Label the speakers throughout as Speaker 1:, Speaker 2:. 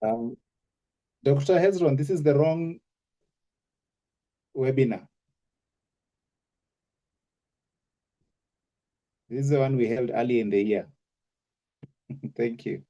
Speaker 1: Um, Dr. Hezron, this is the wrong webinar. This is the one we held early in the year. Thank you.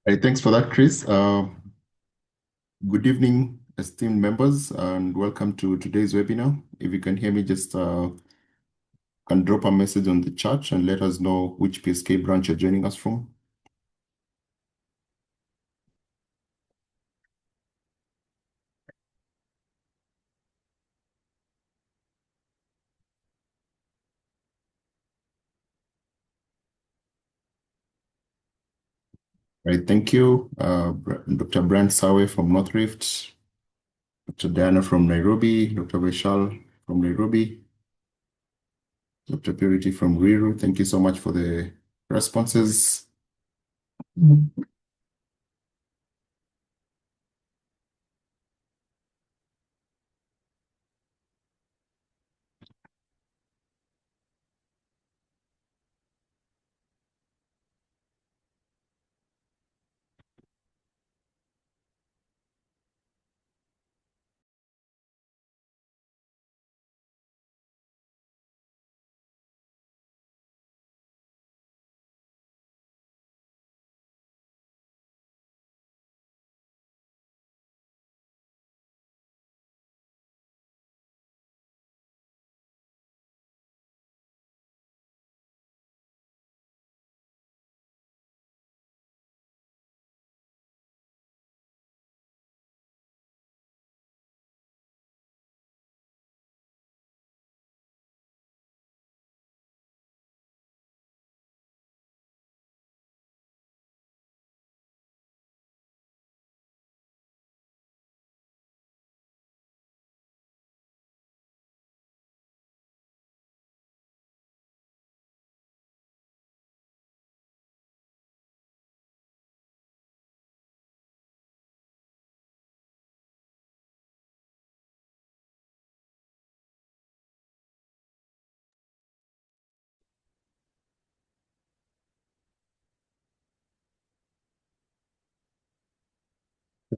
Speaker 2: Hey, thanks for that, Chris. Good evening, esteemed members, and welcome to today's webinar. If you can hear me, just can drop a message on the chat and let us know which PSK branch you're joining us from. Right, thank you. Dr. Brand Sawe from North Rift, Dr. Diana from Nairobi, Dr. Vishal from Nairobi, Dr. Purity from Riru. Thank you so much for the responses.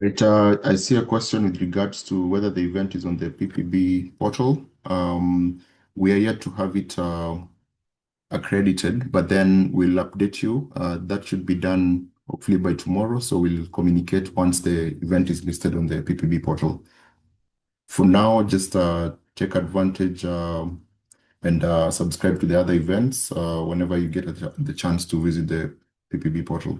Speaker 2: Right, I see a question with regards to whether the event is on the PPB portal. We are yet to have it accredited, but then we'll update you. That should be done hopefully by tomorrow. So we'll communicate once the event is listed on the PPB portal. For now, just take advantage and subscribe to the other events whenever you get the chance to visit the PPB portal.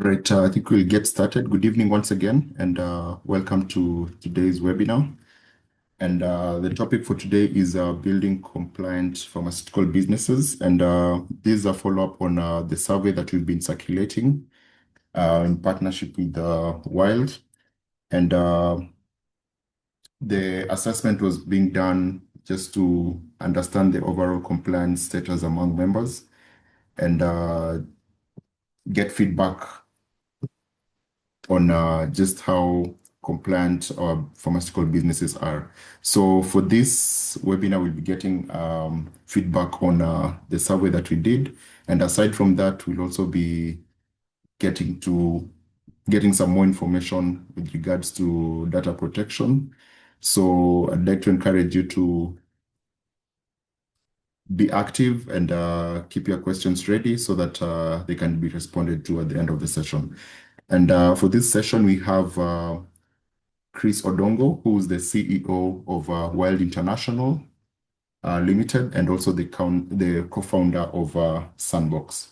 Speaker 2: Right, I think we'll get started. Good evening once again, and welcome to today's webinar. And the topic for today is building compliant pharmaceutical businesses. And this is a follow-up on the survey that we've been circulating in partnership with Wild. And the assessment was being done just to understand the overall compliance status among members. and get feedback on just how compliant our pharmaceutical businesses are. So for this webinar, we'll be getting feedback on the survey that we did. And aside from that, we'll also be getting some more information with regards to data protection. So I'd like to encourage you to be active and keep your questions ready so that they can be responded to at the end of the session. And for this session, we have Chris Odongo, who is the CEO of Wild International Limited, and also the co-founder of Sandbox.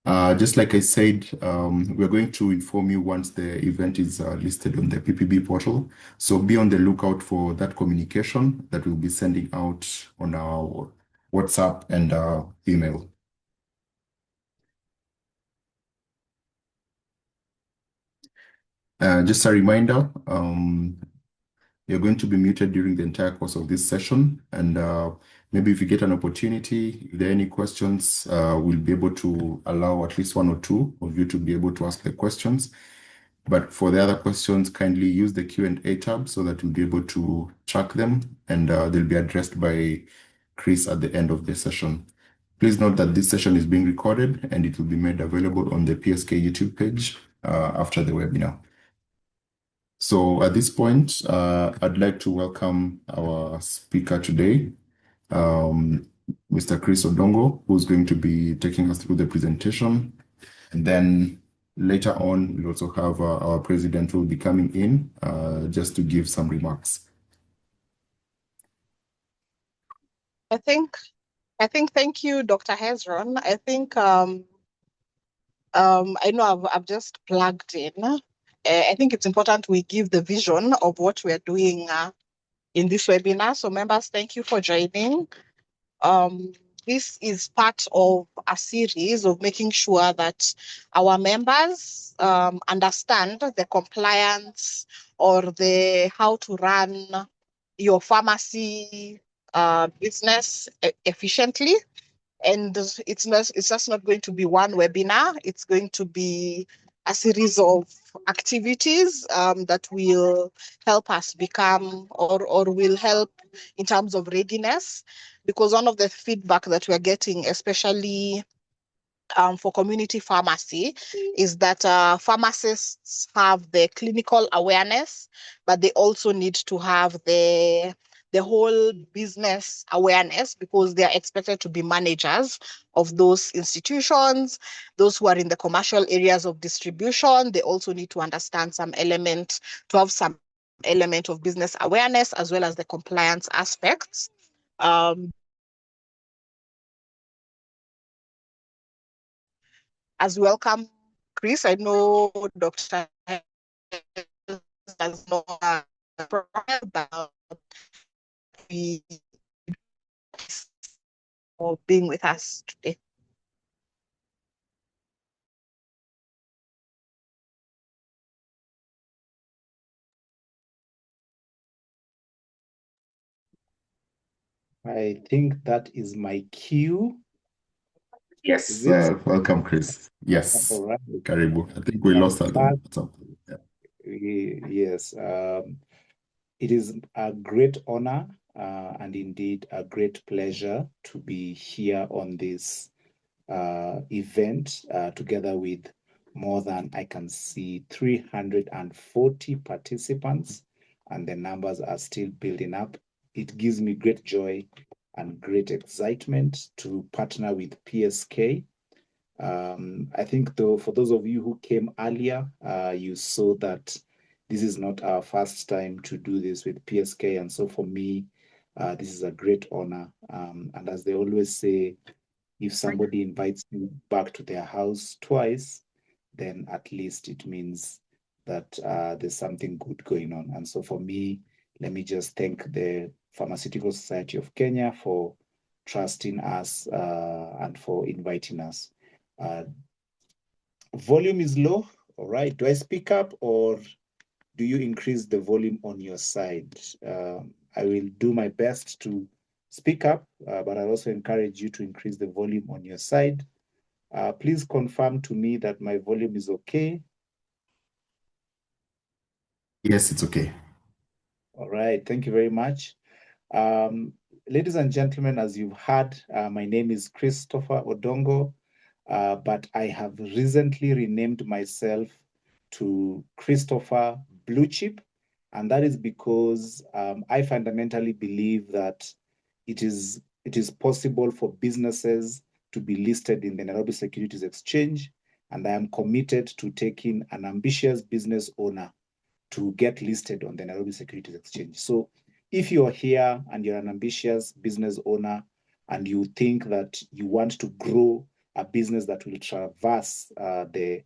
Speaker 2: Just like I said, we're going to inform you once the event is listed on the PPB portal. So be on the lookout for that communication that we'll be sending out on our WhatsApp and email. Just a reminder, you're going to be muted during the entire course of this session. And maybe if you get an opportunity, if there are any questions, we'll be able to allow at least one or two of you to be able to ask the questions. But for the other questions, kindly use the Q&A tab so that we'll be able to track them, and they'll be addressed by Chris at the end of the session. Please note that this session is being recorded and it will be made available on the PSK YouTube page after the webinar. So at this point, I'd like to welcome our speaker today, Mr. Chris Odongo, who's going to be taking us through the presentation. And then later on, we'll also have our president who will be coming in just to give some remarks.
Speaker 3: Thank you, Dr. Hezron. I think I know I've just plugged in. I think it's important we give the vision of what we're doing in this webinar. So members, thank you for joining. This is part of a series of making sure that our members understand the compliance or the how to run your pharmacy business efficiently. And it's just not going to be one webinar. It's going to be a series of activities that will help us become or will help in terms of readiness. Because one of the feedback that we're getting, especially for community pharmacy, is that pharmacists have the clinical awareness, but they also need to have the whole business awareness, because they are expected to be managers of those institutions. Those who are in the commercial areas of distribution, they also need to understand some element, to have some element of business awareness, as well as the compliance aspects. As welcome, Chris, I know Dr. does not about for being with us today.
Speaker 1: I think that is my cue.
Speaker 2: Yes,
Speaker 1: Is it?
Speaker 2: welcome, Chris. Yes,
Speaker 1: All right.
Speaker 2: Karibu. I think we lost Adam. Yeah.
Speaker 1: Yes. It is a great honor and indeed a great pleasure to be here on this event together with more than, I can see, 340 participants, and the numbers are still building up. It gives me great joy and great excitement to partner with PSK. I think though, for those of you who came earlier, you saw that this is not our first time to do this with PSK. And so for me, this is a great honor. And as they always say, if somebody invites me back to their house twice, then at least it means that there's something good going on. And so for me, let me just thank the Pharmaceutical Society of Kenya for trusting us and for inviting us. Volume is low. All right. Do I speak up or do you increase the volume on your side? I will do my best to speak up, but I also encourage you to increase the volume on your side. Please confirm to me that my volume is okay.
Speaker 2: Yes, it's okay.
Speaker 1: All right, thank you very much. Ladies and gentlemen, as you've heard, my name is Christopher Odongo, but I have recently renamed myself to Christopher Blue Chip, and that is because I fundamentally believe that it is possible for businesses to be listed in the Nairobi Securities Exchange, and I am committed to taking an ambitious business owner to get listed on the Nairobi Securities Exchange. So if you're here and you're an ambitious business owner and you think that you want to grow a business that will traverse the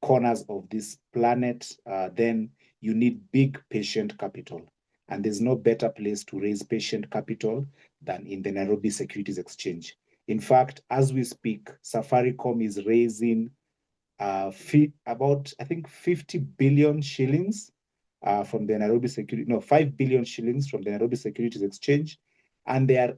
Speaker 1: corners of this planet, then you need big patient capital. And there's no better place to raise patient capital than in the Nairobi Securities Exchange. In fact, as we speak, Safaricom is raising about, I think, 50 billion shillings from the Nairobi Security, no, 5 billion shillings from the Nairobi Securities Exchange. And they are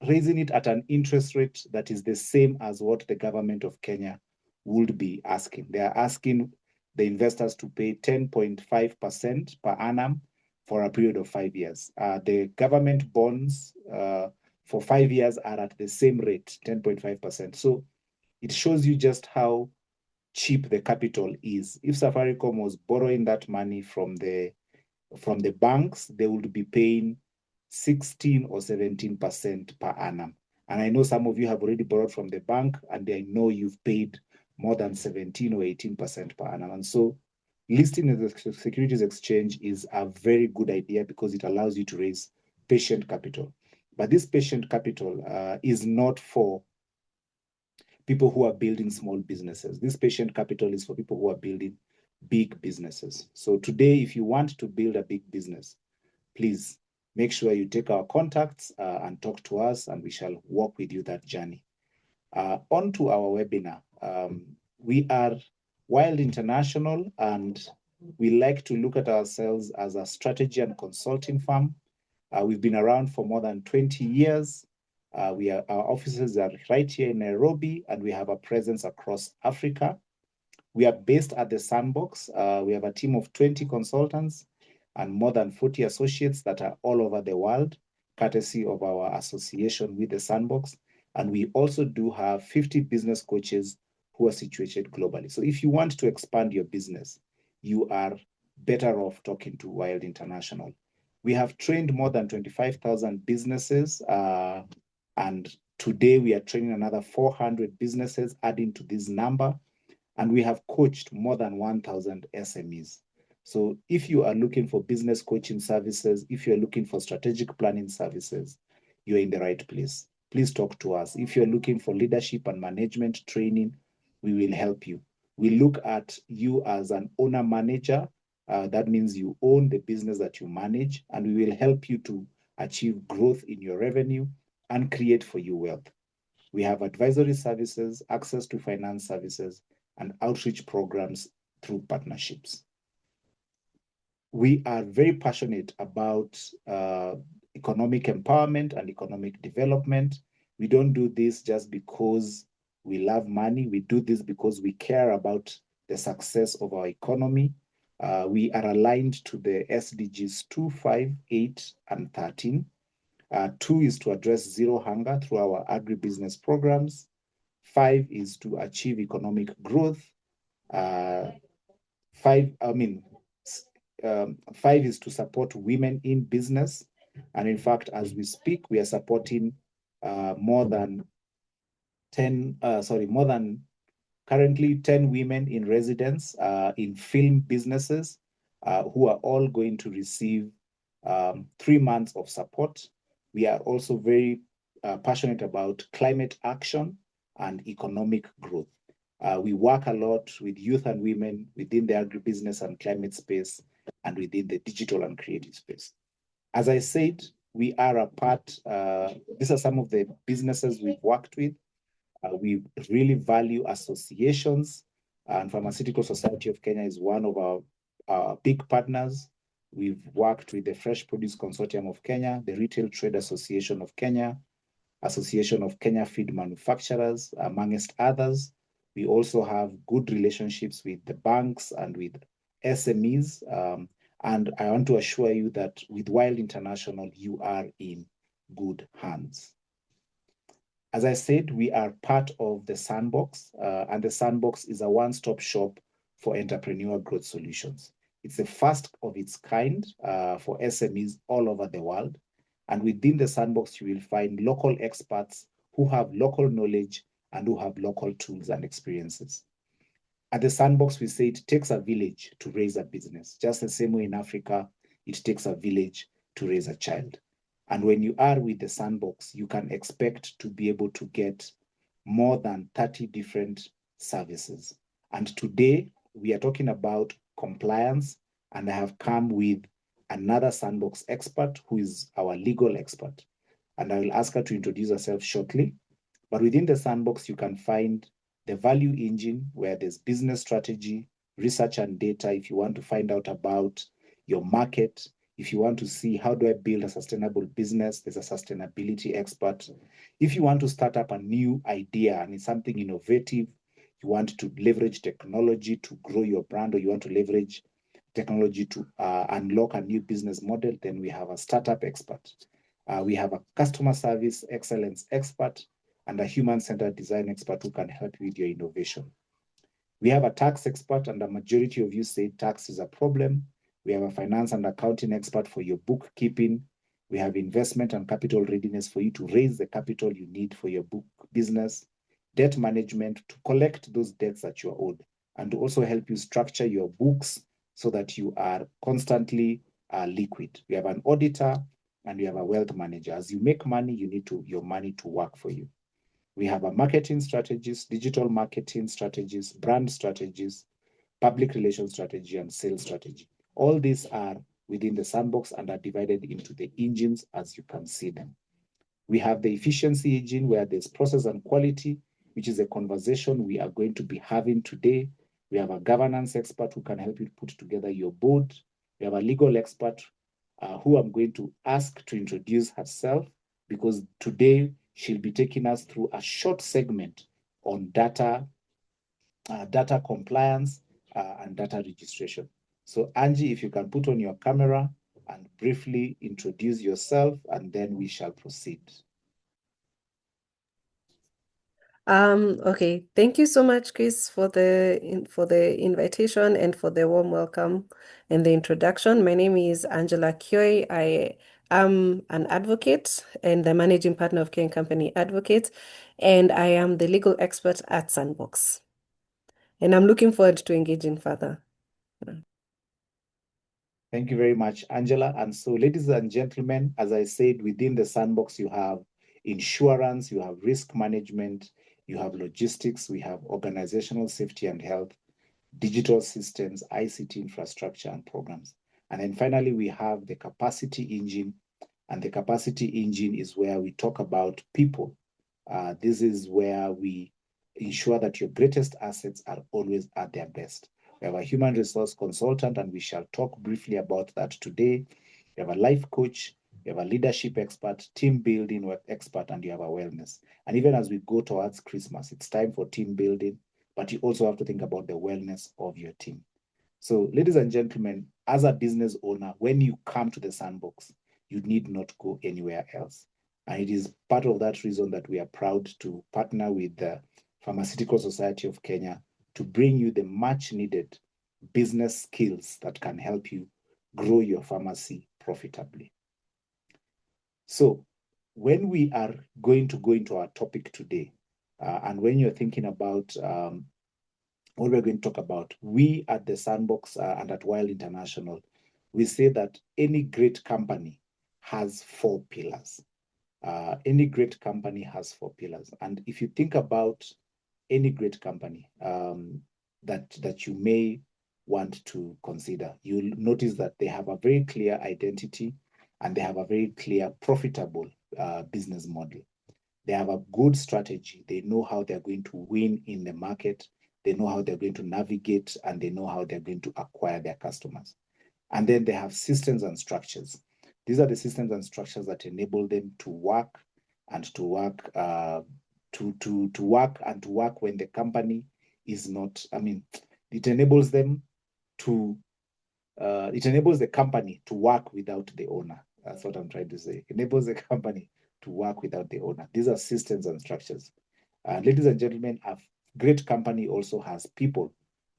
Speaker 1: raising it at an interest rate that is the same as what the government of Kenya would be asking. They are asking the investors to pay 10.5% per annum for a period of 5 years. The government bonds for 5 years are at the same rate, 10.5%. So it shows you just how cheap the capital is. If Safaricom was borrowing that money from the banks, they would be paying 16 or 17% per annum. And I know some of you have already borrowed from the bank, and I know you've paid more than 17 or 18% per annum. And so listing in the Securities Exchange is a very good idea because it allows you to raise patient capital. But this patient capital is not for people who are building small businesses. This patient capital is for people who are building big businesses. So today, if you want to build a big business, please make sure you take our contacts and talk to us, and we shall walk with you that journey. On to our webinar. We are Wild International, and we like to look at ourselves as a strategy and consulting firm. We've been around for more than 20 years. Our offices are right here in Nairobi, and we have a presence across Africa. We are based at the Sandbox. We have a team of 20 consultants and more than 40 associates that are all over the world, courtesy of our association with the Sandbox. And we also do have 50 business coaches who are situated globally. So if you want to expand your business, you are better off talking to Wild International. We have trained more than 25,000 businesses, and today we are training another 400 businesses, adding to this number. And we have coached more than 1,000 SMEs. So if you are looking for business coaching services, if you're looking for strategic planning services, you're in the right place. Please talk to us. If you're looking for leadership and management training, we will help you. We look at you as an owner manager. That means you own the business that you manage, and we will help you to achieve growth in your revenue and create for you wealth. We have advisory services, access to finance services, and outreach programs through partnerships. We are very passionate about economic empowerment and economic development. We don't do this just because we love money. We do this because we care about the success of our economy. We are aligned to the SDGs 2, 5, 8, and 13. 2 is to address zero hunger through our agribusiness programs. 5 is to achieve economic growth. 5 is to support women in business. And in fact, as we speak, we are supporting more than currently 10 women in residence in film businesses who are all going to receive 3 months of support. We are also very passionate about climate action and economic growth. We work a lot with youth and women within the agribusiness and climate space and within the digital and creative space. As I said, we are a part, these are some of the businesses we've worked with. We really value associations, and Pharmaceutical Society of Kenya is one of our big partners. We've worked with the Fresh Produce Consortium of Kenya, the Retail Trade Association of Kenya, Association of Kenya Feed Manufacturers, amongst others. We also have good relationships with the banks and with SMEs. And I want to assure you that with Wild International, you are in good hands. As I said, we are part of the Sandbox, and the Sandbox is a one-stop shop for entrepreneur growth solutions. It's the first of its kind for SMEs all over the world. And within the Sandbox, you will find local experts who have local knowledge and who have local tools and experiences. At the Sandbox, we say it takes a village to raise a business. Just the same way in Africa, it takes a village to raise a child. And when you are with the Sandbox, you can expect to be able to get more than 30 different services. And today, we are talking about compliance, and I have come with another Sandbox expert who is our legal expert. And I will ask her to introduce herself shortly. But within the Sandbox, you can find the value engine where there's business strategy, research and data. If you want to find out about your market, if you want to see how do I build a sustainable business, there's a sustainability expert. If you want to start up a new idea and it's something innovative, you want to leverage technology to grow your brand, or you want to leverage technology to unlock a new business model, then we have a startup expert. We have a customer service excellence expert and a human-centered design expert who can help you with your innovation. We have a tax expert, and the majority of you say tax is a problem. We have a finance and accounting expert for your bookkeeping. We have investment and capital readiness for you to raise the capital you need for your book business. Debt management to collect those debts that you are owed, and to also help you structure your books so that you are constantly liquid. We have an auditor and we have a wealth manager. As you make money, you need your money to work for you. We have a marketing strategist, digital marketing strategies, brand strategies, public relations strategy, and sales strategy. All these are within the Sandbox and are divided into the engines as you can see them. We have the efficiency engine where there's process and quality, which is a conversation we are going to be having today. We have a governance expert who can help you put together your board. We have a legal expert who I'm going to ask to introduce herself, because today she'll be taking us through a short segment on data compliance and data registration. So Angie, if you can put on your camera and briefly introduce yourself, and then we shall proceed.
Speaker 4: Okay, thank you so much, Chris, for the invitation and for the warm welcome and the introduction. My name is Angela Kioy. I am an advocate and the managing partner of Kenyan Company Advocate, and I am the legal expert at Sandbox. And I'm looking forward to engaging further.
Speaker 1: Thank you very much, Angela. And so, ladies and gentlemen, as I said, within the Sandbox, you have insurance, you have risk management, you have logistics, we have organizational safety and health, digital systems, ICT infrastructure and programs. And then finally, we have the capacity engine. And the capacity engine is where we talk about people. This is where we ensure that your greatest assets are always at their best. We have a human resource consultant, and we shall talk briefly about that today. We have a life coach, we have a leadership expert, team building expert, and you have a wellness. And even as we go towards Christmas, it's time for team building, but you also have to think about the wellness of your team. So, ladies and gentlemen, as a business owner, when you come to the Sandbox, you need not go anywhere else. And it is part of that reason that we are proud to partner with the Pharmaceutical Society of Kenya to bring you the much needed business skills that can help you grow your pharmacy profitably. So when we are going to go into our topic today, and when you're thinking about what we're going to talk about, we at the Sandbox and at Wild International, we say that any great company has 4 pillars. Any great company has 4 pillars. And if you think about any great company that you may want to consider, you'll notice that they have a very clear identity and they have a very clear profitable business model. They have a good strategy. They know how they're going to win in the market. They know how they're going to navigate, and they know how they're going to acquire their customers. And then they have systems and structures. These are the systems and structures that enable them to work and to work when the company is not, it enables them to it enables the company to work without the owner. That's what I'm trying to say. It enables the company to work without the owner. These are systems and structures. Ladies and gentlemen, a great company also has people,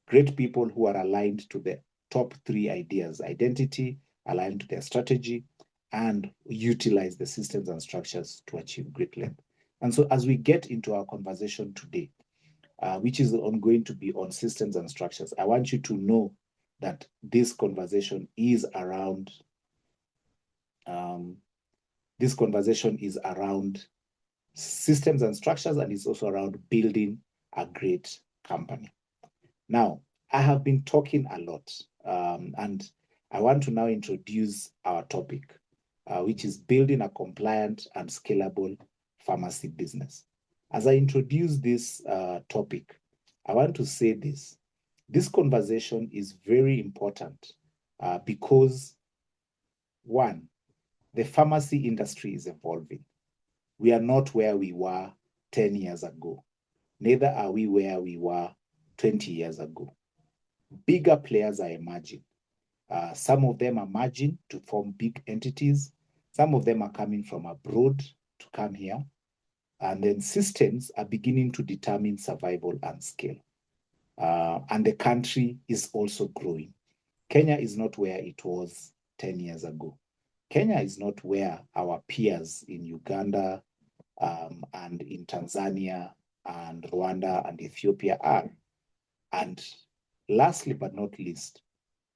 Speaker 1: great people who are aligned to the top three ideas: identity, aligned to their strategy, and utilize the systems and structures to achieve great length. And so as we get into our conversation today, which is going to be on systems and structures, I want you to know that this conversation is around systems and structures, and it's also around building a great company. Now, I have been talking a lot, and I want to now introduce our topic, which is building a compliant and scalable pharmacy business. As I introduce this topic, I want to say this. This conversation is very important because, one, the pharmacy industry is evolving. We are not where we were 10 years ago. Neither are we where we were 20 years ago. Bigger players are emerging. Some of them are merging to form big entities. Some of them are coming from abroad to come here. And then systems are beginning to determine survival and scale. And the country is also growing. Kenya is not where it was 10 years ago. Kenya is not where our peers in Uganda and in Tanzania and Rwanda and Ethiopia are. And lastly but not least,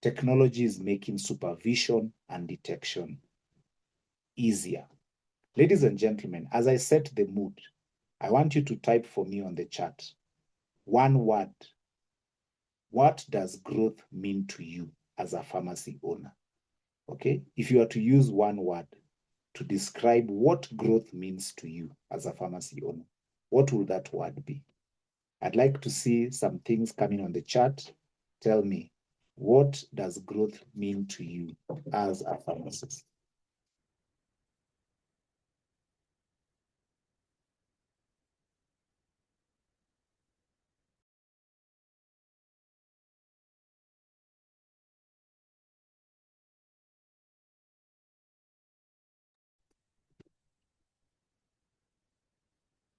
Speaker 1: technology is making supervision and detection easier. Ladies and gentlemen, as I set the mood, I want you to type for me on the chat one word. What does growth mean to you as a pharmacy owner? Okay, if you are to use one word to describe what growth means to you as a pharmacy owner, what will that word be? I'd like to see some things coming on the chat. Tell me, what does growth mean to you as a pharmacist?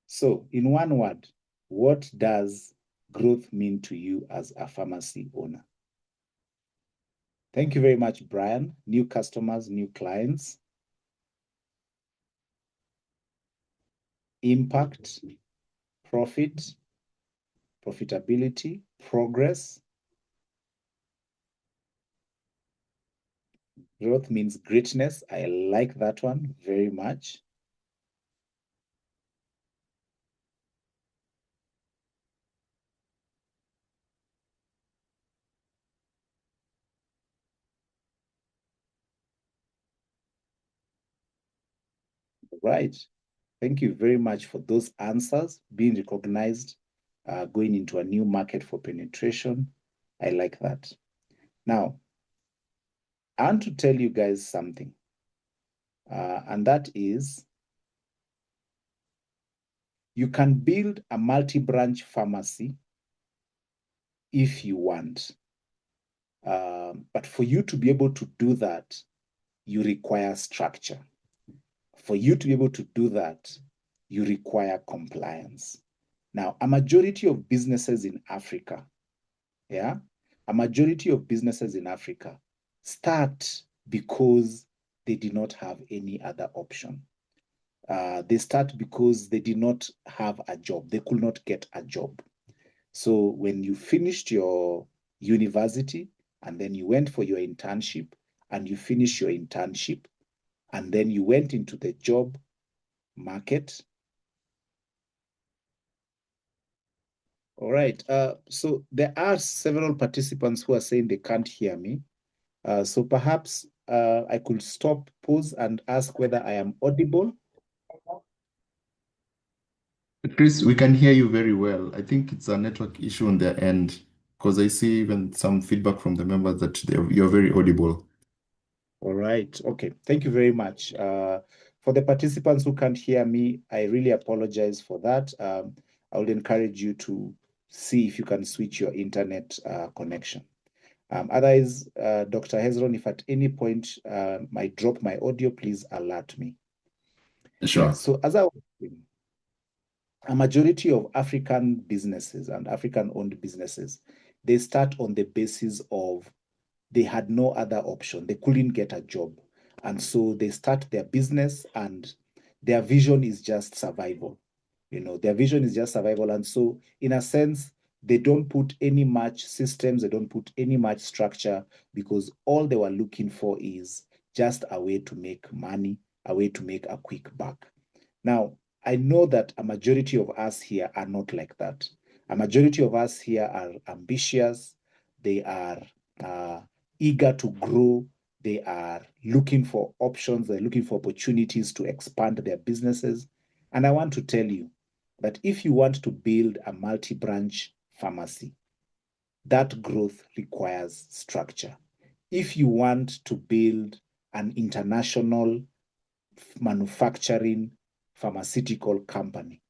Speaker 1: So, in one word, what does growth mean to you as a pharmacy owner? Thank you very much, Brian. New customers, new clients. Impact, profit, profitability, progress. Growth means greatness. I like that one very much. Right. Thank you very much for those answers, being recognized, going into a new market for penetration. I like that. Now, I want to tell you guys something, and that is you can build a multi-branch pharmacy if you want. But for you to be able to do that, you require structure. For you to be able to do that, you require compliance. Now, a majority of businesses in Africa, a majority of businesses in Africa start because they did not have any other option. They start because they did not have a job. They could not get a job. So when you finished your university and then you went for your internship and you finished your internship and then you went into the job market. All right. So there are several participants who are saying they can't hear me. So perhaps I could stop, pause, and ask whether I am audible.
Speaker 2: Chris, we can hear you very well. I think it's a network issue on their end. Because I see even some feedback from the members that you're very audible.
Speaker 1: All right. Okay. Thank you very much. For the participants who can't hear me, I really apologize for that. I would encourage you to see if you can switch your internet connection. Otherwise, Dr. Hezron, if at any point I drop my audio, please alert me.
Speaker 2: Sure.
Speaker 1: Yeah, so as I was saying, a majority of African businesses and African-owned businesses, they start on the basis of they had no other option. They couldn't get a job. And so they start their business and their vision is just survival. Their vision is just survival. And so in a sense, they don't put any much systems, they don't put any much structure because all they were looking for is just a way to make money, a way to make a quick buck. Now, I know that a majority of us here are not like that. A majority of us here are ambitious. They are eager to grow. They are looking for options. They're looking for opportunities to expand their businesses. And I want to tell you that if you want to build a multi-branch pharmacy, that growth requires structure. If you want to build an international manufacturing pharmaceutical company,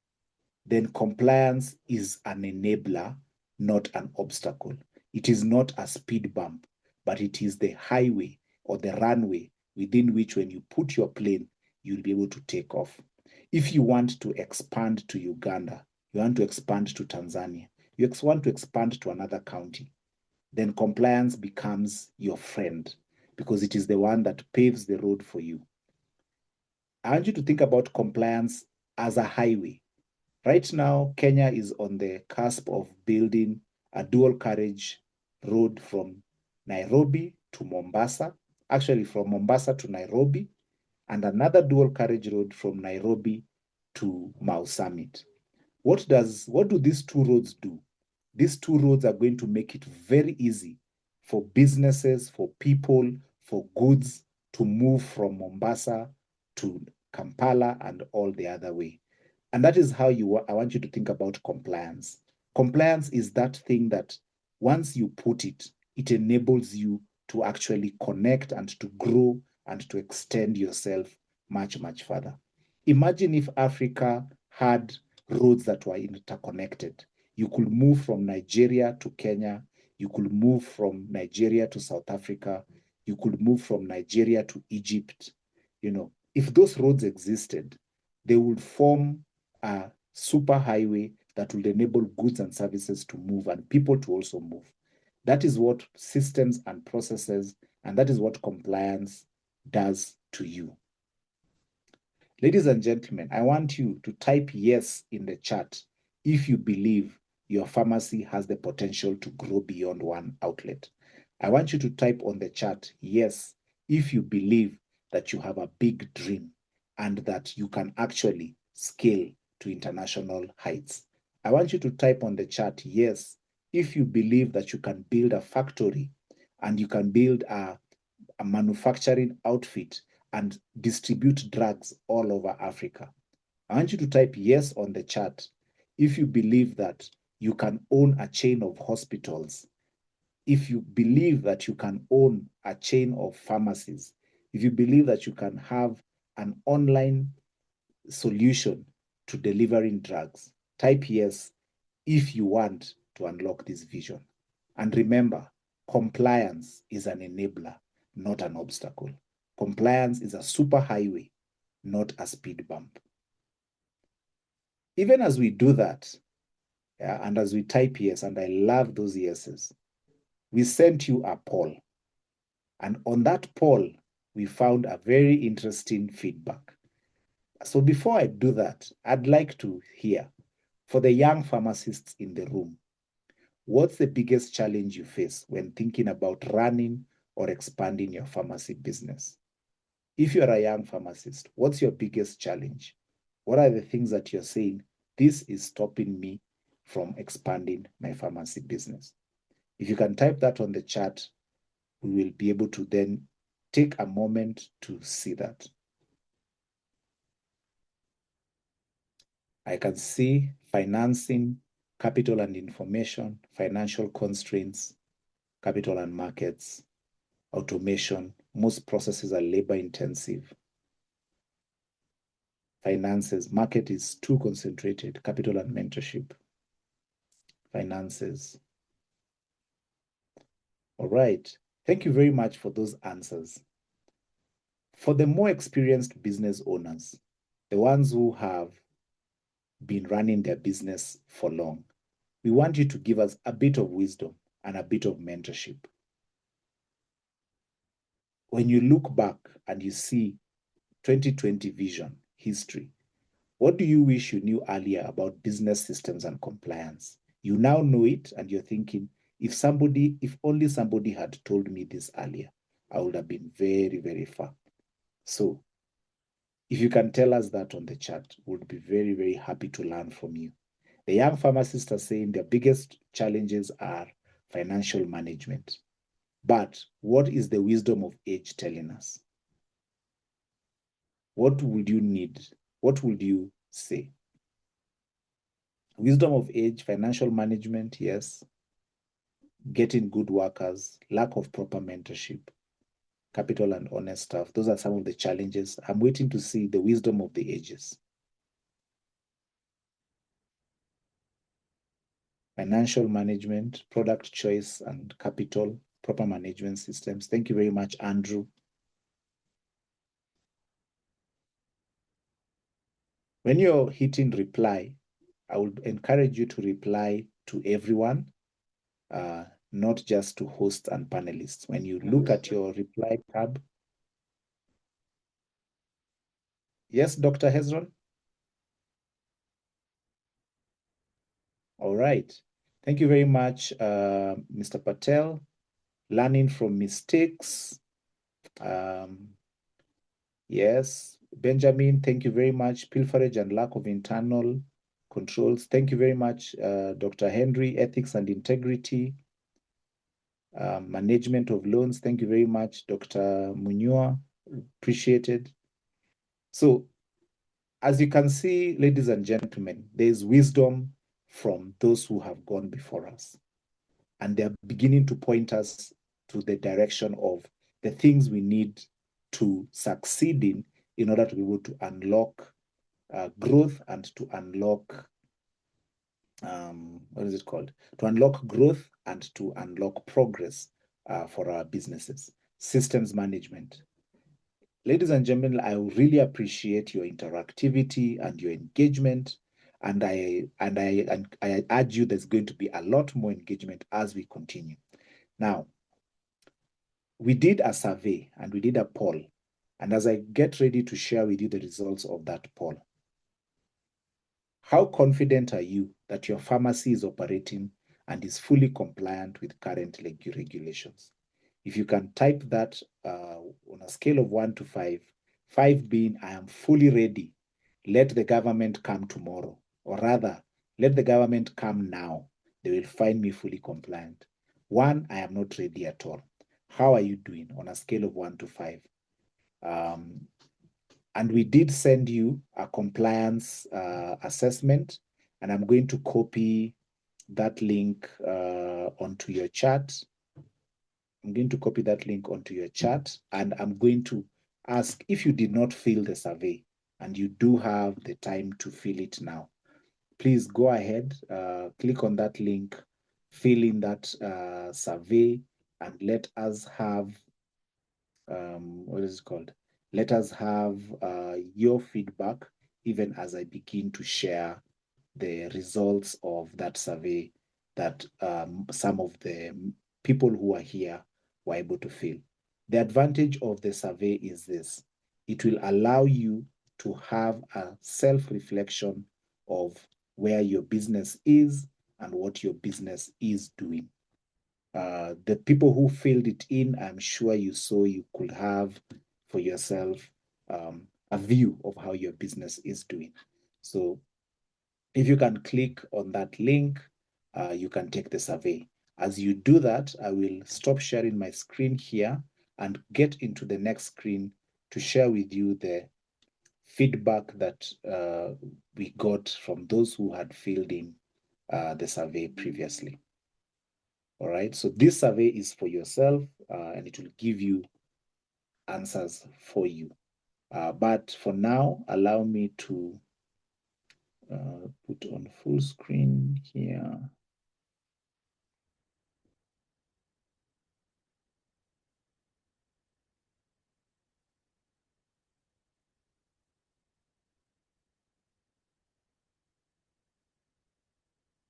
Speaker 1: then compliance is an enabler, not an obstacle. It is not a speed bump, but it is the highway or the runway within which when you put your plane, you'll be able to take off. If you want to expand to Uganda, you want to expand to Tanzania, you want to expand to another county, then compliance becomes your friend because it is the one that paves the road for you. I want you to think about compliance as a highway. Right now, Kenya is on the cusp of building a dual carriage road from Nairobi to Mombasa, actually from Mombasa to Nairobi, and another dual carriage road from Nairobi to Mau Summit. What do these two roads do? These two roads are going to make it very easy for businesses, for people, for goods to move from Mombasa to Kampala and all the other way. And that is how I want you to think about compliance. Compliance is that thing that once you put it, it enables you to actually connect and to grow and to extend yourself much, much further. Imagine if Africa had roads that were interconnected. You could move from Nigeria to Kenya. You could move from Nigeria to South Africa. You could move from Nigeria to Egypt. If those roads existed, they would form a super highway that will enable goods and services to move and people to also move. That is what systems and processes, and that is what compliance does to you. Ladies and gentlemen, I want you to type yes in the chat if you believe your pharmacy has the potential to grow beyond one outlet. I want you to type on the chat yes if you believe that you have a big dream and that you can actually scale to international heights. I want you to type on the chat yes if you believe that you can build a factory and you can build a manufacturing outfit and distribute drugs all over Africa. I want you to type yes on the chat if you believe that you can own a chain of hospitals, if you believe that you can own a chain of pharmacies, if you believe that you can have an online solution to delivering drugs. Type yes if you want to unlock this vision. And remember, compliance is an enabler, not an obstacle. Compliance is a super highway, not a speed bump. Even as we do that, and as we type yes, and I love those yeses, we sent you a poll. And on that poll, we found a very interesting feedback. So before I do that, I'd like to hear, for the young pharmacists in the room, what's the biggest challenge you face when thinking about running or expanding your pharmacy business? If you're a young pharmacist, what's your biggest challenge? What are the things that you're saying, this is stopping me from expanding my pharmacy business? If you can type that on the chat, we will be able to then take a moment to see that. I can see financing capital and information, financial constraints, capital and markets, automation. Most processes are labor intensive. Finances, market is too concentrated, capital and mentorship. Finances. All right. Thank you very much for those answers. For the more experienced business owners, the ones who have been running their business for long, we want you to give us a bit of wisdom and a bit of mentorship. When you look back and you see 2020 vision, history, what do you wish you knew earlier about business systems and compliance? You now know it and you're thinking, if only somebody had told me this earlier, I would have been very, very far. So if you can tell us that on the chat, we'd be very, very happy to learn from you. The young pharmacists are saying their biggest challenges are financial management. But what is the wisdom of age telling us? What would you need? What would you say? Wisdom of age, financial management, yes. Getting good workers, lack of proper mentorship, capital and honest staff. Those are some of the challenges. I'm waiting to see the wisdom of the ages. Financial management, product choice and capital, proper management systems. Thank you very much, Andrew. When you're hitting reply, I would encourage you to reply to everyone, not just to hosts and panelists. When you look at your reply tab. Yes, Dr. Hezron? All right. Thank you very much, Mr. Patel. Learning from mistakes. Yes, Benjamin, thank you very much. Pilferage and lack of internal controls. Thank you very much, Dr. Henry. Ethics and integrity. Management of loans. Thank you very much, Dr. Munyua. Appreciated. So, as you can see, ladies and gentlemen, there's wisdom from those who have gone before us. And they're beginning to point us to the direction of the things we need to succeed in order to be able to unlock growth and to unlock, what is it called? To unlock growth and to unlock progress for our businesses. Systems management. Ladies and gentlemen, I really appreciate your interactivity and your engagement. And I urge you there's going to be a lot more engagement as we continue. Now, we did a survey and we did a poll. And as I get ready to share with you the results of that poll, how confident are you that your pharmacy is operating and is fully compliant with current regulations? If you can type that on a scale of 1 to 5, 5 being I am fully ready, let the government come tomorrow, or rather, let the government come now. They will find me fully compliant. 1, I am not ready at all. How are you doing on a scale of 1 to 5? And we did send you a compliance assessment, and I'm going to copy that link onto your chat. I'm going to copy that link onto your chat, and I'm going to ask if you did not fill the survey and you do have the time to fill it now. Please go ahead, click on that link, fill in that survey, and let us have, what is it called? Let us have your feedback even as I begin to share the results of that survey that some of the people who are here were able to fill. The advantage of the survey is this. It will allow you to have a self-reflection of where your business is and what your business is doing. The people who filled it in, I'm sure you could have for yourself a view of how your business is doing. So if you can click on that link, you can take the survey. As you do that, I will stop sharing my screen here and get into the next screen to share with you the feedback that we got from those who had filled in the survey previously. All right, so this survey is for yourself, and it will give you answers for you. But for now, allow me to put on full screen here.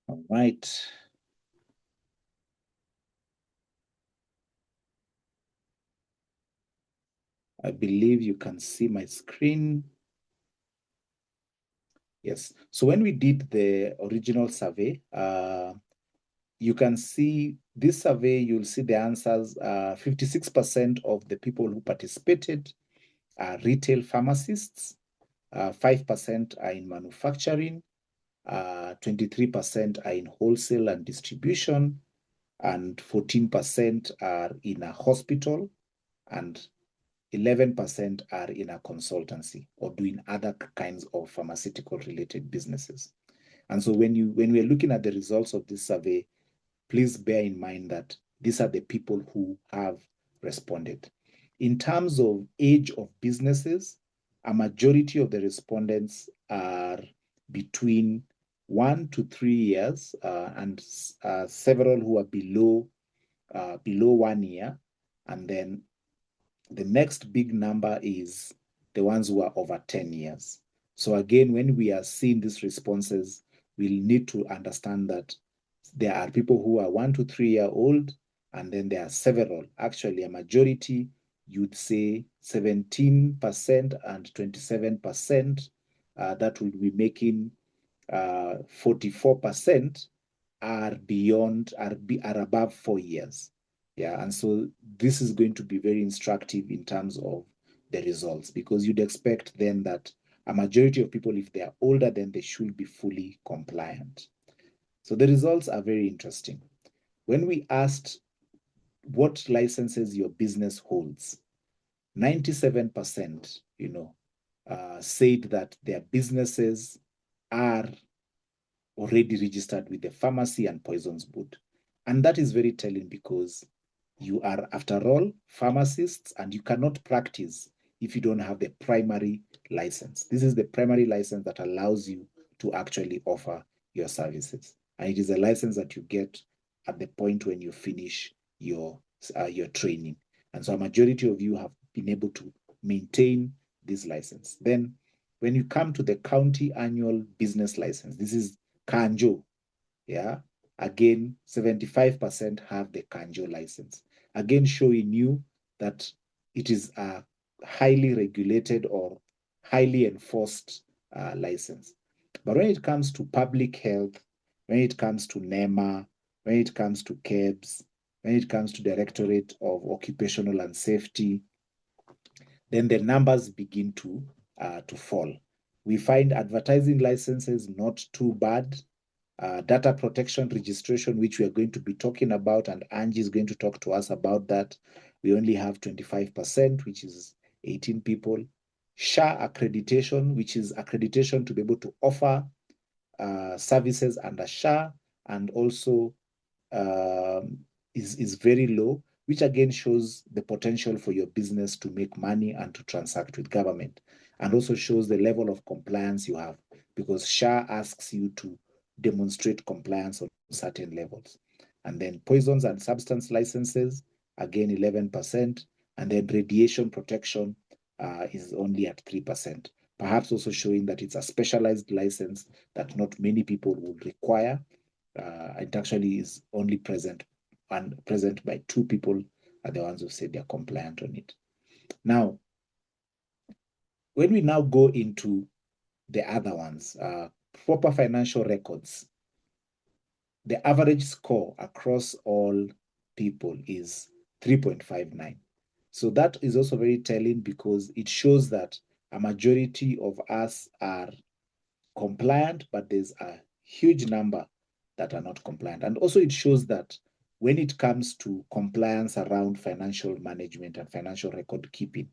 Speaker 1: All right. I believe you can see my screen. Yes. So when we did the original survey, you can see this survey, you'll see the answers. 56% of the people who participated are retail pharmacists, 5% are in manufacturing, 23% are in wholesale and distribution, and 14% are in a hospital, and 11% are in a consultancy or doing other kinds of pharmaceutical related businesses. And so when we're looking at the results of this survey, please bear in mind that these are the people who have responded. In terms of age of businesses, a majority of the respondents are between 1 to 3 years, and several who are below 1 year. And then the next big number is the ones who are over 10 years. So again, when we are seeing these responses, we'll need to understand that there are people who are 1 to 3 year old, and then there are several, actually a majority, you'd say 17% and 27%, that will be making 44% are above 4 years. Yeah, and so this is going to be very instructive in terms of the results, because you'd expect then that a majority of people, if they are older, then they should be fully compliant. So the results are very interesting. When we asked what licenses your business holds, 97%, said that their businesses are already registered with the Pharmacy and Poisons Board. And that is very telling, because you are, after all, pharmacists, and you cannot practice if you don't have the primary license. This is the primary license that allows you to actually offer your services. And it is a license that you get at the point when you finish your training. And so a majority of you have been able to maintain this license. Then when you come to the county annual business license, this is Kanjo. Yeah. Again, 75% have the Kanjo license. Again, showing you that it is a highly regulated or highly enforced license. But when it comes to public health, when it comes to NEMA, when it comes to KEBS, when it comes to Directorate of Occupational and Safety, then the numbers begin to fall. We find advertising licenses not too bad. Data protection registration, which we are going to be talking about, and Angie is going to talk to us about that. We only have 25%, which is 18 people. SHA accreditation, which is accreditation to be able to offer services under SHA, and also is very low, which again shows the potential for your business to make money and to transact with government, and also shows the level of compliance you have, because SHA asks you to demonstrate compliance on certain levels. And then poisons and substance licenses, again 11%, and then radiation protection is only at 3%, perhaps also showing that it's a specialized license that not many people would require. It actually is only present by 2 people are the ones who say they're compliant on it. Now, when we now go into the other ones, proper financial records, the average score across all people is 3.59. So that is also very telling, because it shows that a majority of us are compliant, but there's a huge number that are not compliant. And also it shows that when it comes to compliance around financial management and financial record keeping,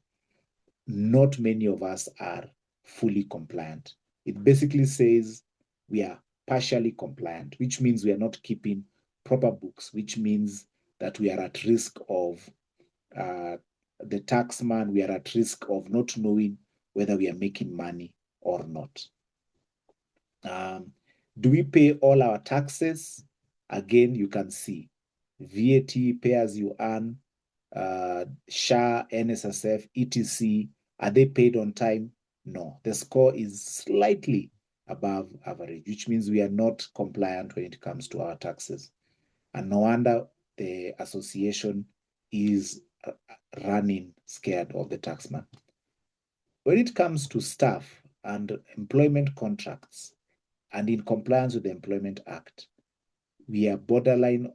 Speaker 1: not many of us are fully compliant. It basically says we are partially compliant, which means we are not keeping proper books, which means that we are at risk of the taxman, we are at risk of not knowing whether we are making money or not. Do we pay all our taxes? Again, you can see VAT, pay as you earn, SHA, NSSF, etc. Are they paid on time? No. The score is slightly above average, which means we are not compliant when it comes to our taxes. And no wonder the association is running scared of the taxman. When it comes to staff and employment contracts, and in compliance with the Employment Act, we are borderline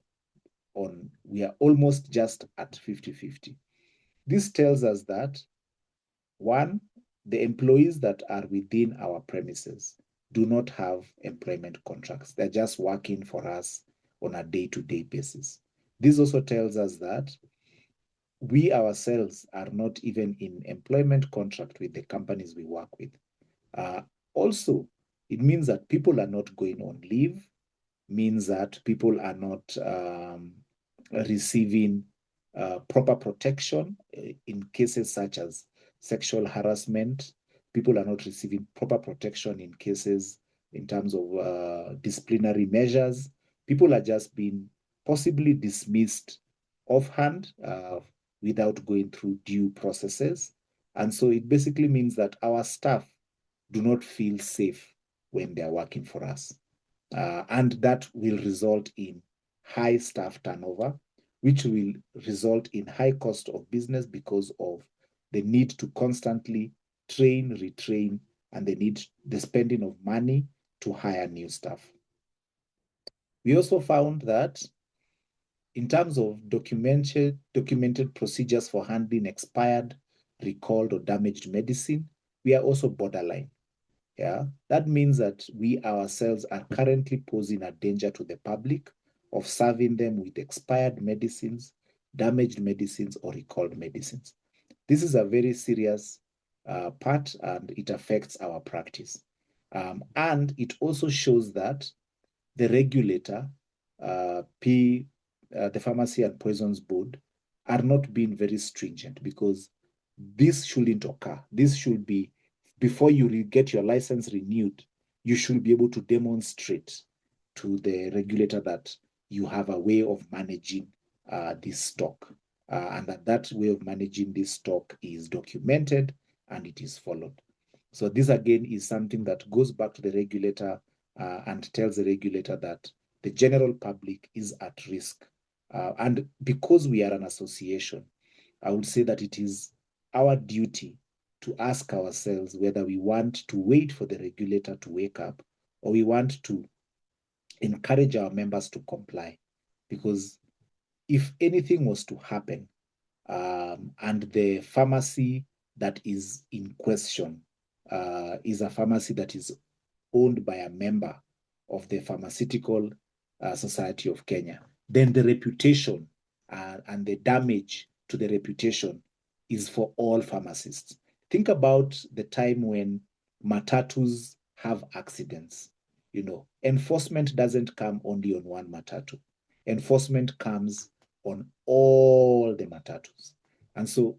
Speaker 1: on, we are almost just at 50-50. This tells us that, one, the employees that are within our premises do not have employment contracts. They're just working for us on a day-to-day basis. This also tells us that we ourselves are not even in employment contract with the companies we work with. Also, it means that people are not going on leave, means that people are not receiving proper protection in cases such as sexual harassment. People are not receiving proper protection in cases in terms of disciplinary measures. People are just being possibly dismissed offhand without going through due processes. And so it basically means that our staff do not feel safe when they are working for us. And that will result in high staff turnover, which will result in high cost of business because of the need to constantly train, retrain, and the spending of money to hire new staff. We also found that in terms of documented procedures for handling expired, recalled, or damaged medicine, we are also borderline. Yeah, that means that we ourselves are currently posing a danger to the public of serving them with expired medicines, damaged medicines, or recalled medicines. This is a very serious part, and it affects our practice. And it also shows that the regulator, the Pharmacy and Poisons Board, are not being very stringent, because this shouldn't occur. This should be, before you get your license renewed, you should be able to demonstrate to the regulator that you have a way of managing this stock, and that way of managing this stock is documented and it is followed. So this again is something that goes back to the regulator and tells the regulator that the general public is at risk. And because we are an association, I would say that it is our duty to ask ourselves whether we want to wait for the regulator to wake up, or we want to encourage our members to comply. Because if anything was to happen, and the pharmacy that is in question is a pharmacy that is owned by a member of the Pharmaceutical Society of Kenya, then the reputation and the damage to the reputation is for all pharmacists. Think about the time when matatus have accidents. Enforcement doesn't come only on one matatu. Enforcement comes on all the matatus. And so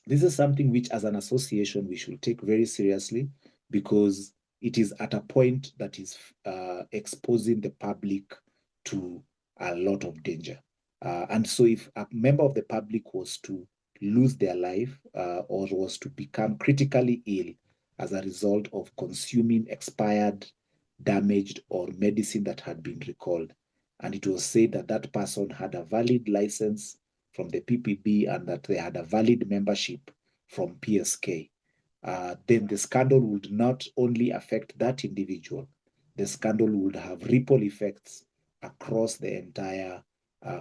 Speaker 1: this is something which, as an association, we should take very seriously, because it is at a point that is exposing the public to a lot of danger. And so if a member of the public was to lose their life or was to become critically ill as a result of consuming expired, damaged, or medicine that had been recalled, and it was said that that person had a valid license from the PPB and that they had a valid membership from PSK, then the scandal would not only affect that individual, the scandal would have ripple effects across the entire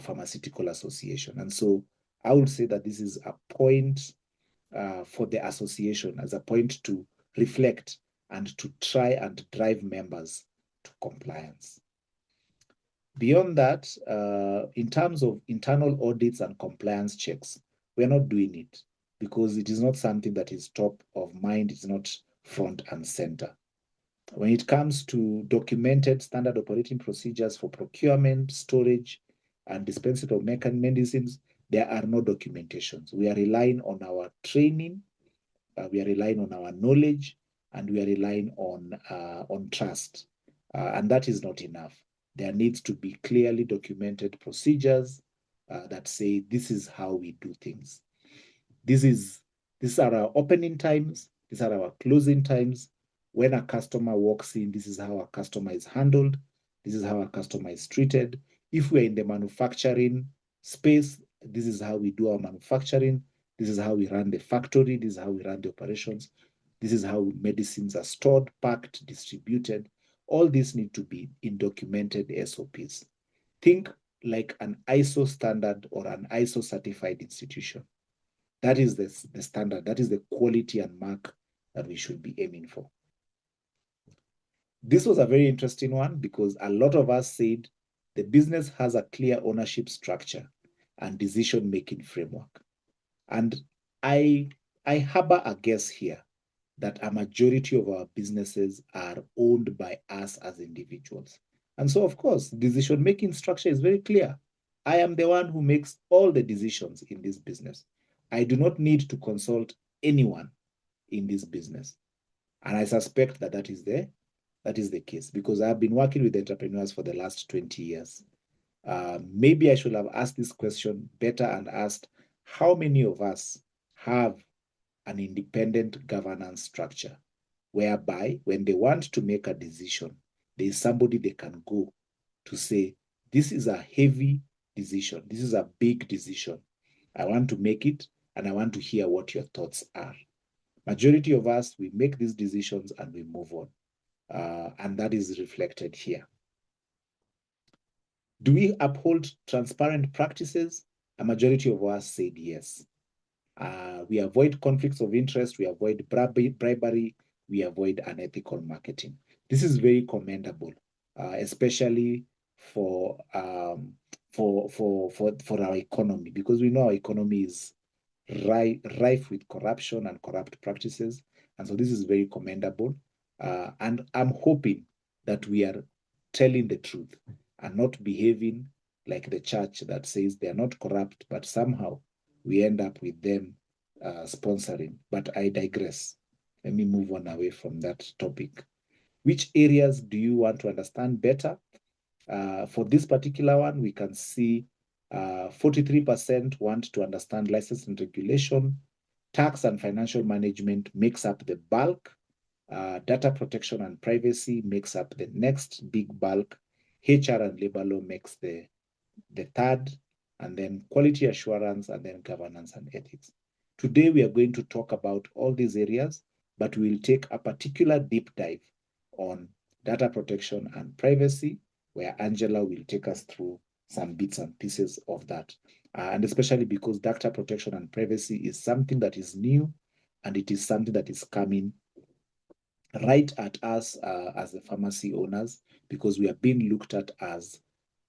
Speaker 1: pharmaceutical association. And so I would say that this is a point for the association, as a point to reflect and to try and drive members to compliance. Beyond that, in terms of internal audits and compliance checks, we're not doing it because it is not something that is top of mind. It's not front and center. When it comes to documented standard operating procedures for procurement, storage, and dispensing of medicines, there are no documentations. We are relying on our training, we are relying on our knowledge, and we are relying on trust. And that is not enough. There needs to be clearly documented procedures that say this is how we do things. These are our opening times, these are our closing times. When a customer walks in, this is how a customer is handled, this is how a customer is treated. If we're in the manufacturing space, this is how we do our manufacturing, this is how we run the factory, this is how we run the operations, this is how medicines are stored, packed, distributed. All these need to be in documented SOPs. Think like an ISO standard or an ISO certified institution. That is the standard. That is the quality and mark that we should be aiming for. This was a very interesting one because a lot of us said the business has a clear ownership structure and decision-making framework. And I harbor a guess here that a majority of our businesses are owned by us as individuals. And so, of course, decision-making structure is very clear. I am the one who makes all the decisions in this business. I do not need to consult anyone in this business. And I suspect that that is the case because I've been working with entrepreneurs for the last 20 years. Maybe I should have asked this question better and asked how many of us have an independent governance structure whereby when they want to make a decision, there is somebody they can go to say, this is a heavy decision. This is a big decision. I want to make it and I want to hear what your thoughts are. Majority of us, we make these decisions and we move on. And that is reflected here. Do we uphold transparent practices? A majority of us said yes. We avoid conflicts of interest, we avoid bribery, we avoid unethical marketing. This is very commendable, especially for our economy, because we know our economy is rife with corruption and corrupt practices. And so this is very commendable. And I'm hoping that we are telling the truth and not behaving like the church that says they are not corrupt, but somehow we end up with them sponsoring. But I digress. Let me move on away from that topic. Which areas do you want to understand better? For this particular one, we can see 43% want to understand license and regulation. Tax and financial management makes up the bulk. Data protection and privacy makes up the next big bulk. HR and labor law makes the third, and then quality assurance, and then governance and ethics. Today, we are going to talk about all these areas, but we will take a particular deep dive on data protection and privacy, where Angela will take us through some bits and pieces of that. And especially because data protection and privacy is something that is new, and it is something that is coming right at us as the pharmacy owners, because we are being looked at as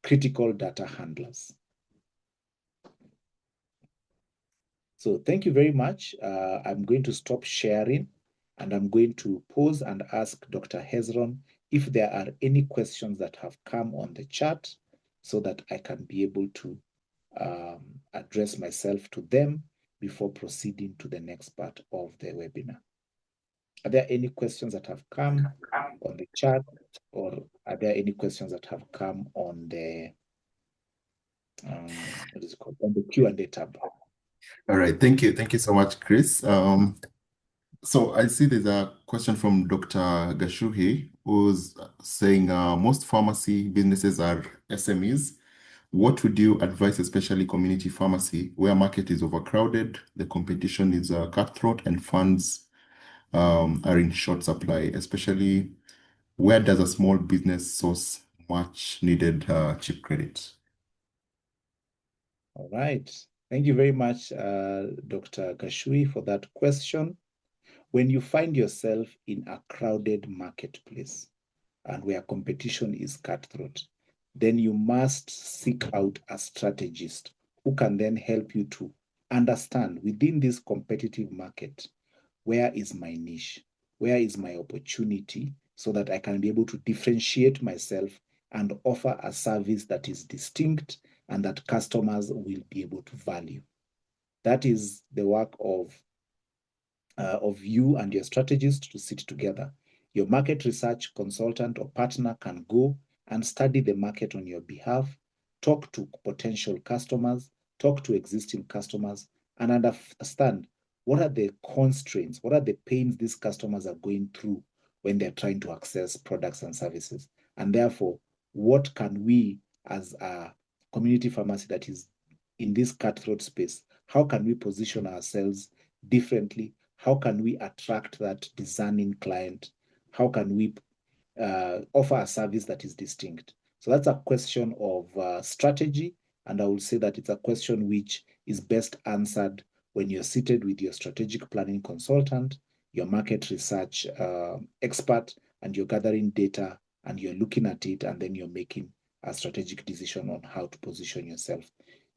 Speaker 1: critical data handlers. So thank you very much. I'm going to stop sharing and I'm going to pause and ask Dr. Hezron if there are any questions that have come on the chat so that I can be able to address myself to them before proceeding to the next part of the webinar. Are there any questions that have come on the chat, or are there any questions that have come on the what is it called, on the Q&A tab?
Speaker 2: All right, thank you so much, Chris. So I see there's a question from Dr. Gashuhi, who's saying most pharmacy businesses are SMEs. What would you advise, especially community pharmacy, where market is overcrowded, the competition is cutthroat, and funds are in short supply, especially where does a small business source much needed cheap credit?
Speaker 1: All right. Thank you very much, Dr. Gashui, for that question. When you find yourself in a crowded marketplace and where competition is cutthroat, then you must seek out a strategist who can then help you to understand within this competitive market, where is my niche? Where is my opportunity so that I can be able to differentiate myself and offer a service that is distinct and that customers will be able to value. That is the work of you and your strategist to sit together. Your market research consultant or partner can go and study the market on your behalf, talk to potential customers, talk to existing customers, and understand what are the constraints, what are the pains these customers are going through when they're trying to access products and services. And therefore, what can we as a community pharmacy that is in this cutthroat space, how can we position ourselves differently? How can we attract that discerning client? How can we offer a service that is distinct? So that's a question of strategy. And I would say that it's a question which is best answered when you're seated with your strategic planning consultant, your market research expert, and you're gathering data and you're looking at it, and then you're making a strategic decision on how to position yourself.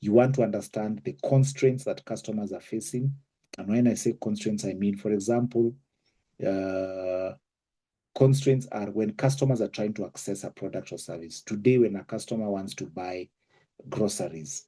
Speaker 1: You want to understand the constraints that customers are facing. And when I say constraints, I mean, for example, constraints are when customers are trying to access a product or service. Today, when a customer wants to buy groceries,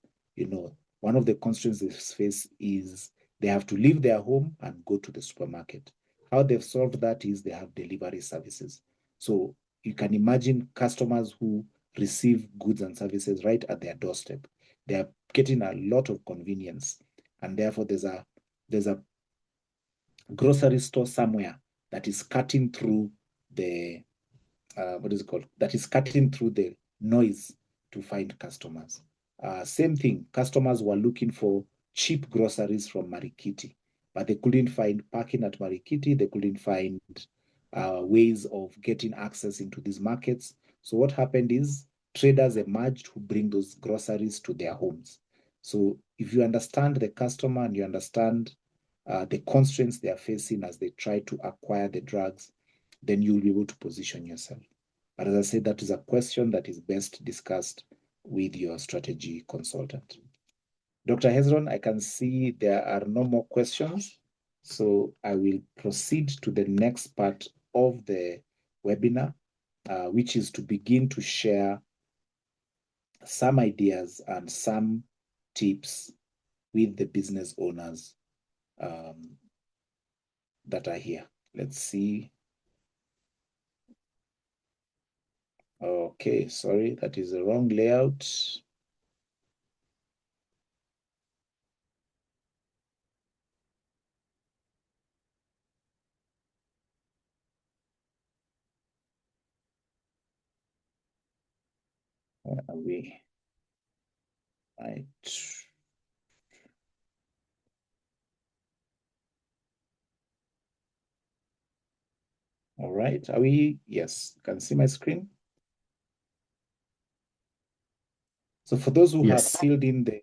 Speaker 1: one of the constraints they face is they have to leave their home and go to the supermarket. How they've solved that is they have delivery services. So you can imagine customers who receive goods and services right at their doorstep. They are getting a lot of convenience, and therefore there's a grocery store somewhere that is cutting through the what is it called? That is cutting through the noise to find customers. Same thing, customers were looking for cheap groceries from Marikiti, but they couldn't find parking at Marikiti. They couldn't find ways of getting access into these markets. So what happened is traders emerged who bring those groceries to their homes. So if you understand the customer and you understand the constraints they are facing as they try to acquire the drugs, then you'll be able to position yourself. But as I said, that is a question that is best discussed with your strategy consultant. Dr. Hezron, I can see there are no more questions, so I will proceed to the next part of the webinar, which is to begin to share some ideas and some tips with the business owners that are here. Let's see. Okay, sorry, that is the wrong layout. Where are we? Right. All right, are we? Yes, you can see my screen. So for those who have filled in the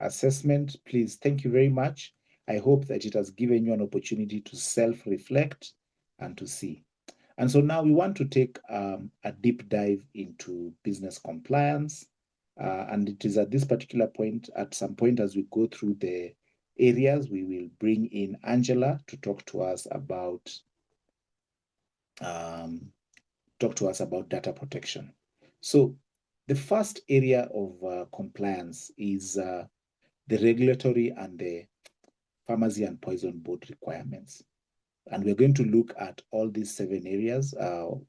Speaker 1: assessment, please, thank you very much. I hope that it has given you an opportunity to self-reflect and to see. And so now we want to take a deep dive into business compliance. And it is at this particular point, at some point as we go through the areas, we will bring in Angela to talk to us about data protection. So the first area of compliance is the regulatory and the Pharmacy and Poison Board requirements. And we're going to look at all these 7 areas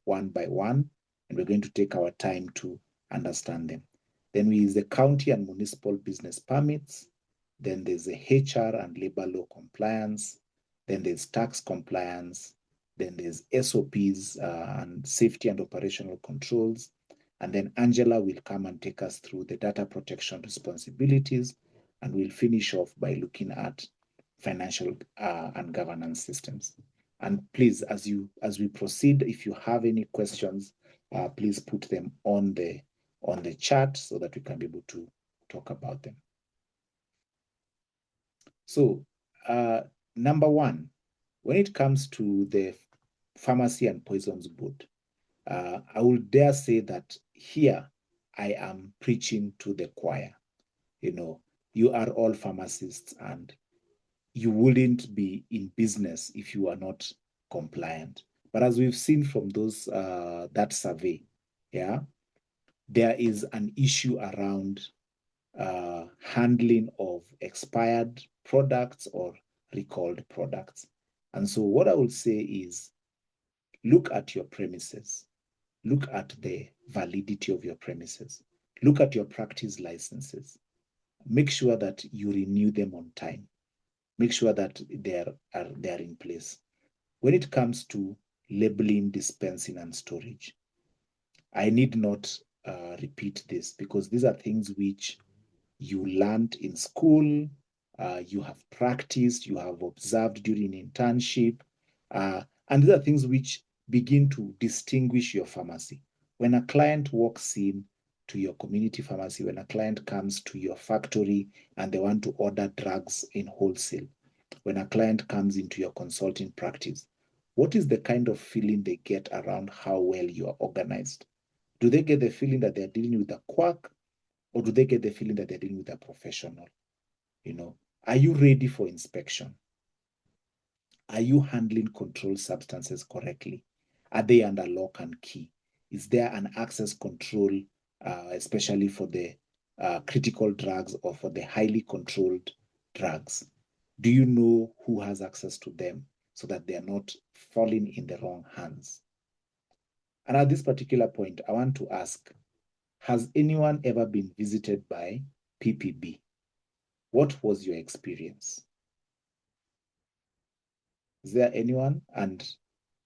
Speaker 1: one by one, and we're going to take our time to understand them. Then we use the county and municipal business permits. Then there's the HR and labor law compliance. Then there's tax compliance. Then there's SOPs and safety and operational controls. And then Angela will come and take us through the data protection responsibilities. And we'll finish off by looking at financial and governance systems. And please, as we proceed, if you have any questions, please put them on the chat so that we can be able to talk about them. So, number one, when it comes to the Pharmacy and Poisons Board, I will dare say that here I am preaching to the choir. You are all pharmacists, and you wouldn't be in business if you are not compliant. But as we've seen from those that survey, yeah, there is an issue around handling of expired products or recalled products. And so what I would say is look at your premises, look at the validity of your premises, look at your practice licenses, make sure that you renew them on time, make sure that they are in place. When it comes to labeling, dispensing, and storage, I need not repeat this because these are things which you learned in school, you have practiced, you have observed during internship, and these are things which begin to distinguish your pharmacy. When a client walks in to your community pharmacy, when a client comes to your factory and they want to order drugs in wholesale, when a client comes into your consulting practice, what is the kind of feeling they get around how well you are organized? Do they get the feeling that they're dealing with a quack, or do they get the feeling that they're dealing with a professional? You know, are you ready for inspection? Are you handling controlled substances correctly? Are they under lock and key? Is there an access control, especially for the critical drugs or for the highly controlled drugs? Do you know who has access to them so that they are not falling in the wrong hands? And at this particular point, I want to ask, has anyone ever been visited by PPB? What was your experience? Is there anyone? And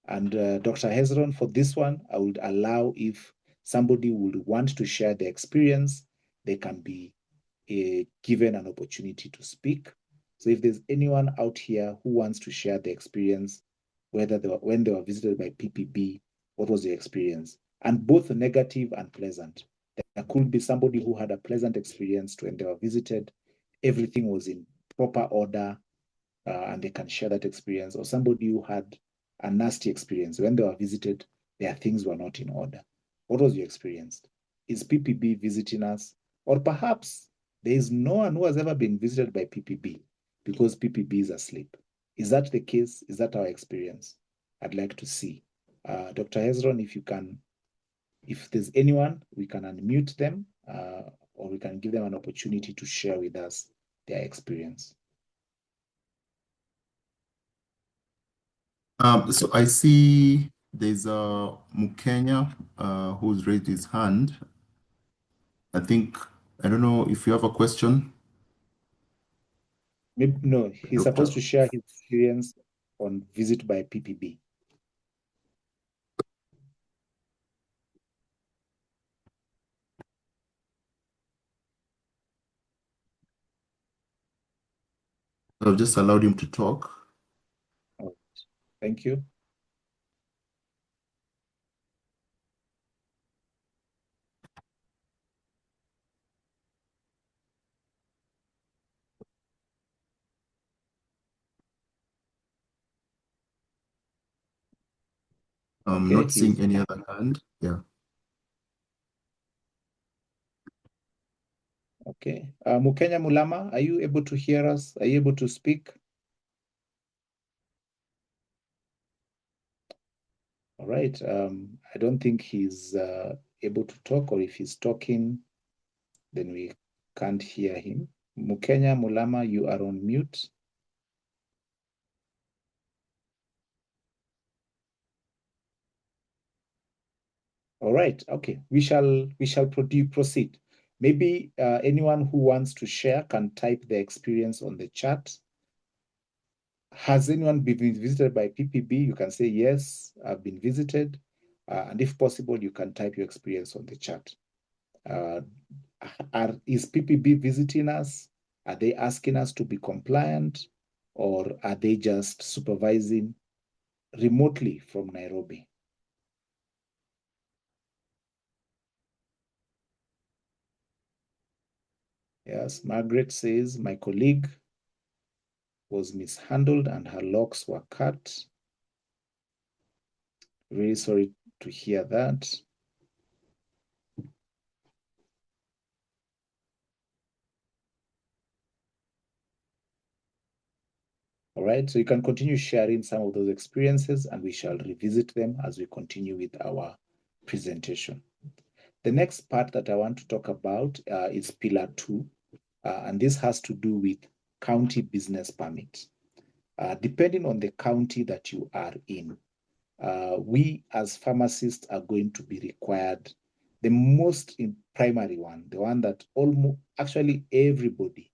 Speaker 1: Dr. Hezron, for this one, I would allow if somebody would want to share their experience, they can be given an opportunity to speak. So if there's anyone out here who wants to share their experience, whether when they were visited by PPB, what was your experience? And both negative and pleasant. There could be somebody who had a pleasant experience when they were visited, everything was in proper order, and they can share that experience, or somebody who had a nasty experience when they were visited, their things were not in order. What was your experience? Is PPB visiting us? Or perhaps there is no one who has ever been visited by PPB because PPB is asleep. Is that the case? Is that our experience? I'd like to see. Dr. Hezron, if you can, if there's anyone, we can unmute them, or we can give them an opportunity to share with us their experience.
Speaker 2: So I see there's a Mukenya who's raised his hand. I think, I don't know if you have a question,
Speaker 1: Maybe, no, he's
Speaker 2: Doctor.
Speaker 1: supposed to share his experience on visit by PPB.
Speaker 2: I've just allowed him to talk.
Speaker 1: Oh, thank you.
Speaker 2: I'm
Speaker 1: Okay,
Speaker 2: not seeing any other hand. Yeah.
Speaker 1: okay. Mukenya Mulama, are you able to hear us? Are you able to speak? All right. I don't think he's able to talk, or if he's talking, then we can't hear him. Mukenya Mulama, you are on mute. All right. Okay. We shall proceed. Maybe anyone who wants to share can type their experience on the chat. Has anyone been visited by PPB? You can say, yes, I've been visited. And if possible, you can type your experience on the chat. Is PPB visiting us? Are they asking us to be compliant? Or are they just supervising remotely from Nairobi? Yes, Margaret says, my colleague was mishandled and her locks were cut. Very sorry to hear that. All right, so you can continue sharing some of those experiences and we shall revisit them as we continue with our presentation. The next part that I want to talk about is Pillar 2, and this has to do with county business permit. Depending on the county that you are in, we as pharmacists are going to be required the most primary one, the one that almost actually everybody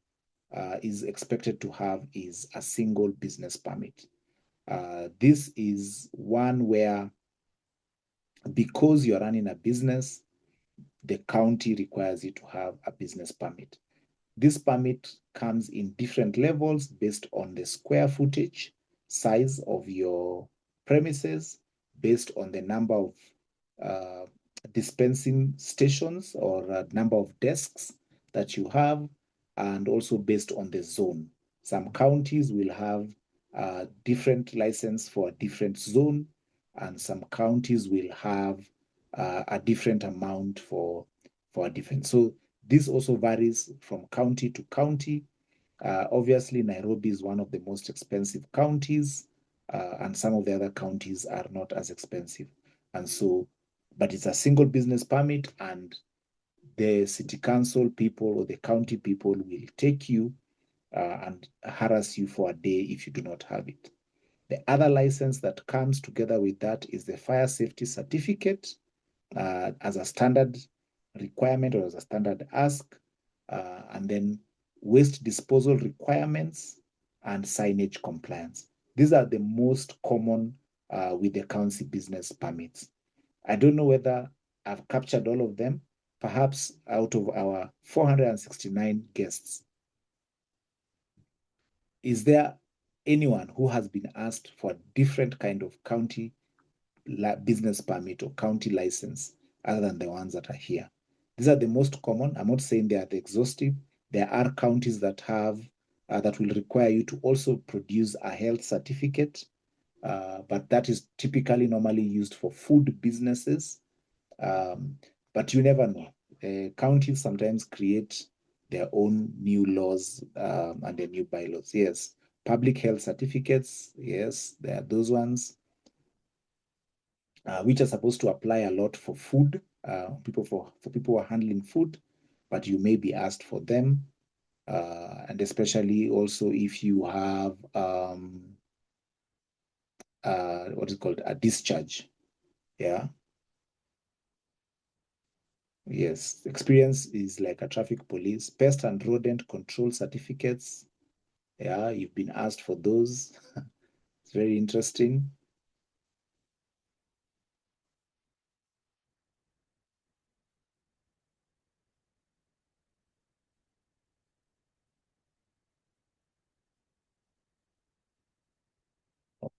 Speaker 1: is expected to have is a single business permit. This is one where, because you're running a business, the county requires you to have a business permit. This permit comes in different levels based on the square footage, size of your premises, based on the number of uh, dispensing stations or number of desks that you have, and also based on the zone. Some counties will have a different license for a different zone, and some counties will have a different amount for a different. So this also varies from county to county. Obviously, Nairobi is one of the most expensive counties, and some of the other counties are not as expensive. And so, but it's a single business permit, and the city council people or the county people will take you and harass you for a day if you do not have it. The other license that comes together with that is the fire safety certificate as a standard requirement or as a standard ask, and then waste disposal requirements and signage compliance. These are the most common with the council business permits. I don't know whether I've captured all of them. Perhaps out of our 469 guests, is there anyone who has been asked for a different kind of county business permit or county license other than the ones that are here? These are the most common. I'm not saying they are the exhaustive. There are counties that have that will require you to also produce a health certificate, but that is typically normally used for food businesses. But you never know. Counties sometimes create their own new laws and their new bylaws. Yes, public health certificates. Yes, there are those ones which are supposed to apply a lot for food, for people who are handling food, but you may be asked for them, and especially also if you have what is called a discharge. Yeah. Yes, experience is like a traffic police, pest and rodent control certificates. Yeah, you've been asked for those. It's very interesting.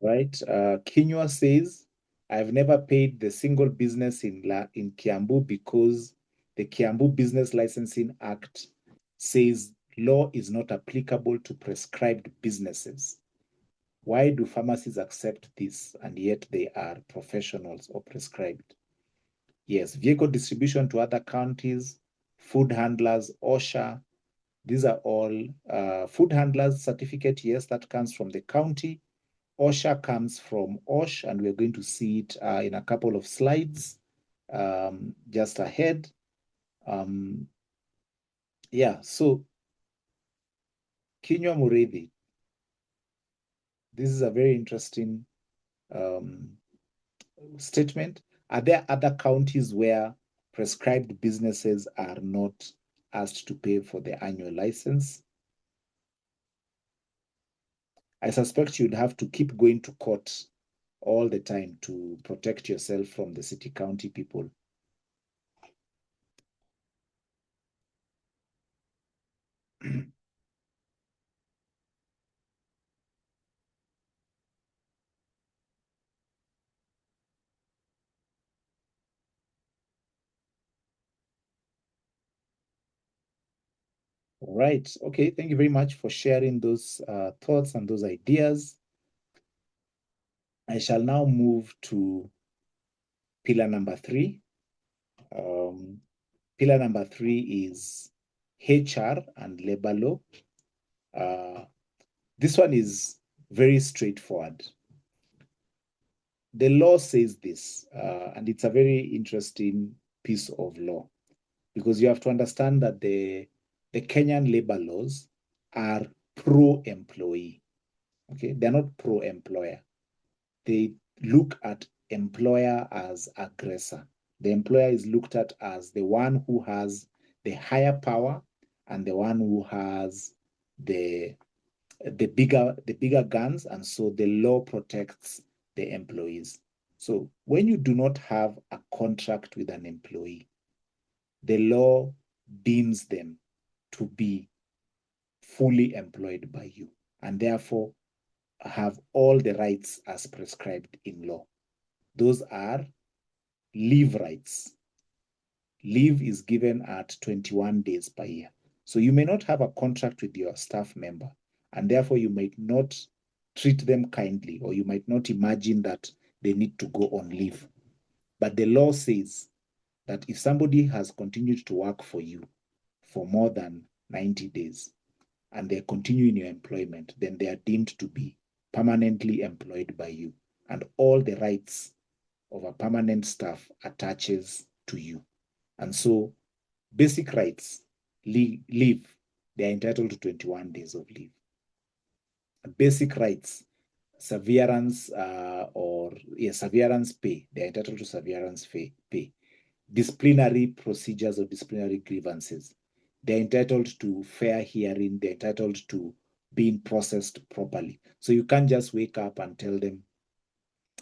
Speaker 1: Right. Kinyua says, I've never paid the single business in Kiambu because the Kiambu Business Licensing Act says law is not applicable to prescribed businesses. Why do pharmacies accept this and yet they are professionals or prescribed? Yes, vehicle distribution to other counties, food handlers, OSHA, these are all food handlers certificate. Yes, that comes from the county. OSHA comes from OSH, and we're going to see it in a couple of slides just ahead. Yeah, so Kinyua Mureithi, this is a very interesting statement. Are there other counties where prescribed businesses are not asked to pay for the annual license? I suspect you'd have to keep going to court all the time to protect yourself from the city county people. Right. Okay. Thank you very much for sharing those thoughts and those ideas. I shall now move to pillar number 3. Pillar number 3 is HR and labor law. This one is very straightforward. The law says this, and it's a very interesting piece of law, because you have to understand that the Kenyan labor laws are pro-employee. Okay, they're not pro-employer. They look at employer as aggressor. The employer is looked at as the one who has the higher power and the one who has the bigger guns, and so the law protects the employees. So when you do not have a contract with an employee, the law deems them to be fully employed by you, and therefore have all the rights as prescribed in law. Those are leave rights. Leave is given at 21 days per year. So you may not have a contract with your staff member, and therefore you might not treat them kindly, or you might not imagine that they need to go on leave. But the law says that if somebody has continued to work for you for more than 90 days and they continue in your employment, then they are deemed to be permanently employed by you, and all the rights of a permanent staff attaches to you. And so basic rights, leave, they are entitled to 21 days of leave. Basic rights, severance severance pay, they are entitled to severance pay. Disciplinary procedures or disciplinary grievances, they're entitled to fair hearing, they're entitled to being processed properly. So you can't just wake up and tell them,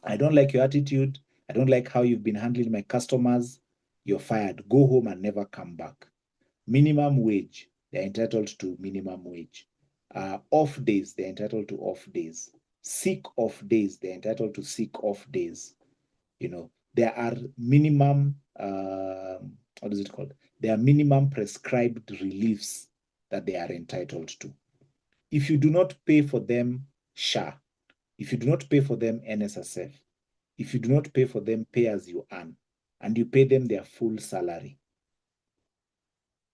Speaker 1: I don't like your attitude, I don't like how you've been handling my customers, you're fired, go home and never come back. Minimum wage, they're entitled to minimum wage. Off days, they're entitled to off days. Sick off days, they're entitled to sick off days. There are minimum, what is it called? There are minimum prescribed reliefs that they are entitled to. If you do not pay for them SHA, if you do not pay for them NSSF, if you do not pay for them pay as you earn, and you pay them their full salary,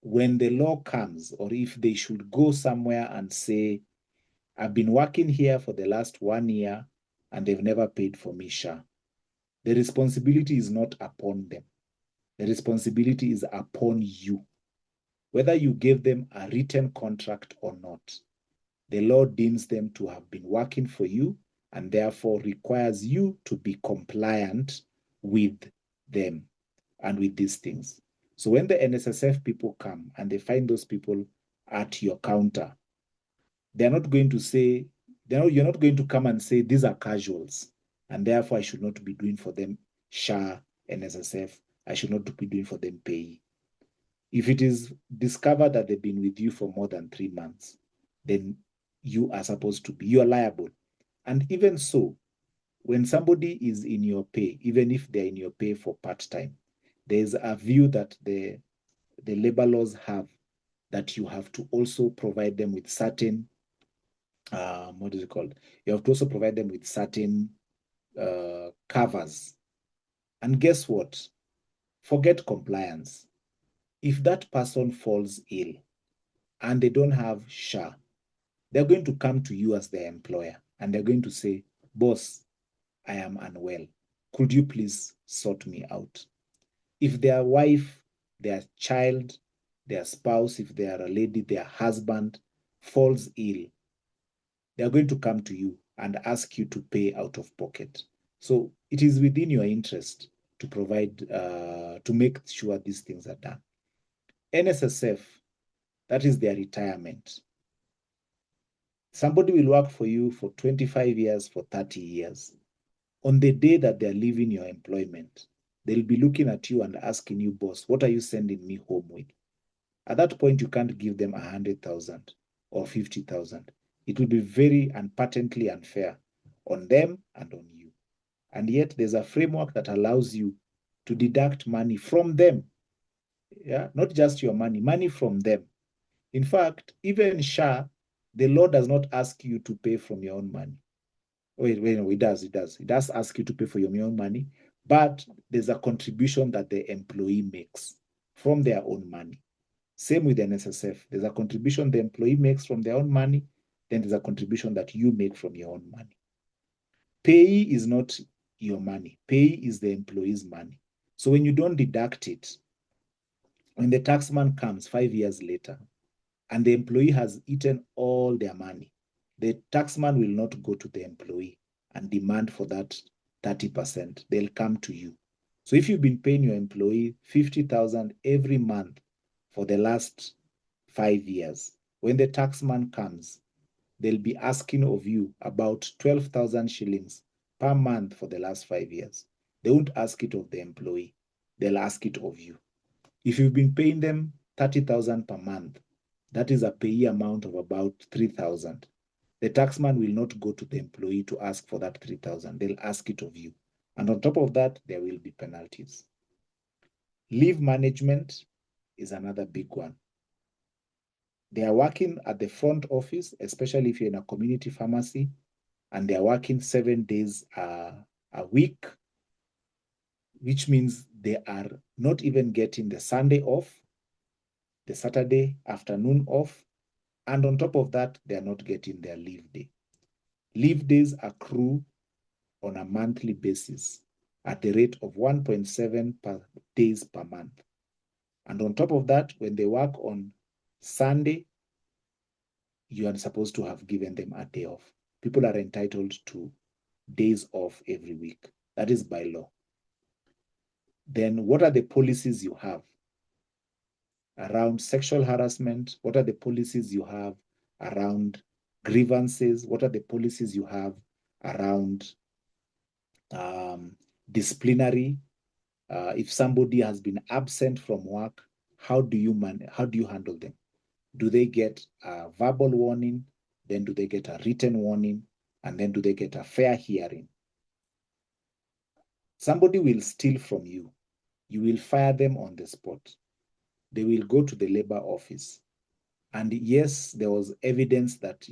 Speaker 1: when the law comes, or if they should go somewhere and say, I've been working here for the last 1 year and they've never paid for me SHA, the responsibility is not upon them. The responsibility is upon you. Whether you gave them a written contract or not, the law deems them to have been working for you and therefore requires you to be compliant with them and with these things. So when the NSSF people come and they find those people at your counter, they're not going to say, you're not going to come and say, these are casuals, and therefore I should not be doing for them SHA, NSSF, I should not be doing for them pay. If it is discovered that they've been with you for more than 3 months, then you are liable. And even so, when somebody is in your pay, even if they're in your pay for part-time, there's a view that the labor laws have that you have to also provide them with certain, what is it called? You have to also provide them with certain covers. And guess what? Forget compliance. If that person falls ill and they don't have SHA, they're going to come to you as their employer and they're going to say, boss, I am unwell. Could you please sort me out? If their wife, their child, their spouse, if they are a lady, their husband falls ill, they're going to come to you and ask you to pay out of pocket. So it is within your interest to provide, to make sure these things are done. NSSF, that is their retirement. Somebody will work for you for 25 years, for 30 years. On the day that they're leaving your employment, they'll be looking at you and asking you, boss, what are you sending me home with? At that point, you can't give them 100,000 or 50,000. It will be very and patently unfair on them and on you. And yet there's a framework that allows you to deduct money from them. Yeah, not just your money from them. In fact, even SHA, the law does not ask you to pay from your own money. Wait, no, it does. It does ask you to pay for your own money, but there's a contribution that the employee makes from their own money. Same with NSSF. There's a contribution the employee makes from their own money, then there's a contribution that you make from your own money. Pay is not your money. Pay is the employee's money. So when you don't deduct it, when the taxman comes 5 years later and the employee has eaten all their money, the taxman will not go to the employee and demand for that 30%. They'll come to you. So if you've been paying your employee 50,000 every month for the last 5 years, when the taxman comes, they'll be asking of you about 12,000 shillings per month for the last 5 years. They won't ask it of the employee. They'll ask it of you. If you've been paying them 30,000 per month, that is a payee amount of about 3,000. The taxman will not go to the employee to ask for that 3,000. They'll ask it of you. And on top of that, there will be penalties. Leave management is another big one. They are working at the front office, especially if you're in a community pharmacy, and they are working 7 days a week, which means they are not even getting the Sunday off, the Saturday afternoon off, and on top of that, they are not getting their leave day. Leave days accrue on a monthly basis at the rate of 1.7 days per month. And on top of that, when they work on Sunday, you are supposed to have given them a day off. People are entitled to days off every week. That is by law. Then what are the policies you have around sexual harassment? What are the policies you have around grievances? What are the policies you have around disciplinary? If somebody has been absent from work, how do you handle them? Do they get a verbal warning? Then do they get a written warning? And then do they get a fair hearing? Somebody will steal from you. You will fire them on the spot. They will go to the labor office. And yes, there was evidence that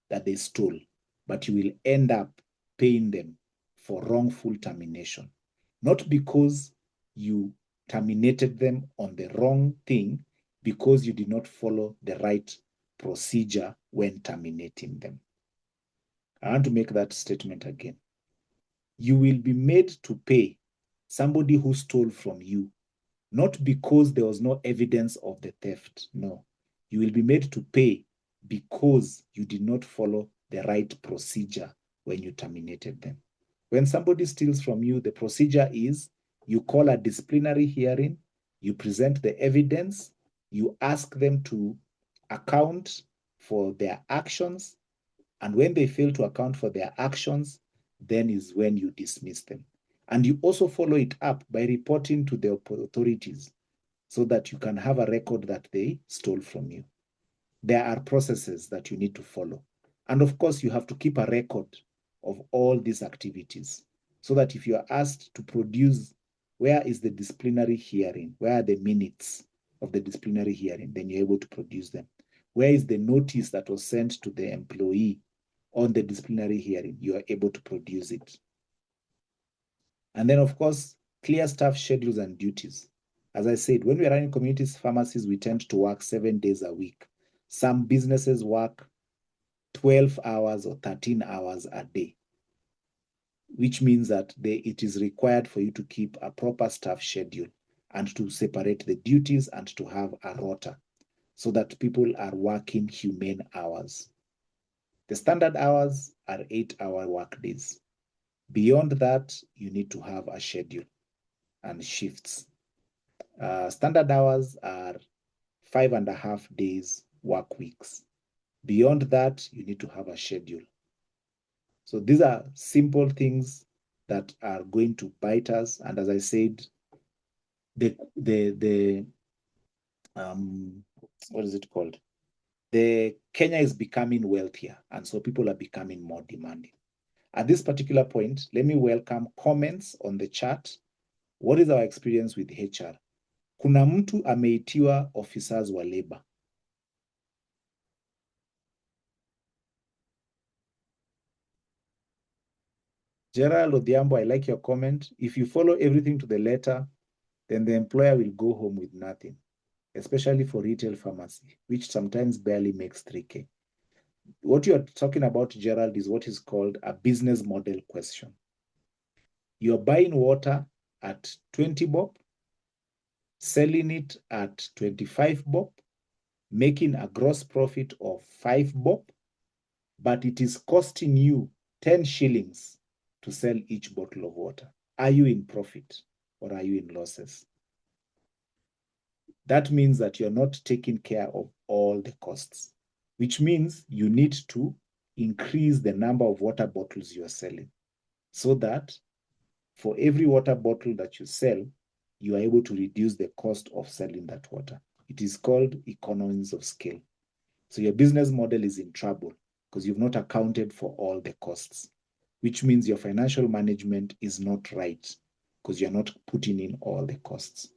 Speaker 1: they stole, but you will end up paying them for wrongful termination. Not because you terminated them on the wrong thing, because you did not follow the right procedure when terminating them. I want to make that statement again. You will be made to pay somebody who stole from you, not because there was no evidence of the theft. No, you will be made to pay because you did not follow the right procedure when you terminated them. When somebody steals from you, the procedure is you call a disciplinary hearing, you present the evidence, you ask them to account for their actions, and when they fail to account for their actions, then is when you dismiss them. And you also follow it up by reporting to the authorities so that you can have a record that they stole from you. There are processes that you need to follow. And of course, you have to keep a record of all these activities so that if you are asked to produce where is the disciplinary hearing, where are the minutes of the disciplinary hearing, then you're able to produce them. Where is the notice that was sent to the employee on the disciplinary hearing? You are able to produce it. And then, of course, clear staff schedules and duties. As I said, when we are running community pharmacies, we tend to work 7 days a week. Some businesses work 12 hours or 13 hours a day, which means that it is required for you to keep a proper staff schedule and to separate the duties and to have a rota so that people are working humane hours. The standard hours are 8-hour work days. Beyond that, you need to have a schedule and shifts. Standard hours are 5.5 days work weeks. Beyond that, you need to have a schedule. So these are simple things that are going to bite us. And as I said, what is it called? The Kenya is becoming wealthier, and so people are becoming more demanding. At this particular point, let me welcome comments on the chat. What is our experience with HR? Kuna mtu ameitiwa officers wa labor. Gerald Odhiambo, I like your comment. If you follow everything to the letter, then the employer will go home with nothing, especially for retail pharmacy, which sometimes barely makes 3K. What you are talking about, Gerald, is what is called a business model question. You're buying water at 20 bob, selling it at 25 bob, making a gross profit of 5 bob, but it is costing you 10 shillings to sell each bottle of water. Are you in profit or are you in losses? That means that you're not taking care of all the costs, which means you need to increase the number of water bottles you are selling so that for every water bottle that you sell, you are able to reduce the cost of selling that water. It is called economies of scale. So your business model is in trouble because you've not accounted for all the costs, which means your financial management is not right because you're not putting in all the costs,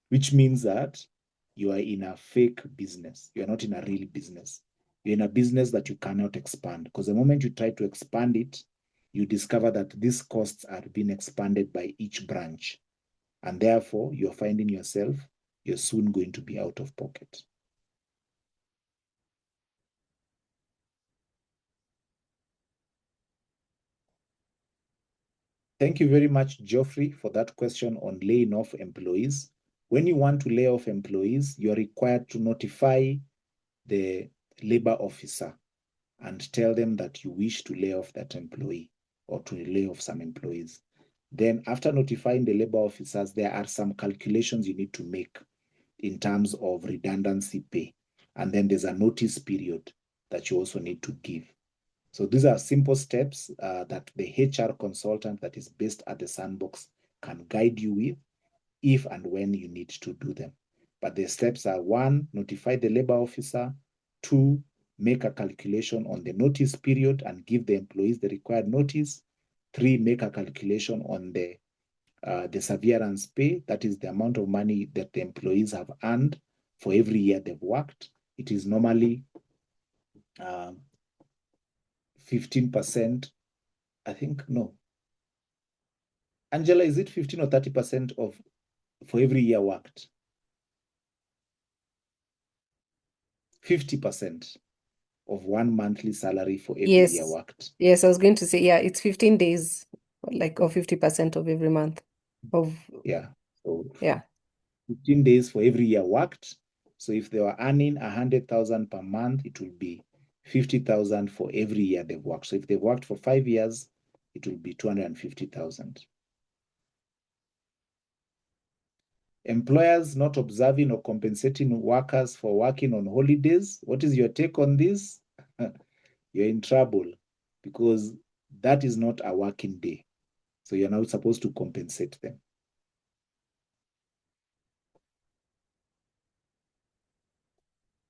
Speaker 1: which means that you are in a fake business. You're not in a real business. You're in a business that you cannot expand because the moment you try to expand it, you discover that these costs are being expanded by each branch. And therefore, you're finding yourself, you're soon going to be out of pocket. Thank you very much, Geoffrey, for that question on laying off employees. When you want to lay off employees, you're required to notify the labor officer and tell them that you wish to lay off that employee or to lay off some employees. Then after notifying the labor officers, there are some calculations you need to make in terms of redundancy pay. And then there's a notice period that you also need to give. So these are simple steps that the HR consultant that is based at the Sandbox can guide you with if and when you need to do them. But the steps are: 1, notify the labor officer; 2, make a calculation on the notice period and give the employees the required notice; 3, make a calculation on the severance pay, that is the amount of money that the employees have earned for every year they've worked. It is normally 15%, I think, no. Angela, is it 15 or 30% of for every year worked? 50% of one monthly salary for every year worked.
Speaker 4: Yes, I was going to say, yeah, it's 15 days, like, or 50% of every month.
Speaker 1: Yeah. So
Speaker 4: yeah.
Speaker 1: 15 days for every year worked. So if they were earning 100,000 per month, it will be 50,000 for every year they've worked. So if they've worked for 5 years, it will be 250,000. Employers not observing or compensating workers for working on holidays. What is your take on this? You're in trouble because that is not a working day. So you're not supposed to compensate them.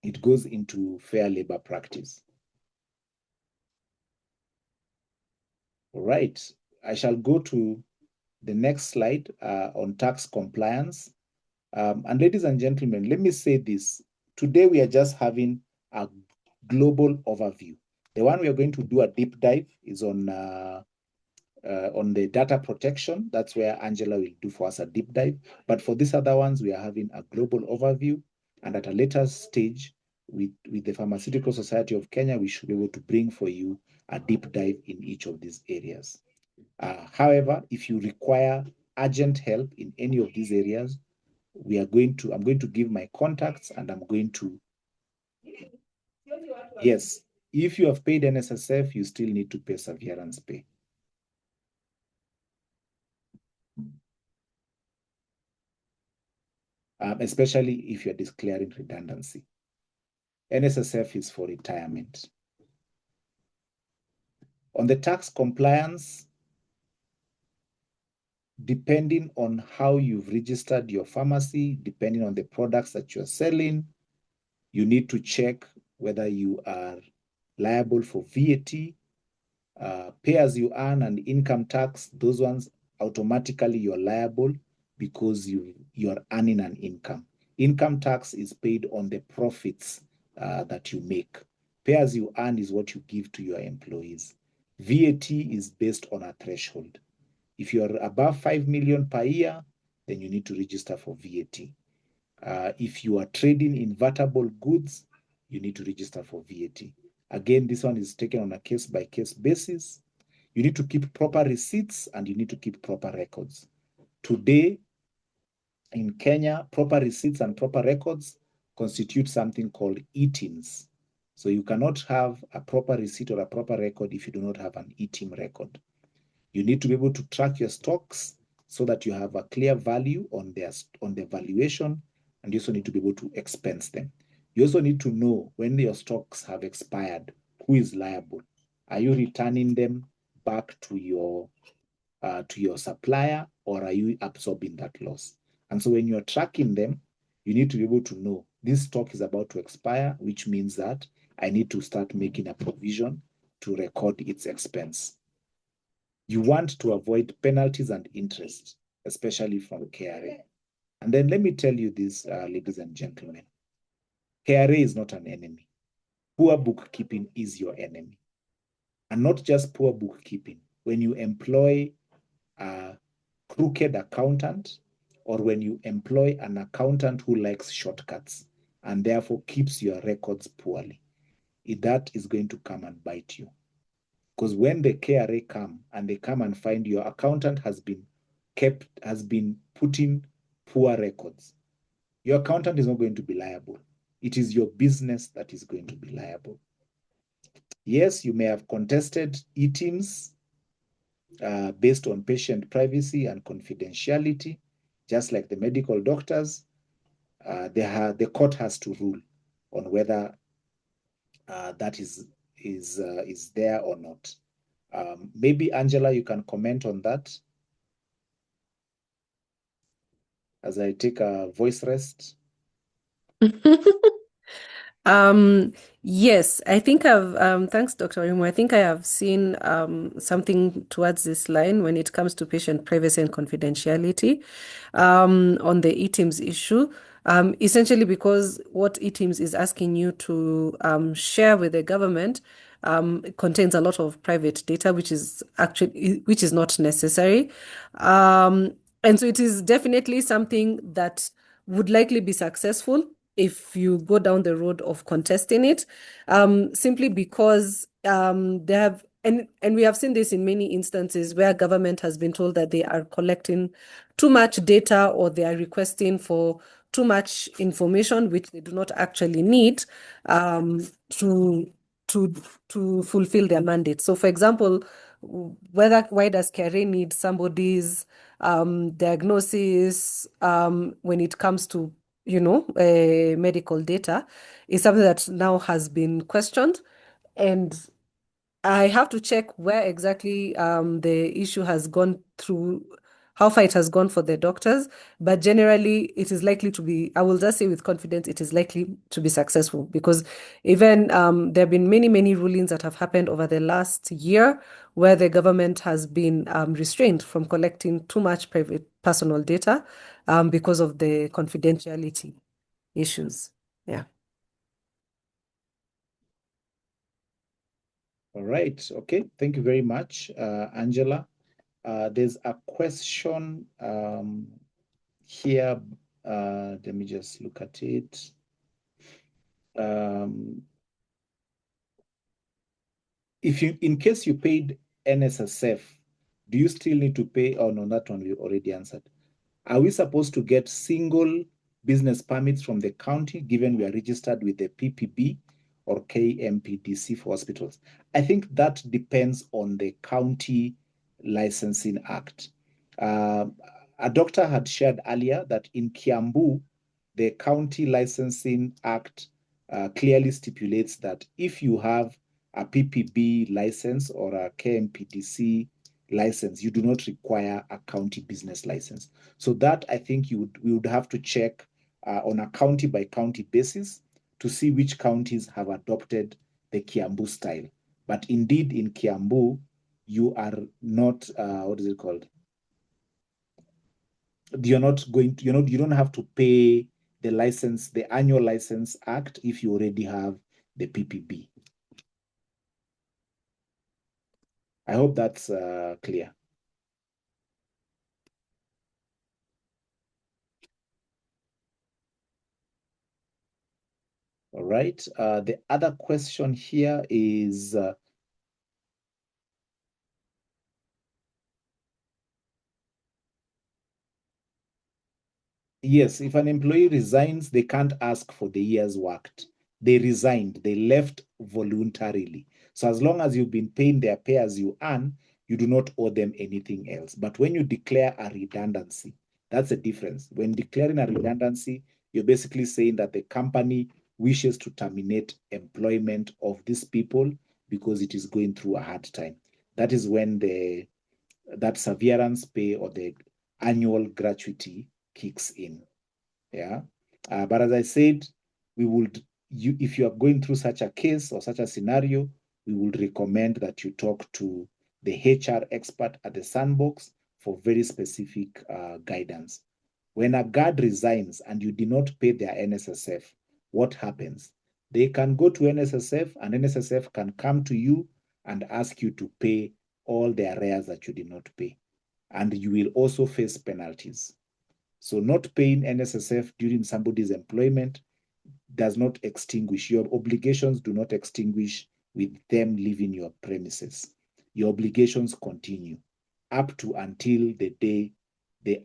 Speaker 1: It goes into fair labor practice. All right, I shall go to the next slide on tax compliance. And ladies and gentlemen, let me say this. Today we are just having a global overview. The one we are going to do a deep dive is on the data protection. That's where Angela will do for us a deep dive. But for these other ones, we are having a global overview. And at a later stage, with the Pharmaceutical Society of Kenya, we should be able to bring for you a deep dive in each of these areas. However, if you require urgent help in any of these areas, I'm going to give my contacts, and I'm going to, yes, if you have paid NSSF, you still need to pay severance pay. Especially if you're declaring redundancy. NSSF is for retirement. On the tax compliance, depending on how you've registered your pharmacy, depending on the products that you're selling, you need to check whether you are liable for VAT, pay as you earn, and income tax. Those ones, automatically you're liable because you're earning an income. Income tax is paid on the profits that you make. Pay as you earn is what you give to your employees. VAT is based on a threshold. If you're above 5 million per year, then you need to register for VAT. If you are trading invertible goods, you need to register for VAT. Again, this one is taken on a case-by-case basis. You need to keep proper receipts and you need to keep proper records. Today, in Kenya, proper receipts and proper records constitute something called e-TIMs. So you cannot have a proper receipt or a proper record if you do not have an e-TIM record. You need to be able to track your stocks so that you have a clear value on the valuation, and you also need to be able to expense them. You also need to know when your stocks have expired, who is liable. Are you returning them back to your supplier, or are you absorbing that loss? And so when you're tracking them, you need to be able to know this stock is about to expire, which means that I need to start making a provision to record its expense. You want to avoid penalties and interest, especially from KRA. And then let me tell you this, ladies and gentlemen, KRA is not an enemy. Poor bookkeeping is your enemy. And not just poor bookkeeping. When you employ a crooked accountant, or when you employ an accountant who likes shortcuts and therefore keeps your records poorly, that is going to come and bite you. Because when the KRA come and they come and find your accountant has been putting poor records, your accountant is not going to be liable. It is your business that is going to be liable. Yes, you may have contested e-TIMs based on patient privacy and confidentiality, just like the medical doctors. The court has to rule on whether that is there or not. Maybe Angela, you can comment on that as I take a voice rest.
Speaker 4: Yes, I think thanks, Dr. Rimo. I think I have seen something towards this line when it comes to patient privacy and confidentiality on the e-TIMS issue. Essentially because what e-TIMS is asking you to share with the government contains a lot of private data, which is not necessary. And so it is definitely something that would likely be successful if you go down the road of contesting it, simply because they have, and we have seen this in many instances where government has been told that they are collecting too much data or they are requesting for too much information, which they do not actually need to fulfill their mandate. So, for example, why does KRA need somebody's diagnosis when it comes to medical data is something that now has been questioned, and I have to check where exactly the issue has gone through, how far it has gone for the doctors. But generally, it is likely to be, I will just say with confidence, it is likely to be successful because even there have been many, many rulings that have happened over the last year where the government has been restrained from collecting too much private personal data because of the confidentiality issues. Yeah.
Speaker 1: All right. Okay. Thank you very much, Angela. There's a question here. Let me just look at it. If you, in case you paid NSSF, do you still need to pay? Oh no, that one we already answered. Are we supposed to get single business permits from the county given we are registered with the PPB or KMPDC for hospitals? I think that depends on the County Licensing Act. A doctor had shared earlier that in Kiambu, the County Licensing Act clearly stipulates that if you have a PPB license or a KMPDC license, you do not require a county business license. So that I think we would have to check on a county by county basis to see which counties have adopted the Kiambu style. But indeed, in Kiambu, you are not what is it called? You're not going to, you don't have to pay the license, the annual license act if you already have the PPB. I hope that's clear. All right. The other question here is, yes, if an employee resigns, they can't ask for the years worked. They resigned, they left voluntarily. So as long as you've been paying their pay as you earn, you do not owe them anything else. But when you declare a redundancy, that's the difference. When declaring a redundancy, you're basically saying that the company wishes to terminate employment of these people because it is going through a hard time. That is when that severance pay or the annual gratuity kicks in. Yeah. But as I said, if you are going through such a case or such a scenario, we would recommend that you talk to the HR expert at the sandbox for very specific guidance. When a guard resigns and you did not pay their NSSF, what happens? They can go to NSSF and NSSF can come to you and ask you to pay all the arrears that you did not pay. And you will also face penalties. So not paying NSSF during somebody's employment does not extinguish. Your obligations do not extinguish with them leaving your premises. Your obligations continue up to until the day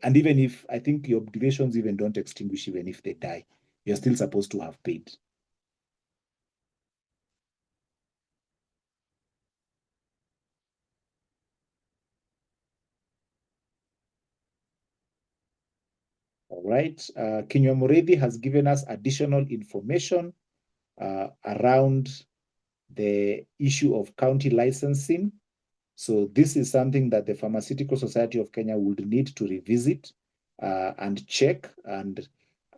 Speaker 1: and even if, I think your obligations even don't extinguish even if they die, you're still supposed to have paid. All right. Kinywa Mureithi has given us additional information around the issue of county licensing. So this is something that the Pharmaceutical Society of Kenya would need to revisit and check. And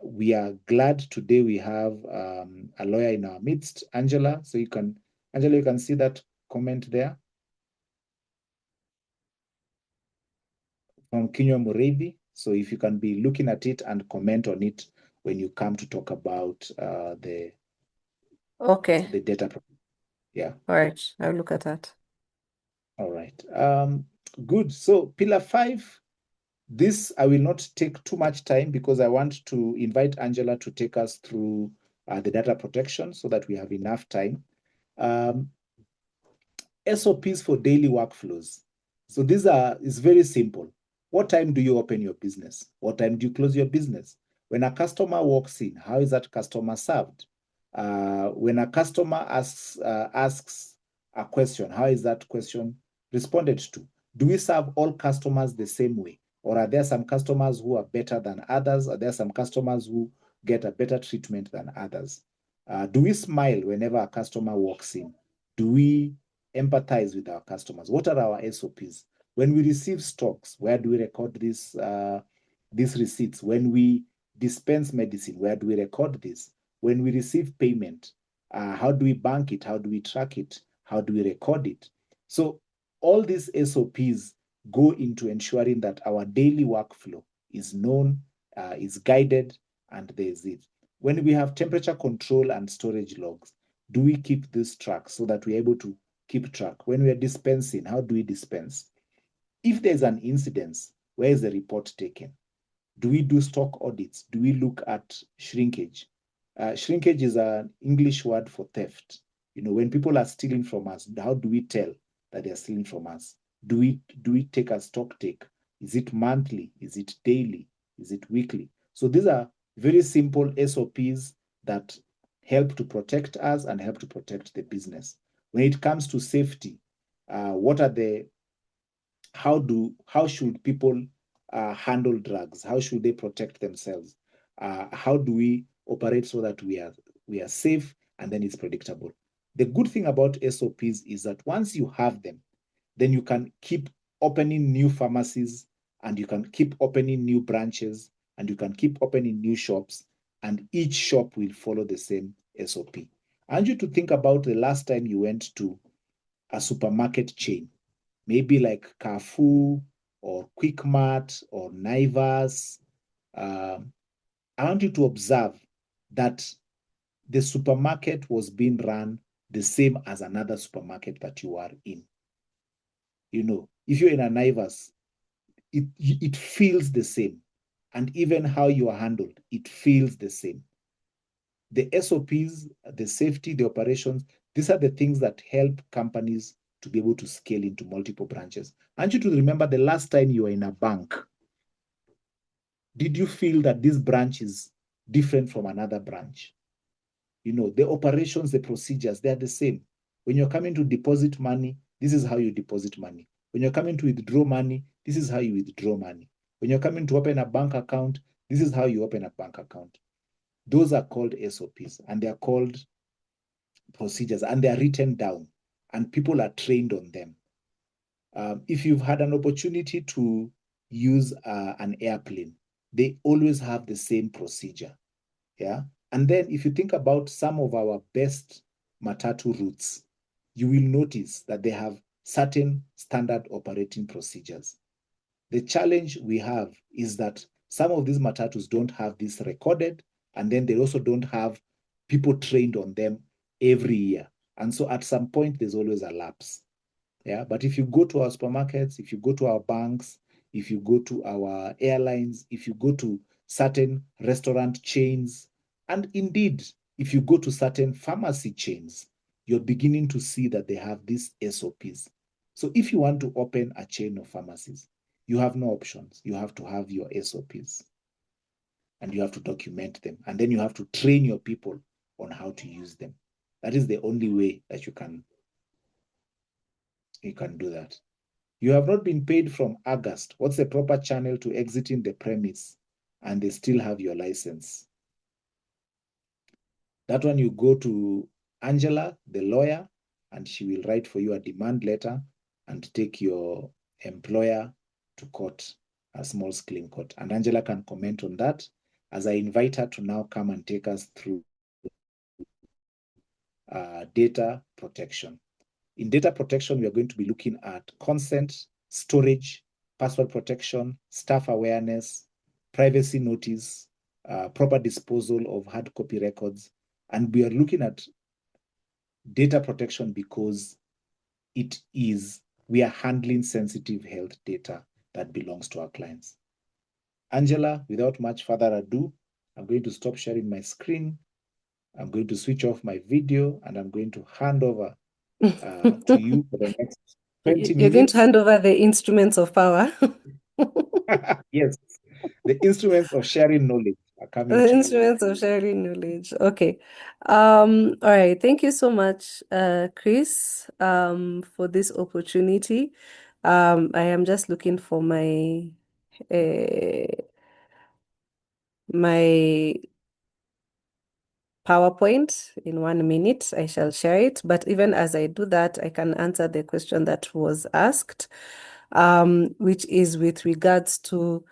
Speaker 1: we are glad today we have a lawyer in our midst, Angela. So Angela, you can see that comment there from Kinywa Mureithi. So if you can be looking at it and comment on it when you come to talk about the data. Yeah.
Speaker 4: All right. I'll look at that.
Speaker 1: All right. Good. So pillar 5, this I will not take too much time because I want to invite Angela to take us through the data protection so that we have enough time. SOPs for daily workflows. So is very simple. What time do you open your business? What time do you close your business? When a customer walks in, how is that customer served? When a customer asks a question, how is that question responded to? Do we serve all customers the same way? Or are there some customers who are better than others? Are there some customers who get a better treatment than others? Do we smile whenever a customer walks in? Do we empathize with our customers? What are our SOPs? When we receive stocks, where do we record these receipts? When we dispense medicine, where do we record this? When we receive payment, how do we bank it? How do we track it? How do we record it? So all these SOPs go into ensuring that our daily workflow is known, is guided, and there's it. When we have temperature control and storage logs, do we keep this track so that we're able to keep track? When we're dispensing, how do we dispense? If there's an incidence, where is the report taken? Do we do stock audits? Do we look at shrinkage? Shrinkage is an English word for theft. When people are stealing from us, how do we tell that they're stealing from us? Do we take a stock take? Is it monthly? Is it daily? Is it weekly? So these are very simple SOPs that help to protect us and help to protect the business. When it comes to safety, how should people handle drugs? How should they protect themselves? How do we operate so that we are safe and then it's predictable? The good thing about SOPs is that once you have them, then you can keep opening new pharmacies and you can keep opening new branches and you can keep opening new shops, and each shop will follow the same SOP. I want you to think about the last time you went to a supermarket chain, maybe like Carrefour or Quickmart or Naivas. I want you to observe that the supermarket was being run the same as another supermarket that you are in. If you're in a Naivas, it feels the same. And even how you are handled, it feels the same. the SOPs, the safety, the operations, these are the things that help companies to be able to scale into multiple branches. I want you to remember the last time you were in a bank. Did you feel that this branch is different from another branch? The operations, the procedures, they're the same. When you're coming to deposit money, this is how you deposit money. When you're coming to withdraw money, this is how you withdraw money. When you're coming to open a bank account, this is how you open a bank account. Those are called SOPs, and they're called procedures, and they're written down, and people are trained on them. If you've had an opportunity to use an airplane, they always have the same procedure. Yeah. And then if you think about some of our best matatu routes, you will notice that they have certain standard operating procedures. The challenge we have is that some of these matatus don't have this recorded, and then they also don't have people trained on them every year. And so at some point, there's always a lapse. Yeah. But if you go to our supermarkets, if you go to our banks, if you go to our airlines, if you go to certain restaurant chains, and indeed, if you go to certain pharmacy chains, you're beginning to see that they have these SOPs. So if you want to open a chain of pharmacies, you have no options. You have to have your SOPs, and you have to document them. And then you have to train your people on how to use them. That is the only way that you can do that. You have not been paid from August. What's the proper channel to exiting the premise and they still have your license? That one, you go to Angela, the lawyer, and she will write for you a demand letter and take your employer to court, a small scale court. And Angela can comment on that as I invite her to now come and take us through data protection. In data protection, we are going to be looking at consent, storage, password protection, staff awareness, privacy notice, proper disposal of hard copy records. And we are looking at data protection because we are handling sensitive health data that belongs to our clients. Angela, without much further ado, I'm going to stop sharing my screen. I'm going to switch off my video, and I'm going to hand over to you for the next 20
Speaker 4: You're going to
Speaker 1: minutes.
Speaker 4: hand over the instruments of power.
Speaker 1: Yes, the instruments of sharing knowledge are coming
Speaker 4: The
Speaker 1: to you.
Speaker 4: instruments of sharing knowledge. Okay. All right. Thank you so much, Chris, for this opportunity. I am just looking for my PowerPoint in 1 minute. I shall share it. But even as I do that, I can answer the question that was asked, which is with regards to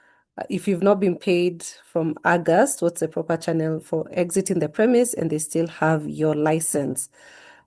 Speaker 4: if you've not been paid from August, what's the proper channel for exiting the premise and they still have your license?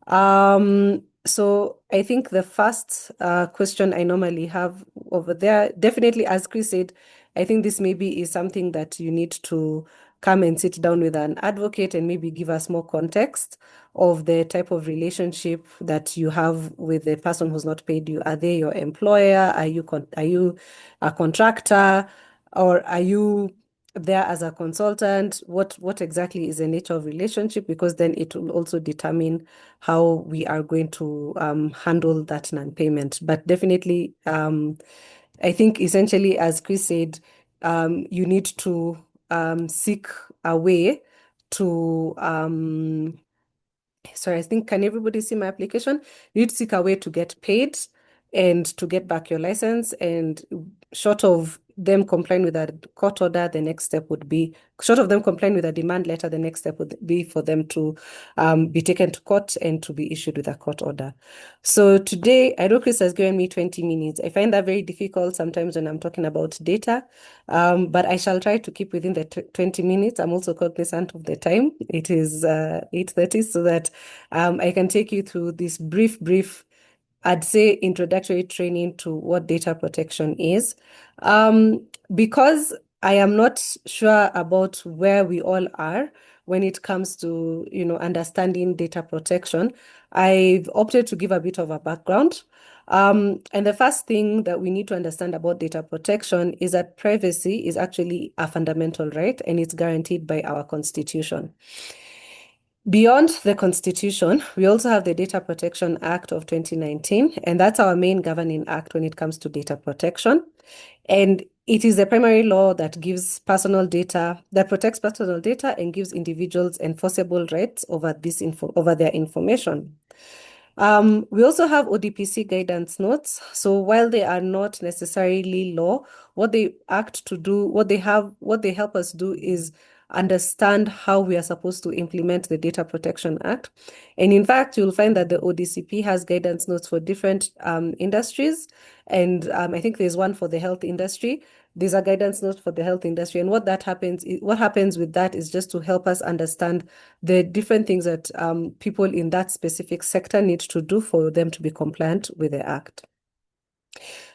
Speaker 4: So I think the first question I normally have over there, definitely, as Chris said, I think this maybe is something that you need to come and sit down with an advocate and maybe give us more context of the type of relationship that you have with the person who's not paid you. Are they your employer? Are you a contractor, or are you there as a consultant? What exactly is the nature of relationship? Because then it will also determine how we are going to handle that non-payment. But definitely, I think essentially, as Chris said, you need to seek a way to sorry, I think, can everybody see my application? You need to seek a way to get paid and to get back your license. And short of them complying with a court order, the next step would be, short of them complying with a demand letter, the next step would be for them to be taken to court and to be issued with a court order. So today, I know Chris has given me 20 minutes. I find that very difficult sometimes when I'm talking about data, but I shall try to keep within the 20 minutes. I'm also cognizant of the time. It is 8:30, so that I can take you through this brief, I'd say, introductory training to what data protection is. Because I am not sure about where we all are when it comes to, understanding data protection, I've opted to give a bit of a background. And the first thing that we need to understand about data protection is that privacy is actually a fundamental right, and it's guaranteed by our Constitution. Beyond the Constitution, we also have the Data Protection Act of 2019, and that's our main governing act when it comes to data protection. And it is the primary law that gives personal data, that protects personal data and gives individuals enforceable rights over their information. We also have ODPC guidance notes. So while they are not necessarily law, what they act to do, what they help us do is understand how we are supposed to implement the Data Protection Act. And in fact, you'll find that the ODCP has guidance notes for different industries. And I think there's one for the health industry. There's a guidance note for the health industry. And what happens with that is just to help us understand the different things that people in that specific sector need to do for them to be compliant with the Act.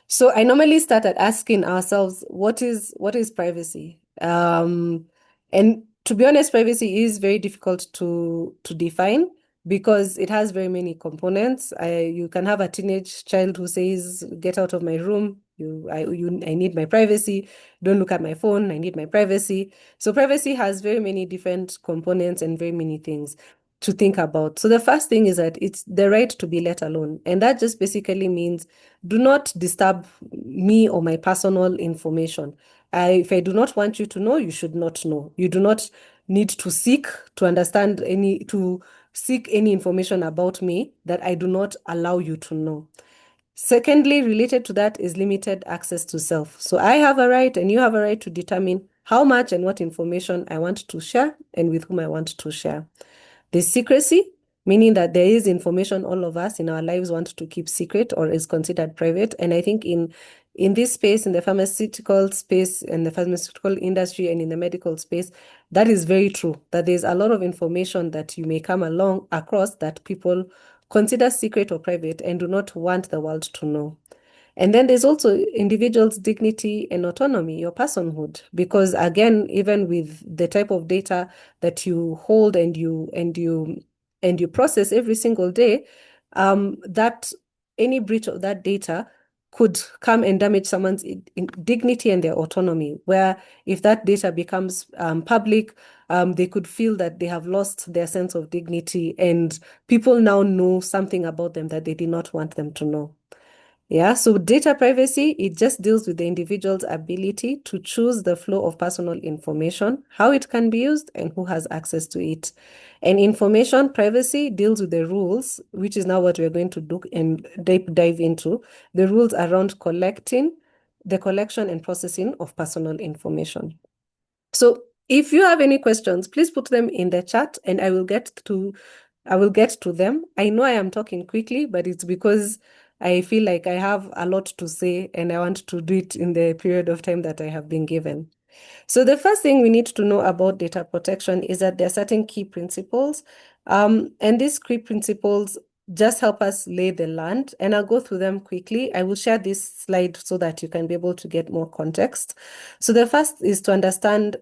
Speaker 4: So I normally start at asking ourselves, what is privacy? And to be honest, privacy is very difficult to define because it has very many components. You can have a teenage child who says, "Get out of my room. I need my privacy. Don't look at my phone. I need my privacy." So privacy has very many different components and very many things to think about. So the first thing is that it's the right to be let alone. And that just basically means do not disturb me or my personal information. If I do not want you to know, you should not know. You do not need to seek any information about me that I do not allow you to know. Secondly, related to that is limited access to self. So I have a right and you have a right to determine how much and what information I want to share and with whom I want to share. There's secrecy, meaning that there is information all of us in our lives want to keep secret or is considered private. And I think in this space, in the pharmaceutical space, and the pharmaceutical industry and in the medical space, that is very true, that there's a lot of information that you may come across that people consider secret or private and do not want the world to know. And then there's also individuals' dignity and autonomy, your personhood, because again, even with the type of data that you hold and you process every single day, that any breach of that data could come and damage someone's dignity and their autonomy, where if that data becomes public, they could feel that they have lost their sense of dignity and people now know something about them that they did not want them to know. Yeah, so data privacy, it just deals with the individual's ability to choose the flow of personal information, how it can be used, and who has access to it. And information privacy deals with the rules, which is now what we're going to do and dive into, the rules around the collection and processing of personal information. So if you have any questions, please put them in the chat and I will get to them. I know I am talking quickly, but it's because I feel like I have a lot to say and I want to do it in the period of time that I have been given. So the first thing we need to know about data protection is that there are certain key principles. And these key principles just help us lay the land. And I'll go through them quickly. I will share this slide so that you can be able to get more context. So the first is to understand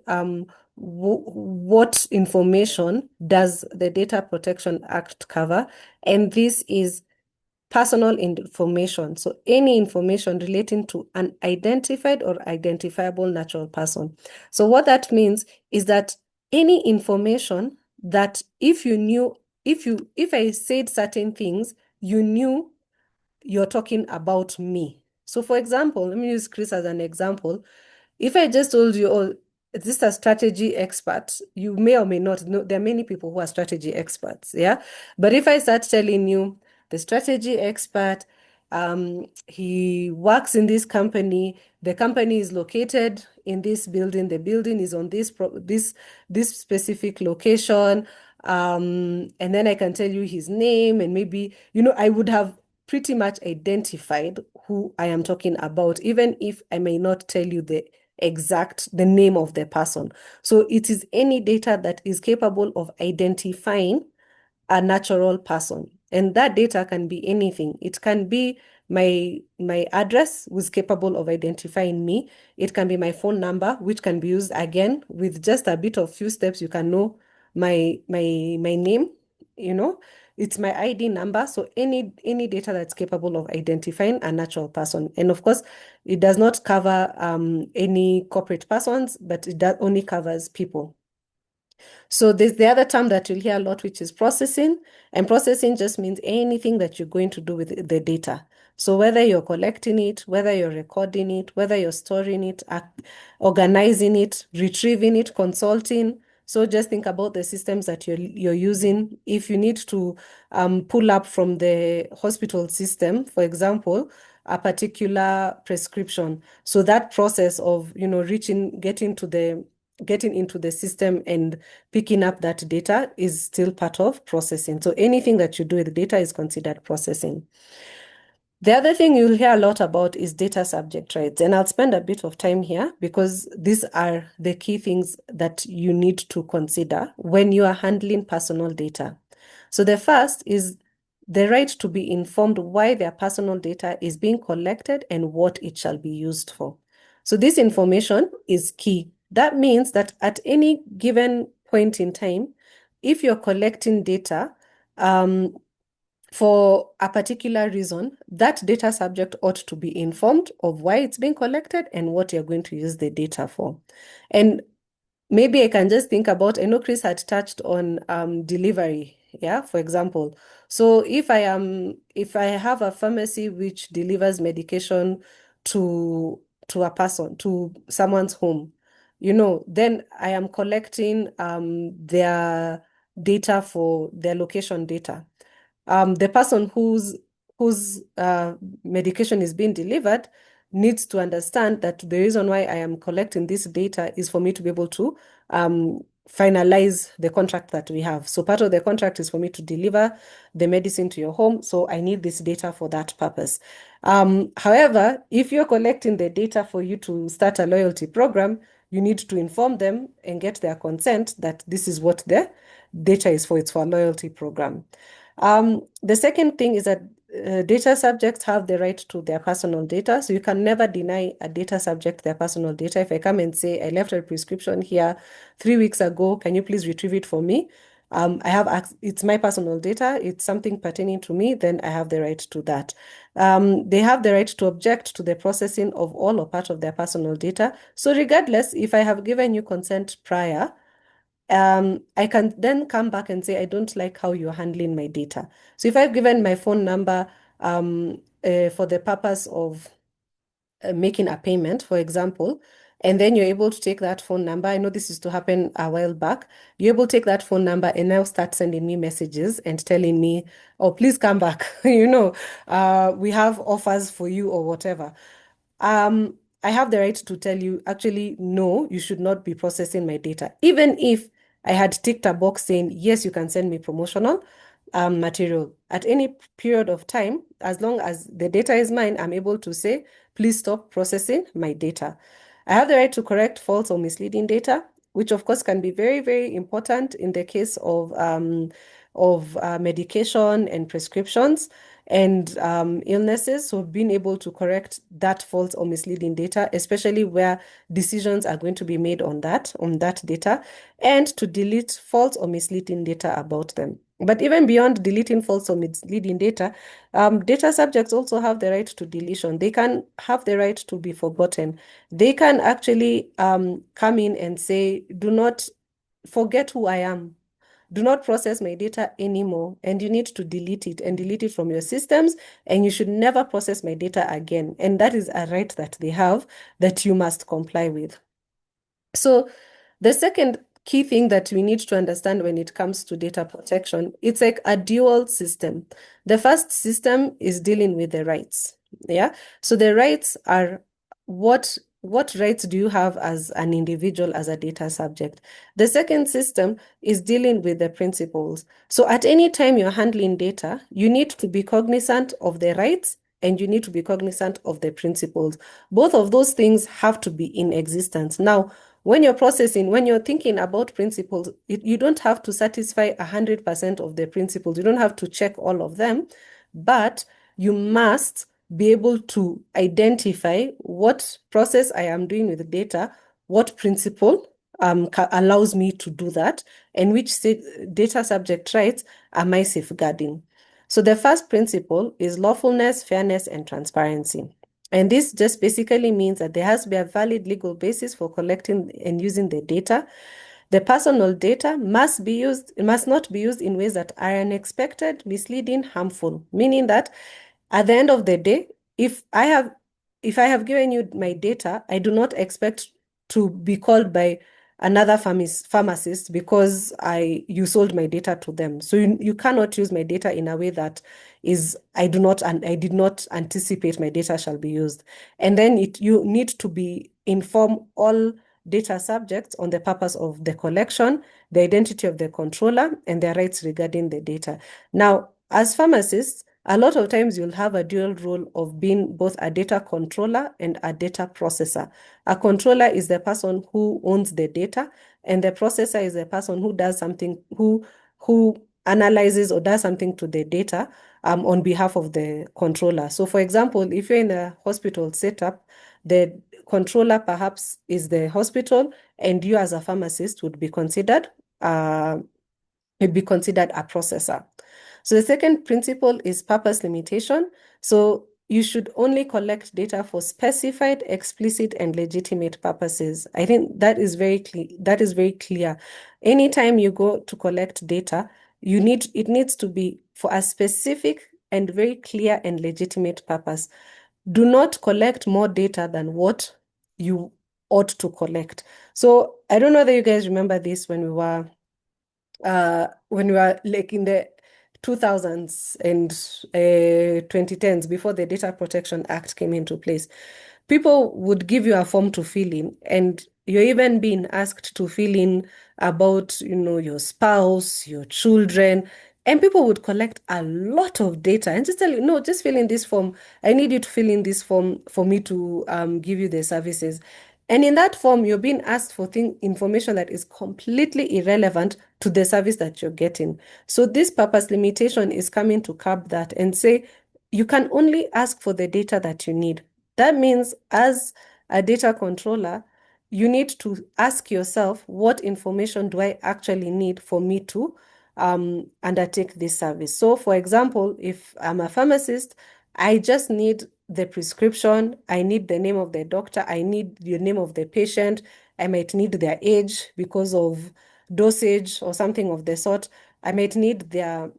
Speaker 4: what information does the Data Protection Act cover. And this is personal information. So any information relating to an identified or identifiable natural person. So what that means is that any information that if I said certain things, you knew you're talking about me. So for example, let me use Chris as an example. If I just told you, oh, this is a strategy expert, you may or may not know, there are many people who are strategy experts, yeah? But if I start telling you, the strategy expert, he works in this company, the company is located in this building, the building is on this specific location, and then I can tell you his name and maybe, I would have pretty much identified who I am talking about, even if I may not tell you the name of the person. So it is any data that is capable of identifying a natural person. And that data can be anything. It can be my address, which is capable of identifying me. It can be my phone number, which can be used again with just a bit of few steps. You can know my name, it's my ID number. So any data that's capable of identifying a natural person. And of course, it does not cover any corporate persons, but it only covers people. So there's the other term that you'll hear a lot, which is processing. And processing just means anything that you're going to do with the data. So whether you're collecting it, whether you're recording it, whether you're storing it, organizing it, retrieving it, consulting. So just think about the systems that you're using. If you need to pull up from the hospital system, for example, a particular prescription. So that process of, getting into the system and picking up that data is still part of processing. So anything that you do with data is considered processing. The other thing you'll hear a lot about is data subject rights. And I'll spend a bit of time here because these are the key things that you need to consider when you are handling personal data. So the first is the right to be informed why their personal data is being collected and what it shall be used for. So this information is key. That means that at any given point in time, if you're collecting data, for a particular reason, that data subject ought to be informed of why it's being collected and what you're going to use the data for. And maybe I can just think about, I know Chris had touched on delivery, yeah, for example. So if I have a pharmacy which delivers medication to a person, to someone's home, then I am collecting their data for their location data. The person whose medication is being delivered needs to understand that the reason why I am collecting this data is for me to be able to finalize the contract that we have. So part of the contract is for me to deliver the medicine to your home. So I need this data for that purpose. However, if you're collecting the data for you to start a loyalty program, you need to inform them and get their consent that this is what the data is for. It's for a loyalty program. The second thing is that data subjects have the right to their personal data. So you can never deny a data subject their personal data. If I come and say, I left a prescription here 3 weeks ago, can you please retrieve it for me? It's my personal data. It's something pertaining to me, then I have the right to that. They have the right to object to the processing of all or part of their personal data. So regardless, if I have given you consent prior, I can then come back and say, I don't like how you're handling my data. So if I've given my phone number for the purpose of making a payment, for example, and then you're able to take that phone number. I know this used to happen a while back. You're able to take that phone number and now start sending me messages and telling me, oh, please come back. We have offers for you or whatever. I have the right to tell you, actually, no, you should not be processing my data. Even if I had ticked a box saying, yes, you can send me promotional material at any period of time, as long as the data is mine, I'm able to say, please stop processing my data. I have the right to correct false or misleading data, which of course can be very, very important in the case of medication and prescriptions and illnesses. So being able to correct that false or misleading data, especially where decisions are going to be made on that data, and to delete false or misleading data about them. But even beyond deleting false or misleading data, data subjects also have the right to deletion. They can have the right to be forgotten. They can actually come in and say, do not forget who I am. Do not process my data anymore, and you need to delete it and delete it from your systems, and you should never process my data again. And that is a right that they have that you must comply with. So the second key thing that we need to understand when it comes to data protection, it's like a dual system. The first system is dealing with the rights. Yeah. So the rights are what rights do you have as an individual, as a data subject? The second system is dealing with the principles. So at any time you're handling data, you need to be cognizant of the rights and you need to be cognizant of the principles. Both of those things have to be in existence. Now, when you're processing, when you're thinking about principles, you don't have to satisfy 100% of the principles. You don't have to check all of them, but you must be able to identify what process I am doing with the data, what principle allows me to do that, and which data subject rights am I safeguarding. So the first principle is lawfulness, fairness, and transparency. And this just basically means that there has to be a valid legal basis for collecting and using the data. The personal data must not be used in ways that are unexpected, misleading, harmful, meaning that at the end of the day, if I have given you my data, I do not expect to be called by another pharmacist because you sold my data to them. So you cannot use my data in a way that I did not anticipate my data shall be used. And then you need to inform all data subjects on the purpose of the collection, the identity of the controller, and their rights regarding the data. Now, as pharmacists, a lot of times you'll have a dual role of being both a data controller and a data processor. A controller is the person who owns the data, and the processor is the person who does something, who analyzes or does something to the data on behalf of the controller. So for example, if you're in a hospital setup, the controller perhaps is the hospital, and you as a pharmacist would be considered a processor. So the second principle is purpose limitation. So you should only collect data for specified, explicit, and legitimate purposes. I think that is very clear. Anytime you go to collect data, it needs to be for a specific and very clear and legitimate purpose. Do not collect more data than what you ought to collect. So I don't know that you guys remember this when we were like in the 2000s and 2010s, before the Data Protection Act came into place. People would give you a form to fill in, and you're even being asked to fill in about, your spouse, your children, and people would collect a lot of data and just tell you, no, just fill in this form. I need you to fill in this form for me to give you the services. And in that form, you're being asked for information that is completely irrelevant to the service that you're getting. So this purpose limitation is coming to curb that and say, you can only ask for the data that you need. That means as a data controller, you need to ask yourself, what information do I actually need for me to undertake this service? So for example, if I'm a pharmacist, I just need the prescription, I need the name of the doctor, I need the name of the patient, I might need their age because of dosage or something of the sort. I might need their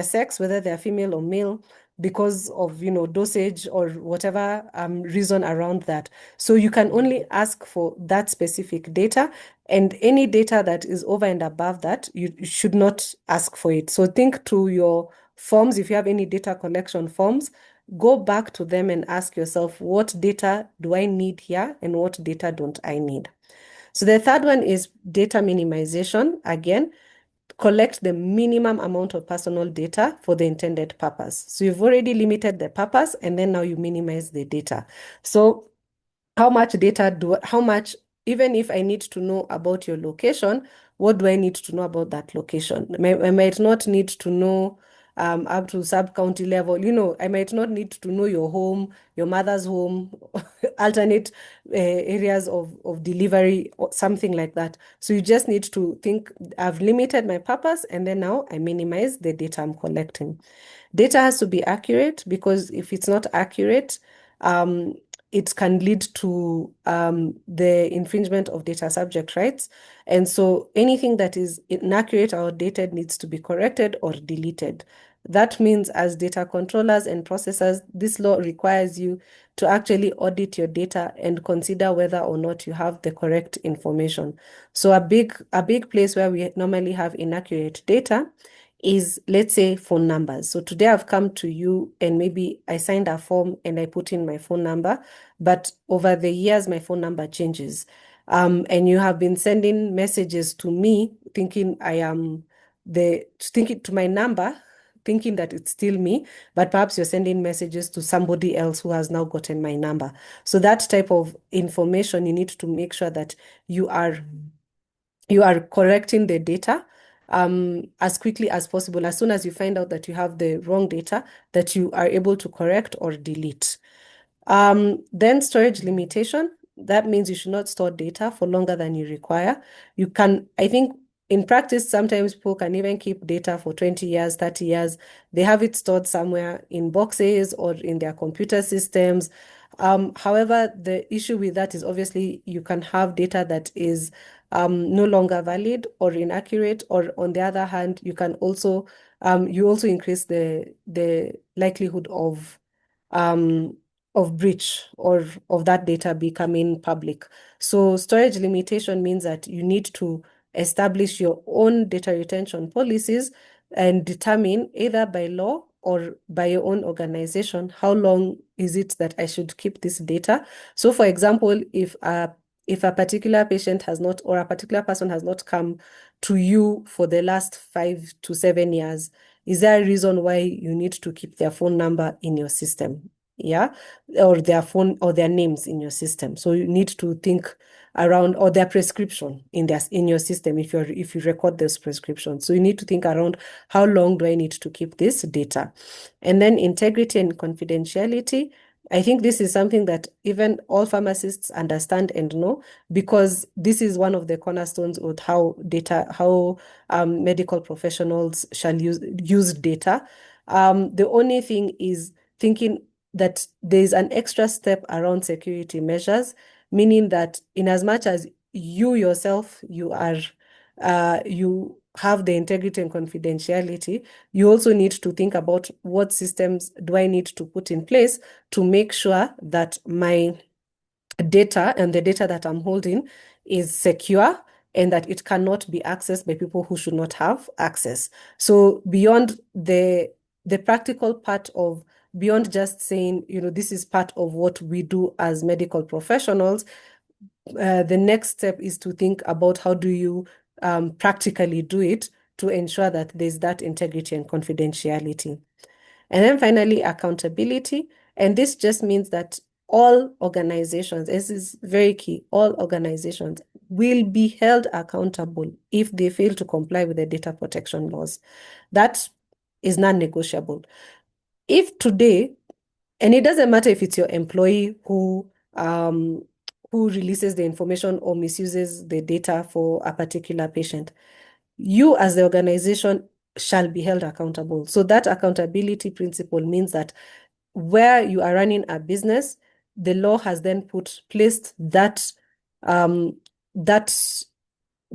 Speaker 4: sex, whether they're female or male, because of dosage or whatever reason around that. So you can only ask for that specific data, and any data that is over and above that, you should not ask for it. So think to your forms. If you have any data collection forms, go back to them and ask yourself, what data do I need here and what data don't I need? So the third one is data minimization. Again, collect the minimum amount of personal data for the intended purpose. So you've already limited the purpose, and then now you minimize the data. So how much data even if I need to know about your location, what do I need to know about that location? I might not need to know up to sub-county level. I might not need to know your home, your mother's home, alternate areas of delivery, or something like that. So you just need to think, I've limited my purpose, and then now I minimize the data I'm collecting. Data has to be accurate, because if it's not accurate, it can lead to the infringement of data subject rights. And so anything that is inaccurate or outdated needs to be corrected or deleted. That means as data controllers and processors, this law requires you to actually audit your data and consider whether or not you have the correct information. So a big place where we normally have inaccurate data is, let's say, phone numbers. So today I've come to you and maybe I signed a form and I put in my phone number, but over the years my phone number changes. And you have been sending messages to me thinking to my number, thinking that it's still me, but perhaps you're sending messages to somebody else who has now gotten my number. So that type of information, you need to make sure that you are correcting the data as quickly as possible. As soon as you find out that you have the wrong data, that you are able to correct or delete. Then storage limitation. That means you should not store data for longer than you require. I think in practice, sometimes people can even keep data for 20 years, 30 years. They have it stored somewhere in boxes or in their computer systems. However, the issue with that is obviously you can have data that is no longer valid or inaccurate, or on the other hand, you can also you also increase the likelihood of breach or of that data becoming public. So storage limitation means that you need to establish your own data retention policies and determine either by law or by your own organization, how long is it that I should keep this data? So for example, if a particular patient has not, or a particular person has not come to you for the last 5 to 7 years, is there a reason why you need to keep their phone number in your system? Yeah, or their phone or their names in your system. So you need to think around, or their prescription in your system if you record those prescriptions. So you need to think around, how long do I need to keep this data? And then integrity and confidentiality. I think this is something that even all pharmacists understand and know, because this is one of the cornerstones of how medical professionals shall use data. The only thing is thinking that there's an extra step around security measures, meaning that in as much as you yourself, you have the integrity and confidentiality, you also need to think about what systems do I need to put in place to make sure that my data and the data that I'm holding is secure and that it cannot be accessed by people who should not have access. So beyond the practical part of, beyond just saying, this is part of what we do as medical professionals, the next step is to think about how do you practically do it to ensure that there's that integrity and confidentiality. And then finally, accountability. And this just means that all organizations, this is very key, all organizations will be held accountable if they fail to comply with the data protection laws. That is non-negotiable. If today, and it doesn't matter if it's your employee who releases the information or misuses the data for a particular patient, you as the organization shall be held accountable. So that accountability principle means that where you are running a business, the law has then placed that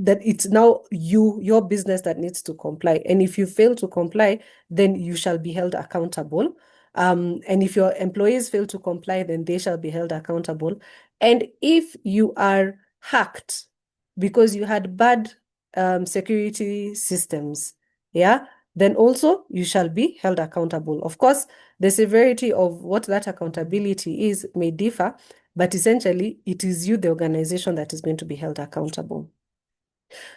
Speaker 4: that it's now your business that needs to comply. And if you fail to comply, then you shall be held accountable. And if your employees fail to comply, then they shall be held accountable. And if you are hacked because you had bad security systems, yeah, then also you shall be held accountable. Of course, the severity of what that accountability is may differ, but essentially it is you, the organization, that is going to be held accountable.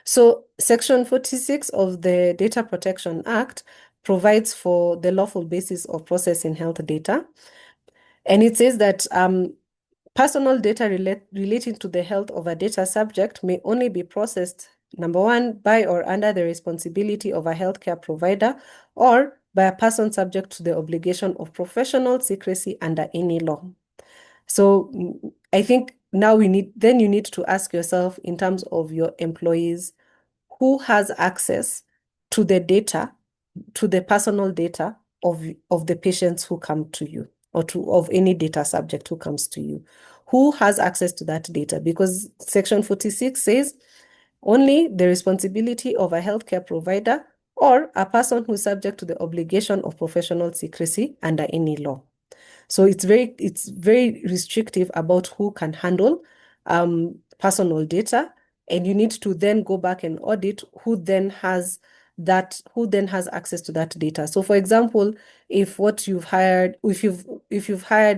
Speaker 4: So Section 46 of the Data Protection Act provides for the lawful basis of processing health data. And it says that personal data relating to the health of a data subject may only be processed, number one, by or under the responsibility of a healthcare provider, or by a person subject to the obligation of professional secrecy under any law. So I think now you need to ask yourself, in terms of your employees, who has access to the data, to the personal data of the patients who come to you, or of any data subject who comes to you. Who has access to that data? Because Section 46 says only the responsibility of a healthcare provider or a person who is subject to the obligation of professional secrecy under any law. So it's very restrictive about who can handle personal data, and you need to then go back and audit who then has access to that data. So for example, if you've hired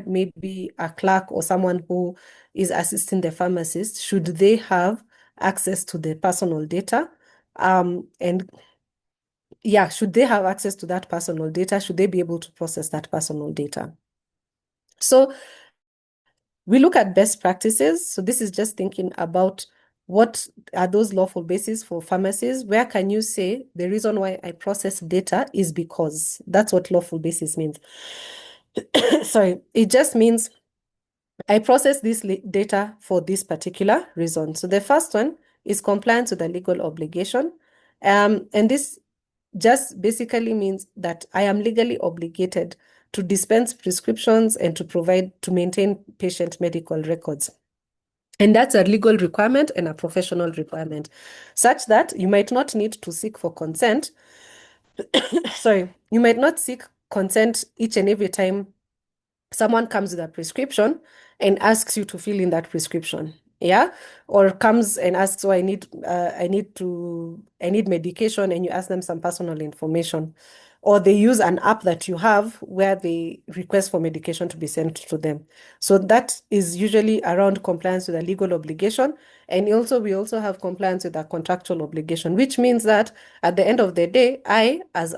Speaker 4: maybe a clerk or someone who is assisting the pharmacist, should they have access to the personal data? And yeah, should they have access to that personal data? Should they be able to process that personal data? So we look at best practices. So this is just thinking about what are those lawful bases for pharmacies. Where can you say the reason why I process data is because? That's what lawful basis means. Sorry, it just means I process this data for this particular reason. So the first one is compliance with the legal obligation. And this just basically means that I am legally obligated to dispense prescriptions and to maintain patient medical records. And that's a legal requirement and a professional requirement, such that you might not need to seek for consent. Sorry, you might not seek consent each and every time someone comes with a prescription and asks you to fill in that prescription. Yeah. Or comes and asks, oh, I need medication, and you ask them some personal information. Or they use an app that you have where they request for medication to be sent to them. So that is usually around compliance with a legal obligation. And also, we also have compliance with a contractual obligation, which means that at the end of the day, I as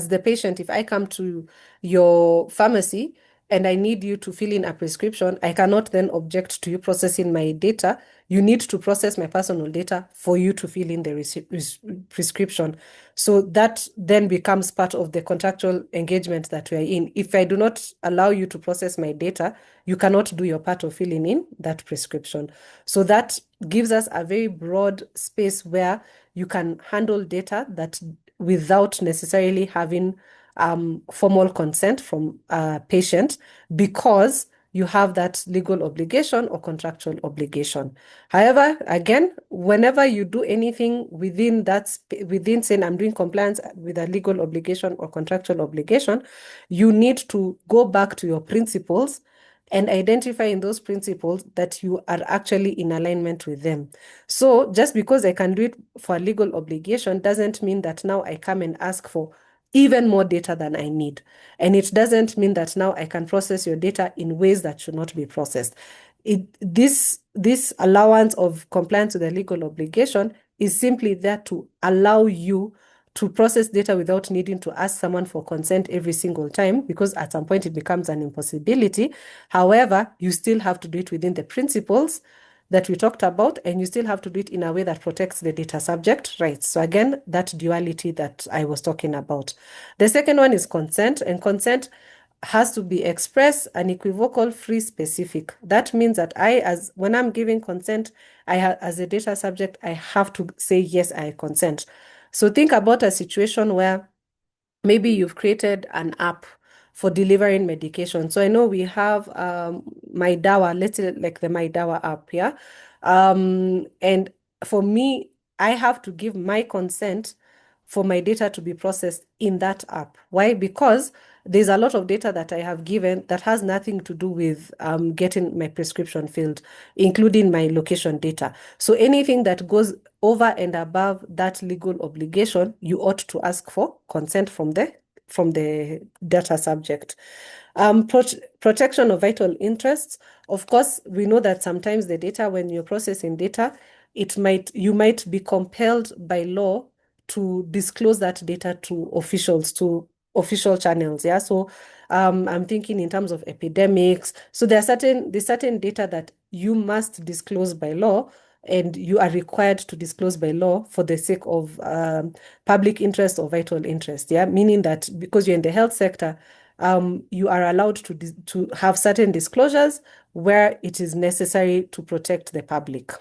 Speaker 4: the patient, if I come to your pharmacy and I need you to fill in a prescription, I cannot then object to you processing my data. You need to process my personal data for you to fill in the prescription. So that then becomes part of the contractual engagement that we are in. If I do not allow you to process my data, you cannot do your part of filling in that prescription. So that gives us a very broad space where you can handle data that without necessarily having formal consent from a patient, because you have that legal obligation or contractual obligation. However, again, whenever you do anything within saying I'm doing compliance with a legal obligation or contractual obligation, you need to go back to your principles and identify in those principles that you are actually in alignment with them. So just because I can do it for a legal obligation doesn't mean that now I come and ask for even more data than I need. And it doesn't mean that now I can process your data in ways that should not be processed. This allowance of compliance with the legal obligation is simply there to allow you to process data without needing to ask someone for consent every single time, because at some point it becomes an impossibility. However, you still have to do it within the principles that we talked about, and you still have to do it in a way that protects the data subject rights. So again, that duality that I was talking about. The second one is consent, and consent has to be express, unequivocal, free, specific. That means that when I'm giving consent, as a data subject, I have to say, yes, I consent. So think about a situation where maybe you've created an app for delivering medication. So I know we have My Dawa, let's say like the My Dawa app, yeah. And for me, I have to give my consent for my data to be processed in that app. Why? Because there's a lot of data that I have given that has nothing to do with getting my prescription filled, including my location data. So anything that goes over and above that legal obligation, you ought to ask for consent from the data subject. Protection of vital interests. Of course, we know that sometimes the data, when you're processing data, you might be compelled by law to disclose that data to official channels. Yeah. So I'm thinking in terms of epidemics. So there's certain data that you must disclose by law, and you are required to disclose by law for the sake of public interest or vital interest. Yeah. Meaning that because you're in the health sector, you are allowed to have certain disclosures where it is necessary to protect the public.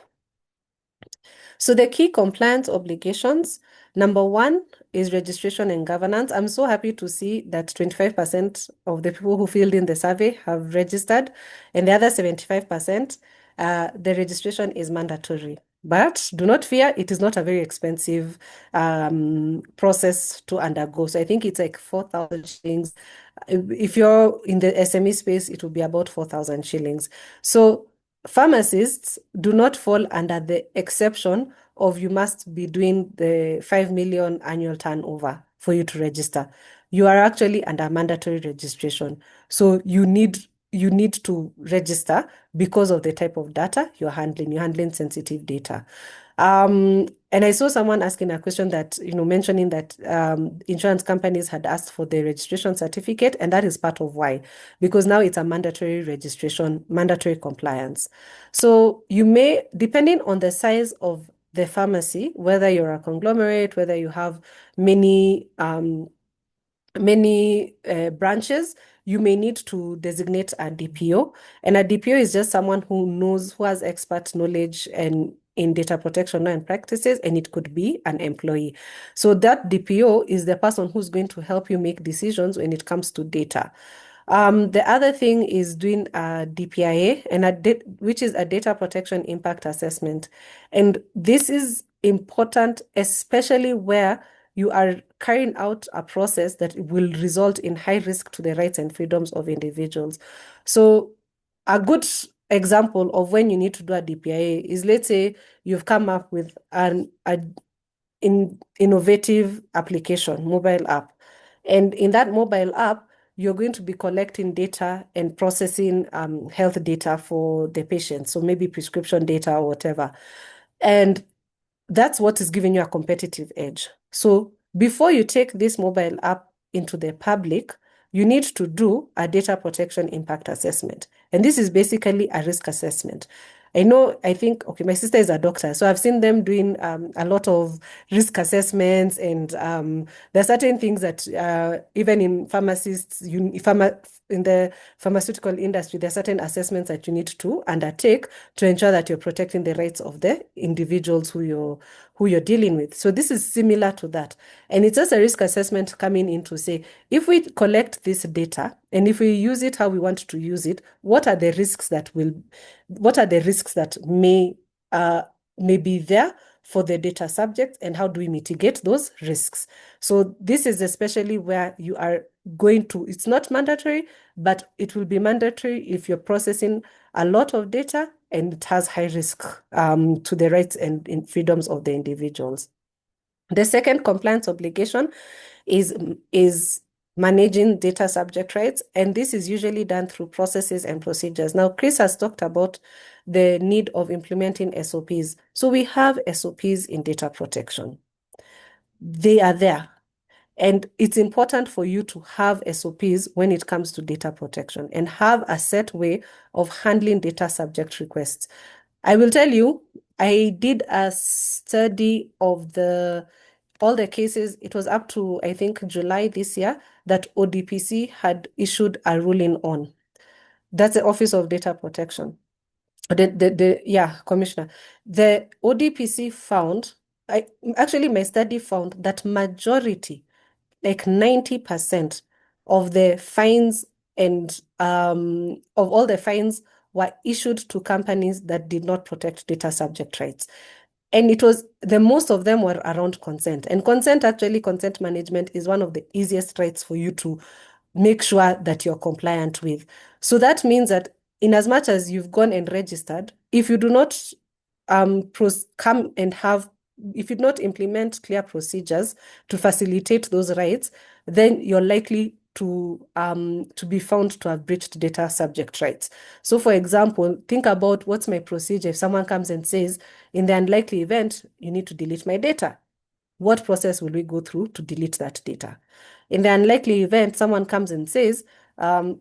Speaker 4: So the key compliance obligations, number one is registration and governance. I'm so happy to see that 25% of the people who filled in the survey have registered, and the other 75%, the registration is mandatory. But do not fear, it is not a very expensive process to undergo. So I think it's like 4,000 shillings. If you're in the SME space, it will be about 4,000 shillings. So pharmacists do not fall under the exception of you must be doing the 5 million annual turnover for you to register. You are actually under mandatory registration. So you need to register because of the type of data you're handling. You're handling sensitive data. And I saw someone asking a question that, mentioning that insurance companies had asked for the registration certificate, and that is part of why, because now it's a mandatory registration, mandatory compliance. So you may, depending on the size of the pharmacy, whether you're a conglomerate, whether you have many branches, you may need to designate a DPO. And a DPO is just someone who has expert knowledge and in data protection and practices, and it could be an employee. So that DPO is the person who's going to help you make decisions when it comes to data. The other thing is doing a DPIA, which is a data protection impact assessment. And this is important, especially where you are carrying out a process that will result in high risk to the rights and freedoms of individuals. So a good example of when you need to do a DPIA is, let's say you've come up with an innovative application, mobile app. And in that mobile app, you're going to be collecting data and processing health data for the patient. So maybe prescription data or whatever. And that's what is giving you a competitive edge. So before you take this mobile app into the public, you need to do a data protection impact assessment. And this is basically a risk assessment. I think, okay, my sister is a doctor, so I've seen them doing a lot of risk assessments, and there are certain things that even in pharmacists, in the pharmaceutical industry, there are certain assessments that you need to undertake to ensure that you're protecting the rights of the individuals who you're dealing with. So this is similar to that. And it's just a risk assessment coming in to say, if we collect this data and if we use it how we want to use it, what are the risks that may be there for the data subjects, and how do we mitigate those risks? So this is especially where you are going to, it's not mandatory, but it will be mandatory if you're processing a lot of data and it has high risk to the rights and freedoms of the individuals. The second compliance obligation is managing data subject rights, and this is usually done through processes and procedures. Now, Chris has talked about the need of implementing SOPs. So we have SOPs in data protection. They are there. And it's important for you to have SOPs when it comes to data protection and have a set way of handling data subject requests. I will tell you, I did a study of all the cases. It was up to, I think, July this year that ODPC had issued a ruling on. That's the Office of Data Protection. Commissioner. The ODPC found, my study found that majority, like 90% of the fines and of all the fines were issued to companies that did not protect data subject rights. And most of them were around consent. And consent management is one of the easiest rights for you to make sure that you're compliant with. So that means that in as much as you've gone and registered, if you do not if you do not implement clear procedures to facilitate those rights, then you're likely to be found to have breached data subject rights. So for example, think about what's my procedure if someone comes and says, in the unlikely event, you need to delete my data. What process will we go through to delete that data? In the unlikely event, someone comes and says,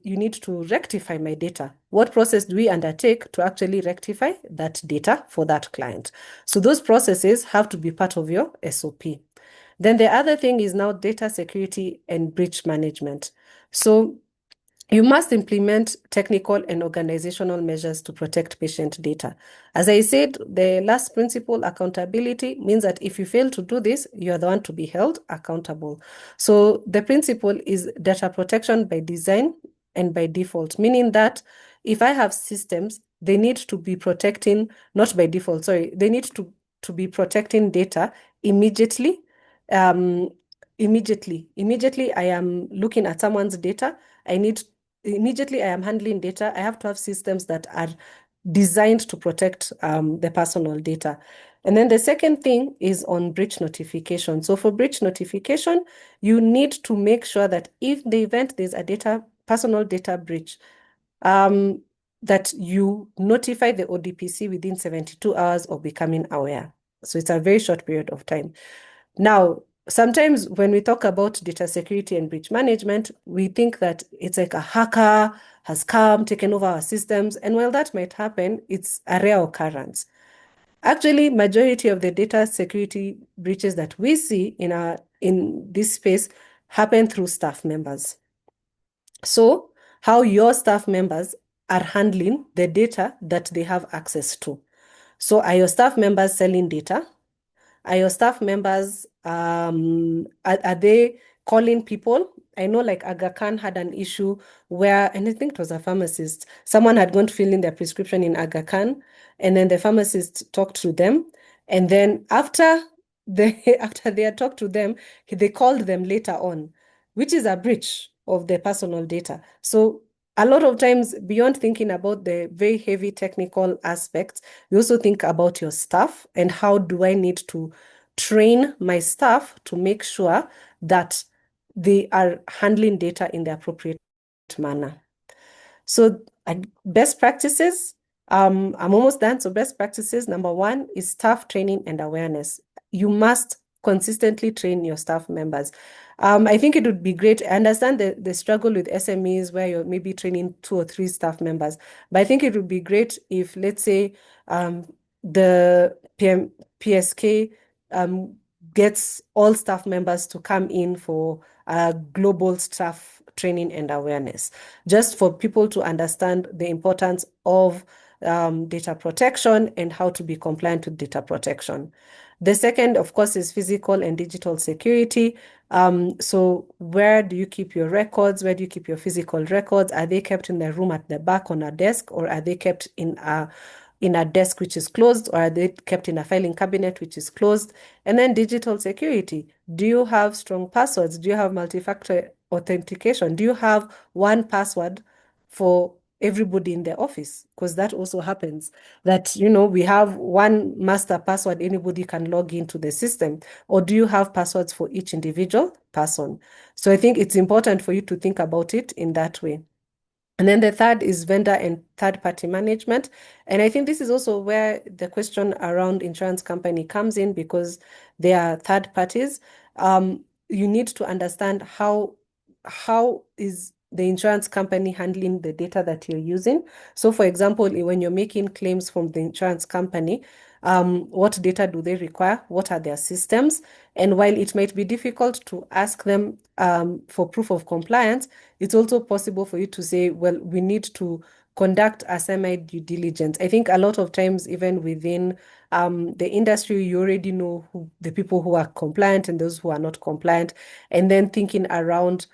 Speaker 4: you need to rectify my data. What process do we undertake to actually rectify that data for that client? So those processes have to be part of your SOP. Then the other thing is now data security and breach management. So you must implement technical and organizational measures to protect patient data. As I said, the last principle, accountability, means that if you fail to do this, you are the one to be held accountable. So the principle is data protection by design and by default, meaning that if I have systems, they need to be protecting, not by default, sorry, they need to be protecting data immediately. Immediately I am looking at someone's data, immediately I am handling data, I have to have systems that are designed to protect the personal data. And then the second thing is on breach notification. So for breach notification, you need to make sure that if the event there's a personal data breach, that you notify the ODPC within 72 hours of becoming aware. So it's a very short period of time. Now, sometimes when we talk about data security and breach management, we think that it's like a hacker has come, taken over our systems. And while that might happen, it's a rare occurrence. Actually, majority of the data security breaches that we see in this space happen through staff members. So how your staff members are handling the data that they have access to. So are your staff members selling data? Are your staff members, are they calling people? I know like Aga Khan had an issue where, and I think it was a pharmacist, someone had gone to fill in their prescription in Aga Khan, and then the pharmacist talked to them. And then after after they had talked to them, they called them later on, which is a breach of their personal data. So a lot of times, beyond thinking about the very heavy technical aspects, you also think about your staff and how do I need to train my staff to make sure that they are handling data in the appropriate manner. So best practices, I'm almost done. So best practices, number one is staff training and awareness. You must consistently train your staff members. I think it would be great. I understand the struggle with SMEs where you're maybe training 2 or 3 staff members, but I think it would be great if, let's say, the PSK gets all staff members to come in for global staff training and awareness, just for people to understand the importance of data protection and how to be compliant with data protection. The second, of course, is physical and digital security. So where do you keep your records? Where do you keep your physical records? Are they kept in the room at the back on a desk, or are they kept in a desk which is closed, or are they kept in a filing cabinet which is closed? And then digital security. Do you have strong passwords? Do you have multi-factor authentication? Do you have one password for everybody in the office? Because that also happens, that, we have one master password, anybody can log into the system. Or do you have passwords for each individual person? So I think it's important for you to think about it in that way. And then the third is vendor and third-party management. And I think this is also where the question around insurance company comes in, because they are third parties. You need to understand how is the insurance company handling the data that you're using. So for example, when you're making claims from the insurance company, what data do they require? What are their systems? And while it might be difficult to ask them for proof of compliance, it's also possible for you to say, well, we need to conduct a semi-due diligence. I think a lot of times, even within the industry, you already know the people who are compliant and those who are not compliant, and then thinking around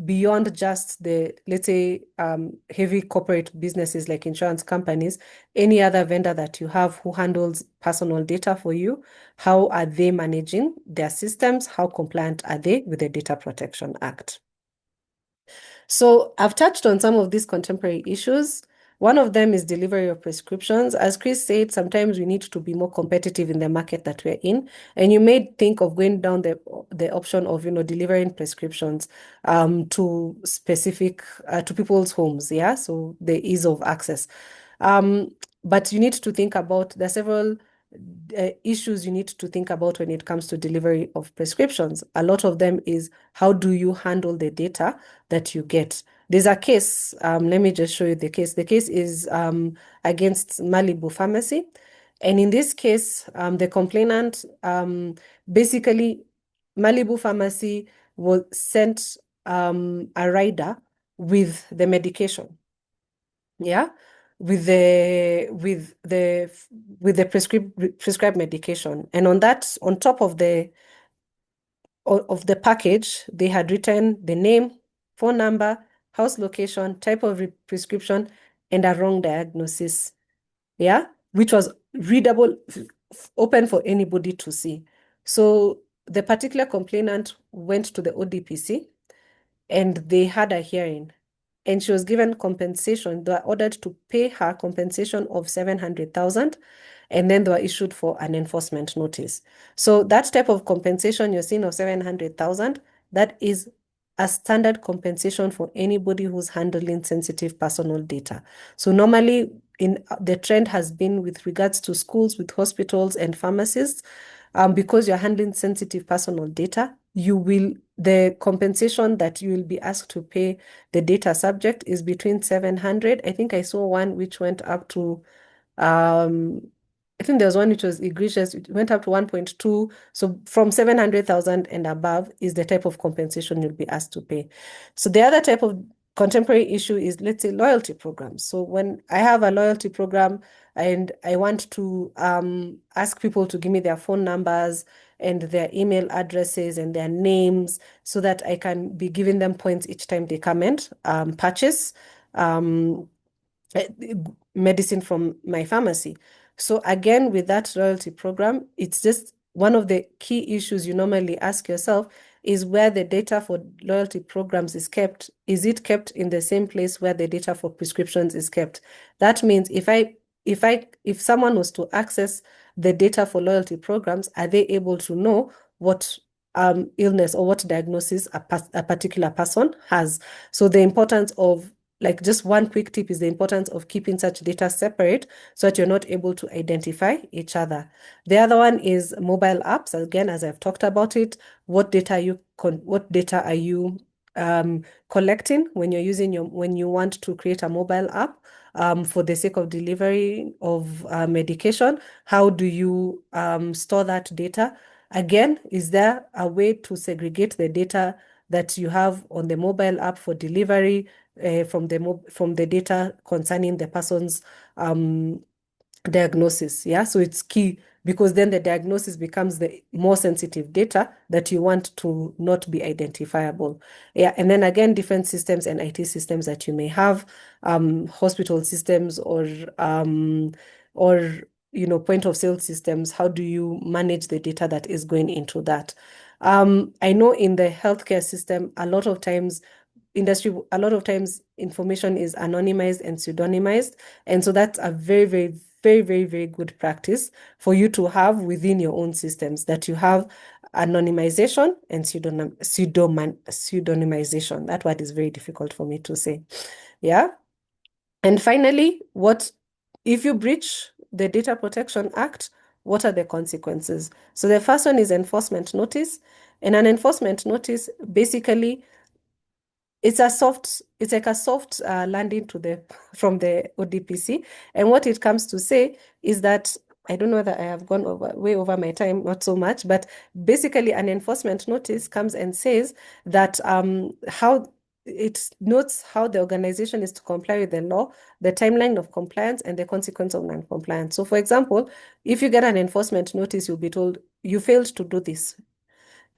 Speaker 4: beyond just the, let's say, heavy corporate businesses like insurance companies, any other vendor that you have who handles personal data for you, how are they managing their systems? How compliant are they with the Data Protection Act? So I've touched on some of these contemporary issues. One of them is delivery of prescriptions. As Chris said, sometimes we need to be more competitive in the market that we're in. And you may think of going down the option of, delivering prescriptions to specific, to people's homes, yeah? So the ease of access. But you need to think about, there are several issues you need to think about when it comes to delivery of prescriptions. A lot of them is, how do you handle the data that you get? There's a case, let me just show you the case. The case is against Malibu Pharmacy. And in this case, the complainant, basically, Malibu Pharmacy was sent a rider with the medication. Yeah, with the prescribed medication, and on top of the package, they had written the name, phone number, house location, type of prescription, and a wrong diagnosis. Yeah, which was readable, open for anybody to see. So the particular complainant went to the ODPC, and they had a hearing. And she was given compensation. They were ordered to pay her compensation of 700,000, and then they were issued for an enforcement notice. So that type of compensation you're seeing of 700,000, that is a standard compensation for anybody who's handling sensitive personal data. So normally, the trend has been with regards to schools, with hospitals and pharmacists, because you're handling sensitive personal data, the compensation that you will be asked to pay the data subject is between 700. I think I saw one which went up to, I think there was one which was egregious. It went up to 1.2. So from 700,000 and above is the type of compensation you'll be asked to pay. So the other type of contemporary issue is, let's say, loyalty programs. So when I have a loyalty program and I want to ask people to give me their phone numbers and their email addresses and their names so that I can be giving them points each time they come and purchase medicine from my pharmacy. So again, with that loyalty program, it's just one of the key issues you normally ask yourself is where the data for loyalty programs is kept. Is it kept in the same place where the data for prescriptions is kept? That means if someone was to access the data for loyalty programs, are they able to know what illness or what diagnosis a particular person has? So the importance of, like, just one quick tip is the importance of keeping such data separate so that you're not able to identify each other. The other one is mobile apps. Again, as I've talked about it, what data are you collecting when you're when you want to create a mobile app for the sake of delivery of medication? How do you store that data? Again, is there a way to segregate the data that you have on the mobile app for delivery from the data concerning the person's diagnosis? Yeah, so it's key because then the diagnosis becomes the more sensitive data that you want to not be identifiable. Yeah, and then again, different systems and IT systems that you may have, hospital systems or point of sale systems. How do you manage the data that is going into that? I know in the healthcare system, a lot of times information is anonymized and pseudonymized. And so that's a very, very, very, very, very good practice for you to have within your own systems, that you have anonymization and pseudonymization. That word is very difficult for me to say. Yeah. And finally, if you breach the Data Protection Act, what are the consequences? So the first one is enforcement notice. And an enforcement notice basically, it's like a soft landing from the ODPC. And what it comes to say is that, I don't know that I have gone way over my time, not so much, but basically an enforcement notice comes and says that it notes how the organization is to comply with the law, the timeline of compliance, and the consequence of non-compliance. So for example, if you get an enforcement notice, you'll be told you failed to do this.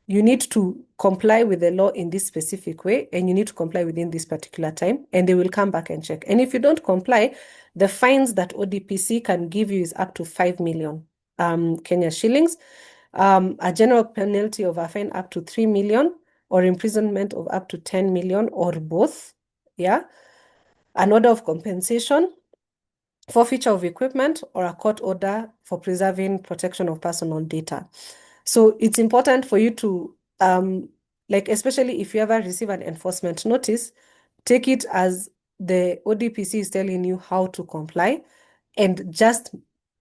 Speaker 4: You need to comply with the law in this specific way, and you need to comply within this particular time, and they will come back and check. And if you don't comply, the fines that ODPC can give you is up to 5 million Kenya shillings, a general penalty of a fine up to 3 million, or imprisonment of up to 10 million, or both. Yeah. An order of compensation, forfeiture of equipment, or a court order for preserving protection of personal data. So it's important for you to, especially if you ever receive an enforcement notice, take it as the ODPC is telling you how to comply, and just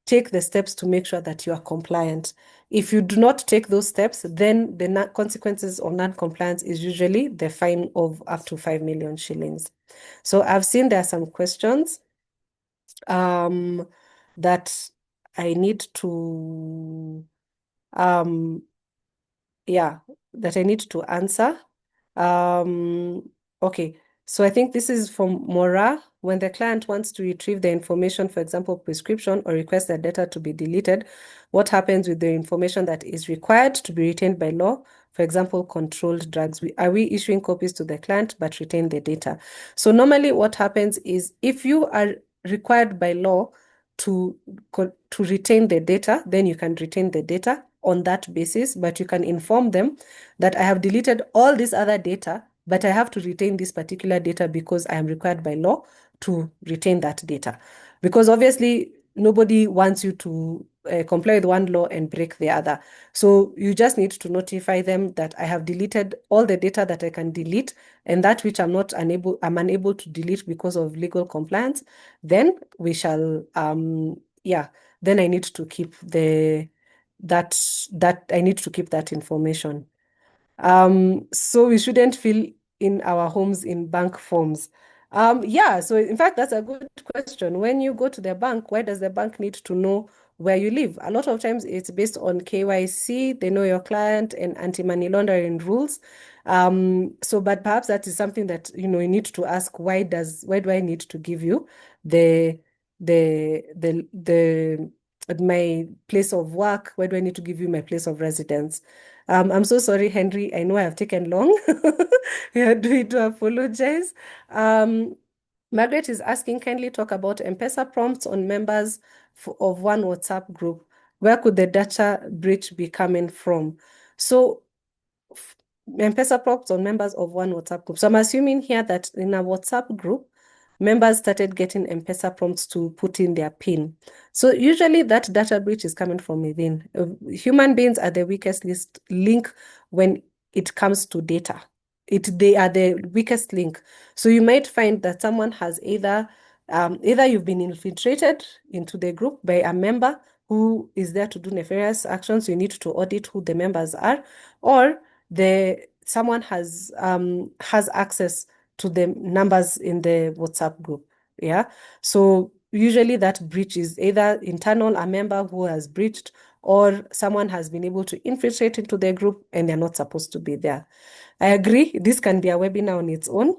Speaker 4: take the steps to make sure that you are compliant. If you do not take those steps, then the consequences of non-compliance is usually the fine of up to 5 million shillings. So I've seen there are some questions that I need to that I need to answer. Okay, so I think this is from Mora. When the client wants to retrieve the information, for example, prescription, or request the data to be deleted, what happens with the information that is required to be retained by law? For example, controlled drugs. Are we issuing copies to the client but retain the data? So normally what happens is, if you are required by law to retain the data, then you can retain the data on that basis, but you can inform them that I have deleted all this other data, but I have to retain this particular data because I am required by law to retain that data. Because obviously nobody wants you to comply with one law and break the other. So you just need to notify them that I have deleted all the data that I can delete, and that which I'm unable to delete because of legal compliance, then we shall then I need to keep that information. So we shouldn't fill in our homes in bank forms. So in fact, that's a good question. When you go to the bank, why does the bank need to know where you live? A lot of times it's based on KYC, they know your client, and anti-money laundering rules. But perhaps that is something that you need to ask, why do I need to give you the my place of work? Why do I need to give you my place of residence? I'm so sorry, Henry. I know I have taken long. I do apologize. Margaret is asking, kindly talk about M-Pesa prompts on members of one WhatsApp group. Where could the data breach be coming from? So M-Pesa prompts on members of one WhatsApp group. So I'm assuming here that in a WhatsApp group, members started getting M-Pesa prompts to put in their PIN. So usually that data breach is coming from within. Human beings are the weakest link when it comes to data. They are the weakest link. So you might find that someone has either you've been infiltrated into the group by a member who is there to do nefarious actions. You need to audit who the members are, or someone has access to the numbers in the WhatsApp group. Yeah. So usually that breach is either internal, a member who has breached, or someone has been able to infiltrate into the group and they're not supposed to be there. I agree. This can be a webinar on its own.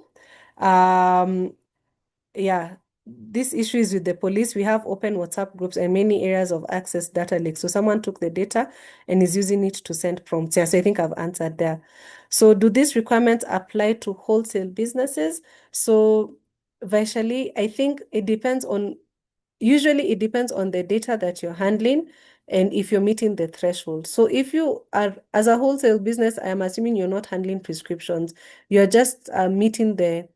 Speaker 4: Yeah, this issue is with the police. We have open WhatsApp groups and many areas of access data leaks. So someone took the data and is using it to send prompts. Yeah, so I think I've answered there. So do these requirements apply to wholesale businesses? So Vaishali, I think usually it depends on the data that you're handling and if you're meeting the threshold. So if you are, as a wholesale business, I am assuming you're not handling prescriptions. You're just meeting the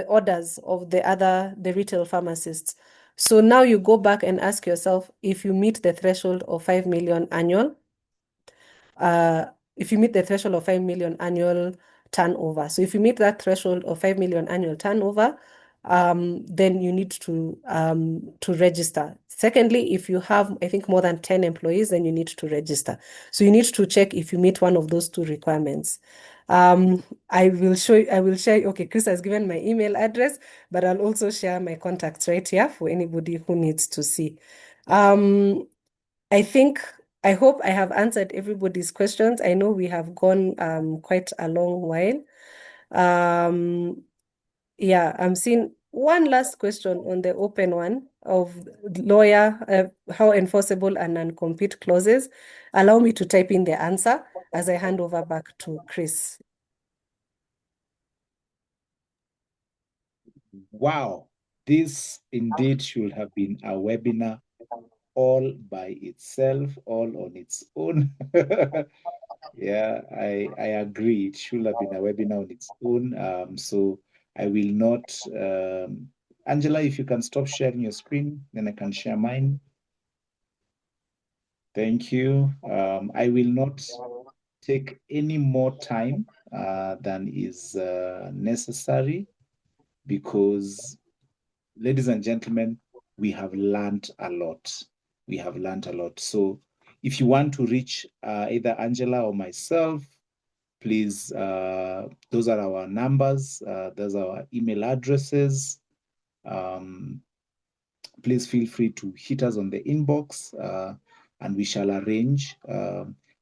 Speaker 4: orders of the retail pharmacists. So now you go back and ask yourself if you meet the threshold of 5 million annual, if you meet the threshold of 5 million annual turnover. So if you meet that threshold of 5 million annual turnover, then you need to register. Secondly, if you have, I think, more than 10 employees, then you need to register. So you need to check if you meet one of those two requirements. I will share, okay, Chris has given my email address, but I'll also share my contacts right here for anybody who needs to see. I hope I have answered everybody's questions. I know we have gone quite a long while. Yeah, I'm seeing one last question on the open one of lawyer, how enforceable are non-compete clauses. Allow me to type in the answer as I hand over back to Chris.
Speaker 1: Wow, this indeed should have been a webinar all by itself, all on its own. Yeah, I agree. It should have been a webinar on its own. So I will not, Angela, if you can stop sharing your screen, then I can share mine. Thank you. I will not take any more time than is necessary because, ladies and gentlemen, we have learned a lot. We have learned a lot. So if you want to reach either Angela or myself, please, those are our numbers. Those are our email addresses. Please feel free to hit us on the inbox and we shall arrange.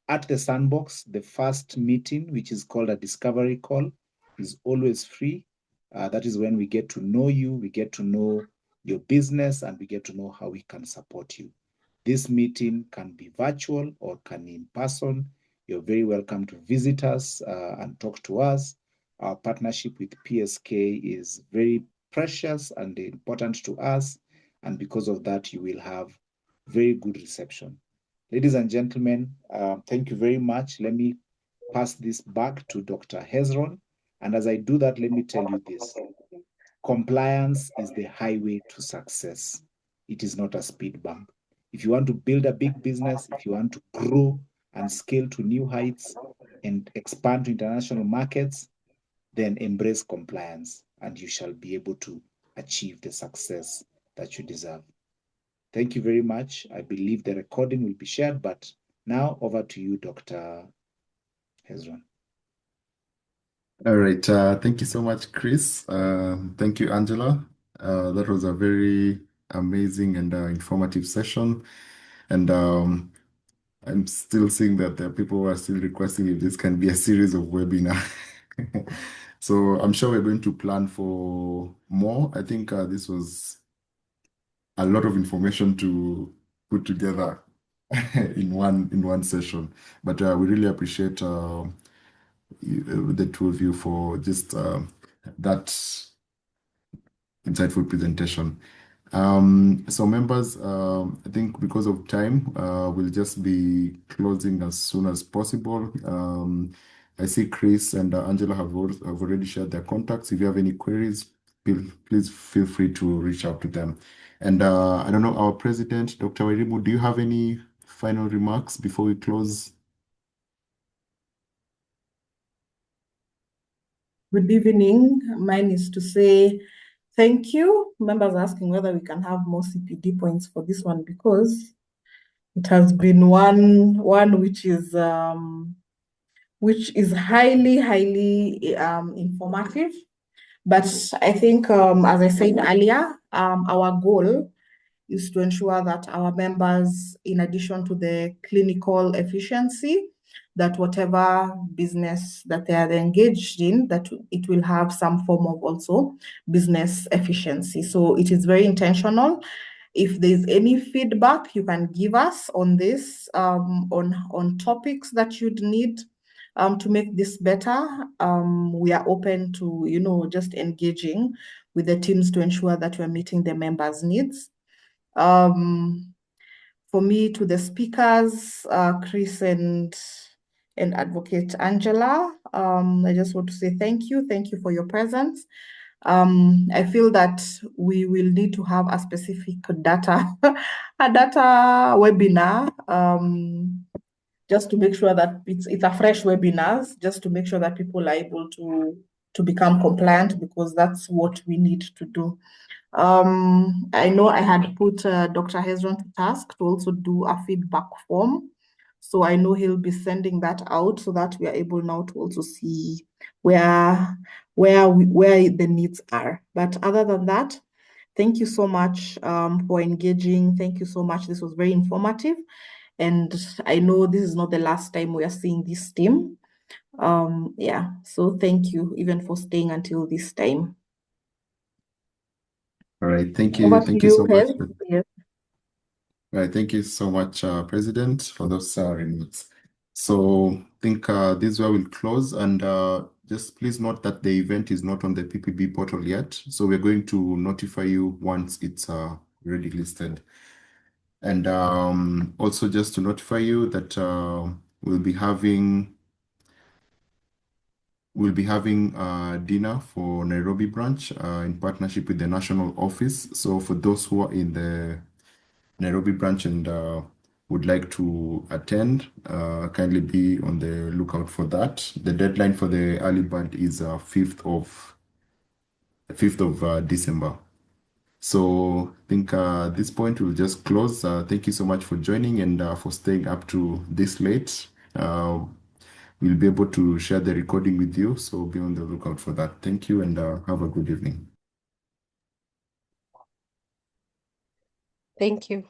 Speaker 1: At the sandbox, the first meeting, which is called a discovery call, is always free. That is when we get to know you, we get to know your business, and we get to know how we can support you. This meeting can be virtual or can be in person. You're very welcome to visit us and talk to us. Our partnership with PSK is very precious and important to us. And because of that, you will have very good reception. Ladies and gentlemen, thank you very much. Let me pass this back to Dr. Hezron. And as I do that, let me tell you this. Compliance is the highway to success. It is not a speed bump. If you want to build a big business, if you want to grow and scale to new heights and expand to international markets, then embrace compliance and you shall be able to achieve the success that you deserve. Thank you very much. I believe the recording will be shared, but now over to you, Dr. Hezron.
Speaker 2: All right. Thank you so much, Chris. Thank you, Angela. That was a very amazing and informative session. And I'm still seeing that there are people who are still requesting if this can be a series of webinar. So I'm sure we're going to plan for more. I think this was a lot of information to put together in one session. But we really appreciate the two of you for just that insightful presentation. So members, I think because of time, we'll just be closing as soon as possible. I see Chris and Angela have already shared their contacts. If you have any queries, please feel free to reach out to them. And I don't know, our president, Dr. Wairimu, do you have any final remarks before we close?
Speaker 3: Good evening. Mine is to say thank you. Members are asking whether we can have more CPD points for this one because it has been one which is highly informative. But I think, as I said earlier, our goal is to ensure that our members, in addition to the clinical efficiency, that whatever business that they are engaged in, that it will have some form of also business efficiency. So it is very intentional. If there's any feedback you can give us on this, on topics that you'd need to make this better, we are open to, just engaging with the teams to ensure that we're meeting the members' needs. For me, to the speakers, Chris and Advocate Angela, I just want to say thank you. Thank you for your presence. I feel that we will need to have a specific data, a data webinar, just to make sure that it's a fresh webinar, just to make sure that people are able to become compliant, because that's what we need to do. I know I had put Dr. Hezron to task to also do a feedback form. So I know he'll be sending that out so that we are able now to also see where the needs are. But other than that, thank you so much for engaging. Thank you so much. This was very informative. And I know this is not the last time we are seeing this team. Yeah, so thank you even for staying until this time.
Speaker 2: All right, thank you.
Speaker 3: Over to
Speaker 2: Thank you
Speaker 3: you,
Speaker 2: so much.
Speaker 3: Pez. Yes.
Speaker 2: Right, thank you so much, President, for those remarks. So I think this is where we'll close, and just please note that the event is not on the PPB portal yet. So we're going to notify you once it's already listed. And also just to notify you that we'll be having dinner for Nairobi branch in partnership with the national office. So for those who are in the Nairobi branch and would like to attend, kindly be on the lookout for that. The deadline for the early bird is 5th of December. So I think at this point we'll just close. Thank you so much for joining and for staying up to this late. We'll be able to share the recording with you, so be on the lookout for that. Thank you and have a good evening.
Speaker 4: Thank you.